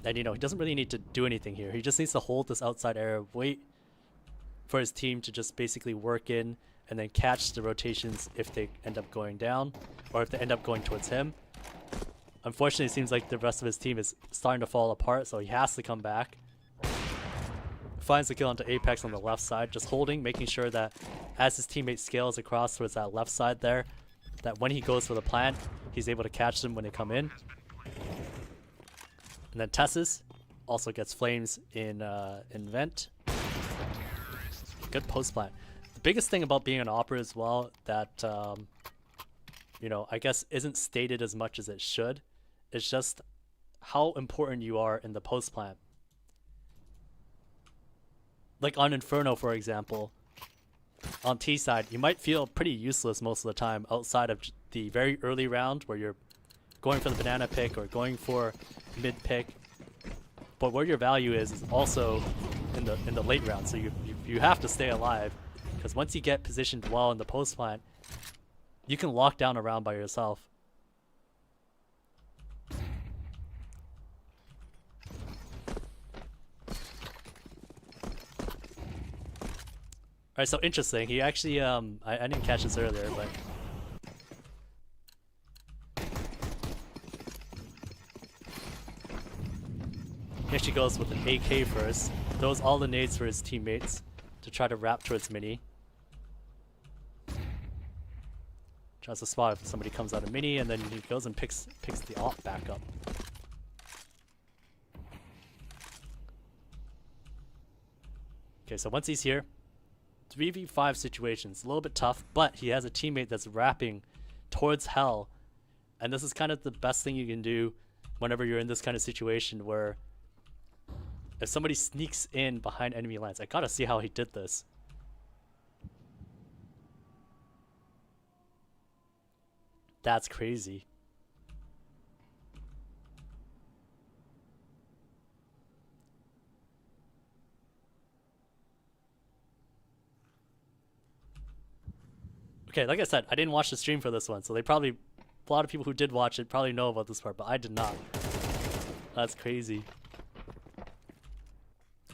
And, you know, he doesn't really need to do anything here. He just needs to hold this outside area, wait for his team to just basically work in, and then catch the rotations if they end up going down, or if they end up going towards him. Unfortunately, it seems like the rest of his team is starting to fall apart, so he has to come back. Finds the kill onto Apex on the left side, just holding, making sure that as his teammate scales across towards that left side there, that when he goes for the plant, he's able to catch them when they come in. And then Tessus also gets flames in vent. Good post plant. The biggest thing about being an opera as well that you know, I guess isn't stated as much as it should. It's just how important you are in the post plant. Like on Inferno, for example, on T side, you might feel pretty useless most of the time outside of the very early round where you're going for the banana pick or going for mid pick. But where your value is also in the late round. So you have to stay alive, because once you get positioned well in the post plant, you can lock down a round by yourself. Alright, so interesting. He actually, I didn't catch this earlier, but he actually goes with an AK first. Throws all the nades for his teammates to try to wrap towards Mini. Tries to spot if somebody comes out of Mini, and then he goes and picks the op back up. Okay, so once he's here, 3v5 situations, a little bit tough, but he has a teammate that's wrapping towards hell, and this is kind of the best thing you can do whenever you're in this kind of situation where if somebody sneaks in behind enemy lines. I gotta see how he did this. That's crazy. Okay, like I said, I didn't watch the stream for this one, so a lot of people who did watch it probably know about this part, but I did not. That's crazy.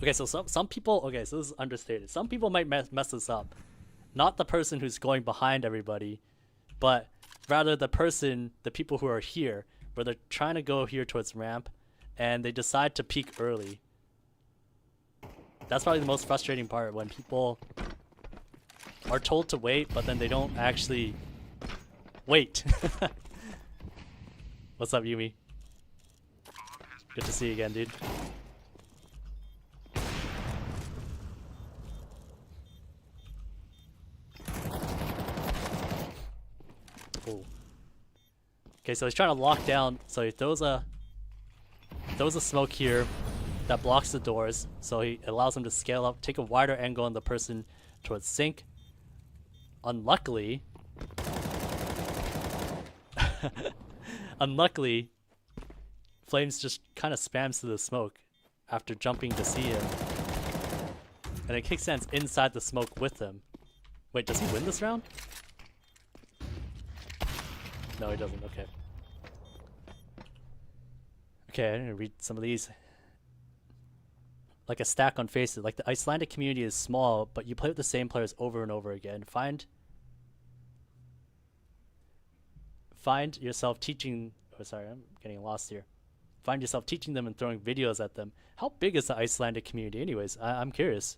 Okay, so some people, okay, so this is understated. Some people might mess this up. Not the person who's going behind everybody, but rather the people who are here, where they're trying to go here towards ramp, and they decide to peek early. That's probably the most frustrating part, when people are told to wait, but then they don't actually wait. What's up, Yumi? Good to see you again, dude. Ooh. Okay, so he's trying to lock down. So he throws a smoke here that blocks the doors. So it allows him to scale up, take a wider angle on the person towards sink. Unluckily, Flames just kind of spams through the smoke after jumping to see him. And then Kickstand's inside the smoke with him. Wait, does he win this round? No, he doesn't. Okay. Okay, I'm gonna read some of these. Like a stack on Faces. Like the Icelandic community is small, but you play with the same players over and over again. Find yourself teaching. Oh, sorry, I'm getting lost here. Find yourself teaching them and throwing videos at them. How big is the Icelandic community, anyways? I'm curious.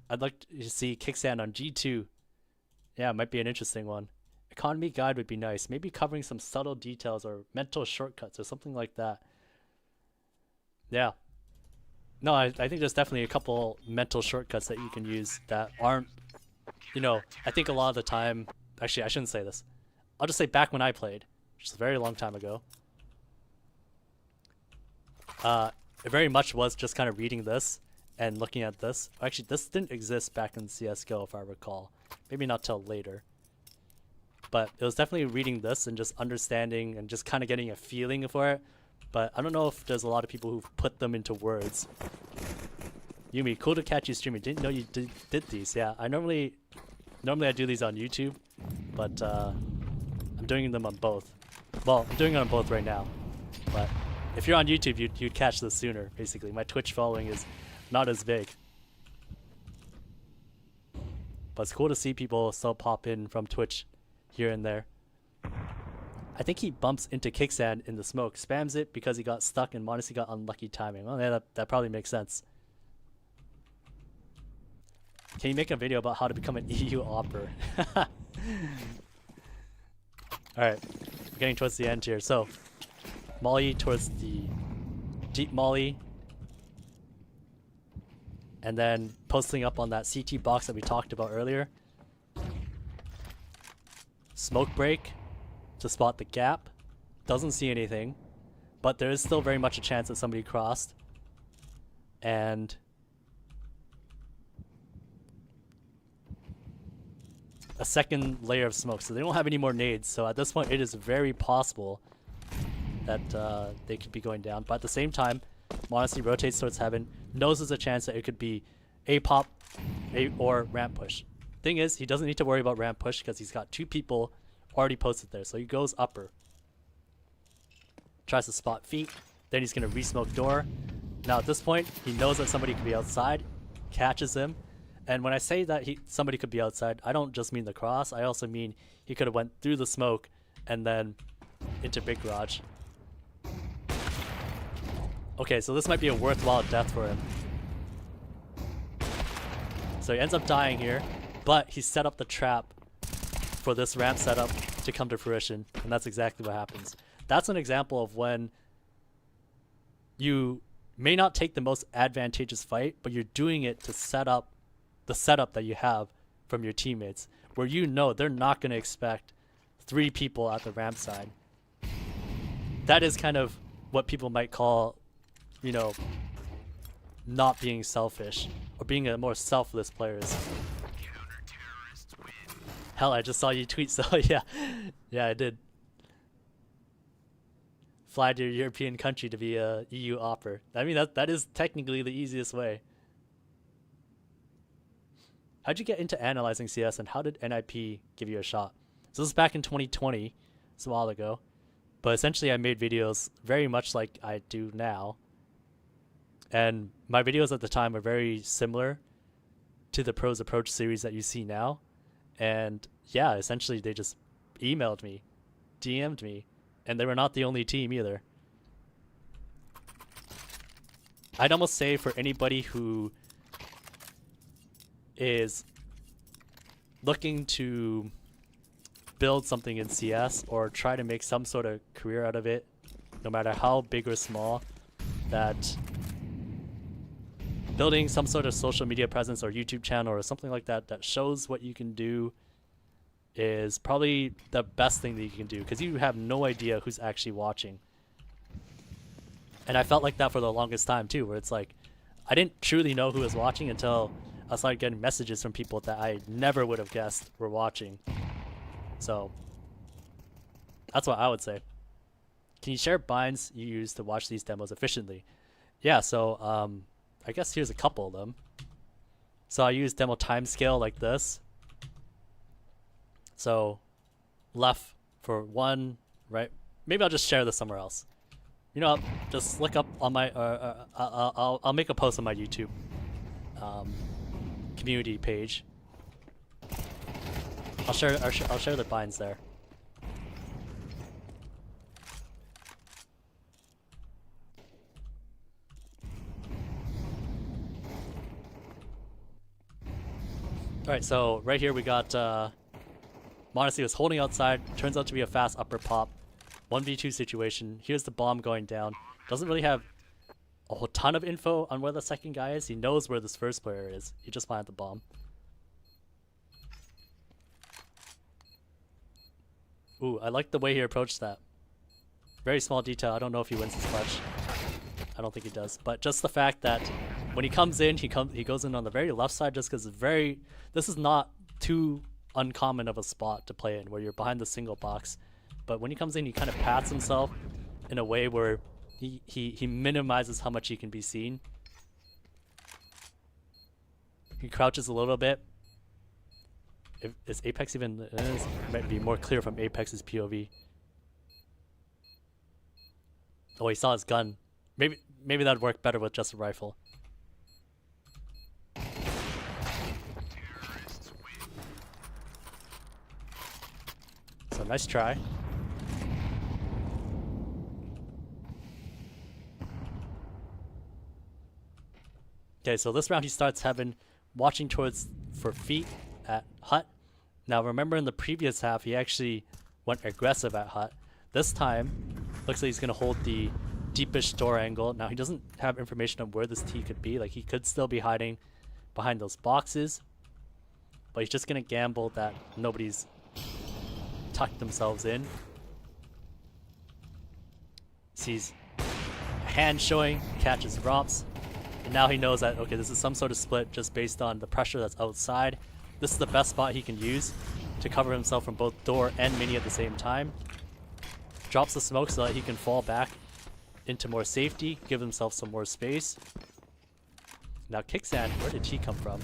I'd like to see Kickstand on G2. Yeah, it might be an interesting one. Economy guide would be nice. Maybe covering some subtle details or mental shortcuts or something like that. Yeah. No, I think there's definitely a couple mental shortcuts that you can use that aren't, you know, I think a lot of the time, actually I shouldn't say this. I'll just say back when I played, which is a very long time ago, it very much was just kind of reading this and looking at this. Actually, this didn't exist back in CSGO if I recall. Maybe not till later. But it was definitely reading this and just understanding and just kind of getting a feeling for it. But I don't know if there's a lot of people who've put them into words. Yumi, cool to catch you streaming. Didn't know you did these. Yeah, I normally I do these on YouTube, but I'm doing them on both. Well, I'm doing it on both right now. But if you're on YouTube, you'd catch this sooner, basically. My Twitch following is not as big. But it's cool to see people still pop in from Twitch here and there. I think he bumps into Kickstand in the smoke, spams it because he got stuck and m0NESY got unlucky timing. Well, yeah, that probably makes sense. Can you make a video about how to become an EU opper? Alright, we're getting towards the end here. So, Molly towards the deep Molly. And then posting up on that CT box that we talked about earlier. Smoke break to spot the gap. Doesn't see anything, but there is still very much a chance that somebody crossed. And a second layer of smoke, so they don't have any more nades. So at this point, it is very possible that they could be going down. But at the same time, m0NESY rotates towards heaven, knows there's a chance that it could be a pop, or ramp push. Thing is, he doesn't need to worry about ramp push because he's got two people already posted there. So he goes upper, tries to spot feet, then he's gonna re-smoke door. Now at this point, he knows that somebody could be outside, catches him. And when I say that somebody could be outside, I don't just mean the cross, I also mean he could have went through the smoke and then into big garage. Okay, so this might be a worthwhile death for him. So he ends up dying here, but he set up the trap for this ramp setup to come to fruition, and that's exactly what happens. That's an example of when you may not take the most advantageous fight, but you're doing it to set up the setup that you have from your teammates, where you know they're not going to expect 3 people at the ramp side. That is kind of what people might call, you know, not being selfish, or being a more selfless players. Hell, I just saw you tweet, so yeah. Yeah, I did. Fly to a European country to be a EU opper. I mean, that is technically the easiest way. How'd you get into analyzing CS, and how did NIP give you a shot? So this is back in 2020, it's a while ago. But essentially I made videos very much like I do now. And my videos at the time were very similar to the Pros Approach series that you see now. And yeah, essentially they just emailed me, DM'd me, and they were not the only team either. I'd almost say for anybody who is looking to build something in CS or try to make some sort of career out of it no matter how big or small, that building some sort of social media presence or YouTube channel or something like that that shows what you can do is probably the best thing that you can do, because you have no idea who's actually watching. And I felt like that for the longest time too, where it's like I didn't truly know who was watching until I started getting messages from people that I never would have guessed were watching. So that's what I would say. Can you share binds you use to watch these demos efficiently? Yeah, so I guess here's a couple of them. So I use demo timescale like this. So left for 1, right? Maybe I'll just share this somewhere else. You know, just look up on my. I'll make a post on my YouTube community page. I'll share the binds there. Alright, so right here we got m0NESY was holding outside, turns out to be a fast upper pop. 1v2 situation. Here's the bomb going down. Doesn't really have a whole ton of info on where the second guy is. He knows where this first player is. He just planted the bomb. Ooh, I like the way he approached that. Very small detail. I don't know if he wins this clutch. I don't think he does. But just the fact that when he comes in, he goes in on the very left side just because this is not too uncommon of a spot to play in, where you're behind the single box. But when he comes in, he kind of pats himself in a way where he minimizes how much he can be seen. He crouches a little bit. Is Apex even... It might be more clear from Apex's POV. Oh, he saw his gun. Maybe that'd work better with just a rifle. So nice try. Okay, so this round he starts watching towards for feet at hut. Now remember in the previous half he actually went aggressive at hut. This time looks like he's gonna hold the deepish door angle. Now he doesn't have information on where this T could be. Like he could still be hiding behind those boxes, but he's just gonna gamble that nobody's tucked themselves in. Sees a hand showing, catches romps. And now he knows that, okay, this is some sort of split just based on the pressure that's outside. This is the best spot he can use to cover himself from both door and mini at the same time. Drops the smoke so that he can fall back into more safety, give himself some more space. Now Kicksand, where did he come from?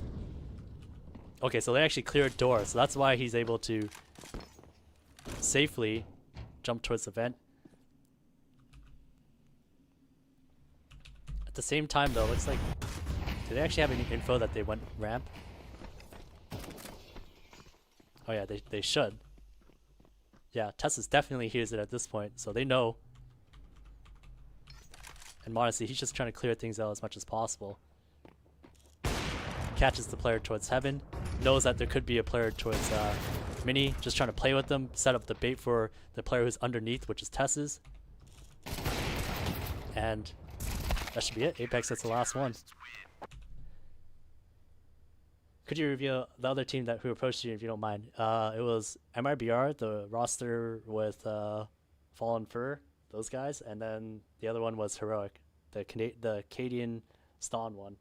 Okay, so they actually cleared door, so that's why he's able to safely jump towards the vent. At the same time though, looks like, do they actually have any info that they went ramp? Oh yeah, they should. Yeah, Tess's definitely hears it at this point, so they know. And m0NESY, he's just trying to clear things out as much as possible. Catches the player towards heaven, knows that there could be a player towards mini, just trying to play with them, set up the bait for the player who's underneath, which is Tess's. And that should be it. Apex, that's the last one. Could you reveal the other team who approached you if you don't mind? It was MIBR, the roster with Fallen Fur, those guys, and then the other one was Heroic, the Cadian Ston one.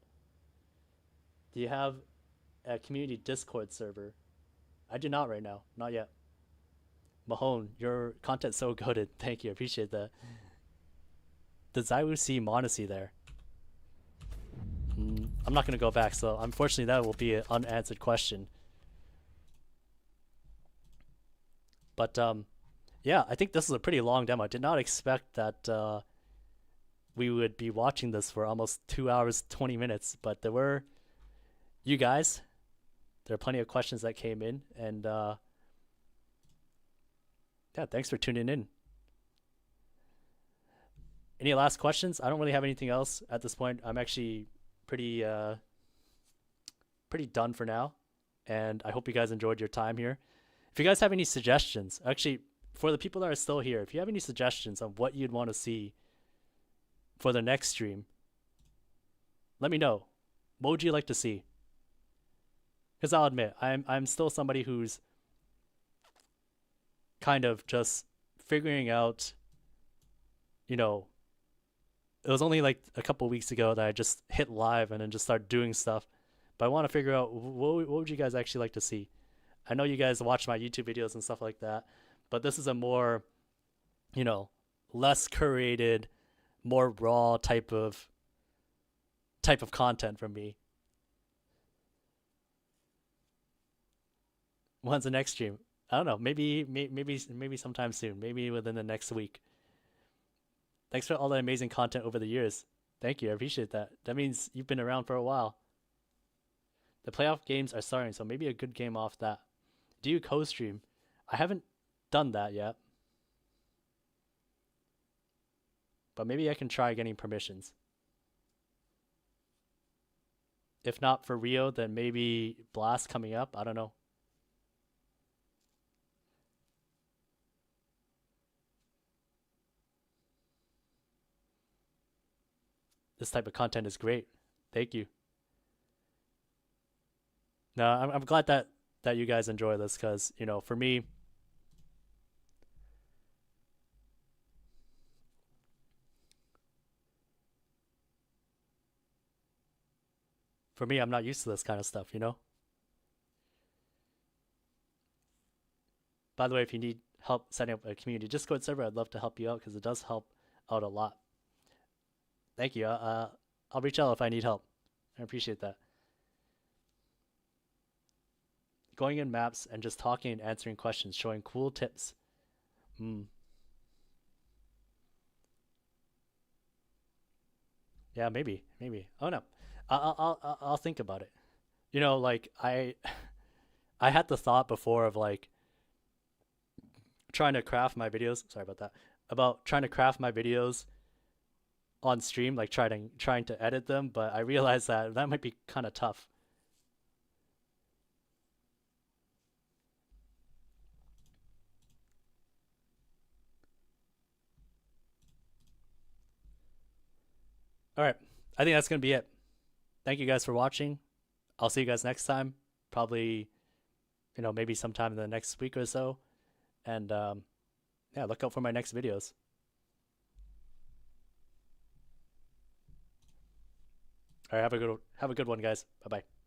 Do you have a community Discord server? I do not right now, not yet. Mahone, your content's so goated. Thank you, I appreciate that. Does Zywoo see m0NESY there? I'm not going to go back, so unfortunately that will be an unanswered question. But yeah, I think this is a pretty long demo. I did not expect that we would be watching this for almost 2 hours, 20 minutes, but there were you guys. There are plenty of questions that came in, and yeah, thanks for tuning in. Any last questions? I don't really have anything else at this point. I'm actually pretty done for now, and I hope you guys enjoyed your time here. If you guys have any suggestions, actually, for the people that are still here, if you have any suggestions on what you'd want to see for the next stream, let me know. What would you like to see? Because I'll admit, I'm still somebody who's kind of just figuring out, you know, it was only like a couple weeks ago that I just hit live and then just started doing stuff. But I want to figure out what would you guys actually like to see? I know you guys watch my YouTube videos and stuff like that, but this is a more, you know, less curated, more raw type of content from me. When's the next stream? I don't know. Maybe sometime soon. Maybe within the next week. Thanks for all the amazing content over the years. Thank you. I appreciate that. That means you've been around for a while. The playoff games are starting, so maybe a good game off that. Do you co-stream? I haven't done that yet. But maybe I can try getting permissions. If not for Rio, then maybe Blast coming up. I don't know. This type of content is great. Thank you. No, I'm glad that you guys enjoy this because, you know, for me, I'm not used to this kind of stuff, you know? By the way, if you need help setting up a community Discord server, I'd love to help you out because it does help out a lot. Thank you. I'll reach out if I need help. I appreciate that. Going in maps and just talking and answering questions, showing cool tips. Hmm. Yeah, maybe. Oh no, I'll think about it. You know, like I had the thought before of like trying to craft my videos. Sorry about that. About trying to craft my videos on stream, like trying to edit them, but I realized that that might be kind of tough. All right, I think that's gonna be it. Thank you guys for watching. I'll see you guys next time. Probably, you know, maybe sometime in the next week or so. And yeah, look out for my next videos. All right, have a good one, guys. Bye bye.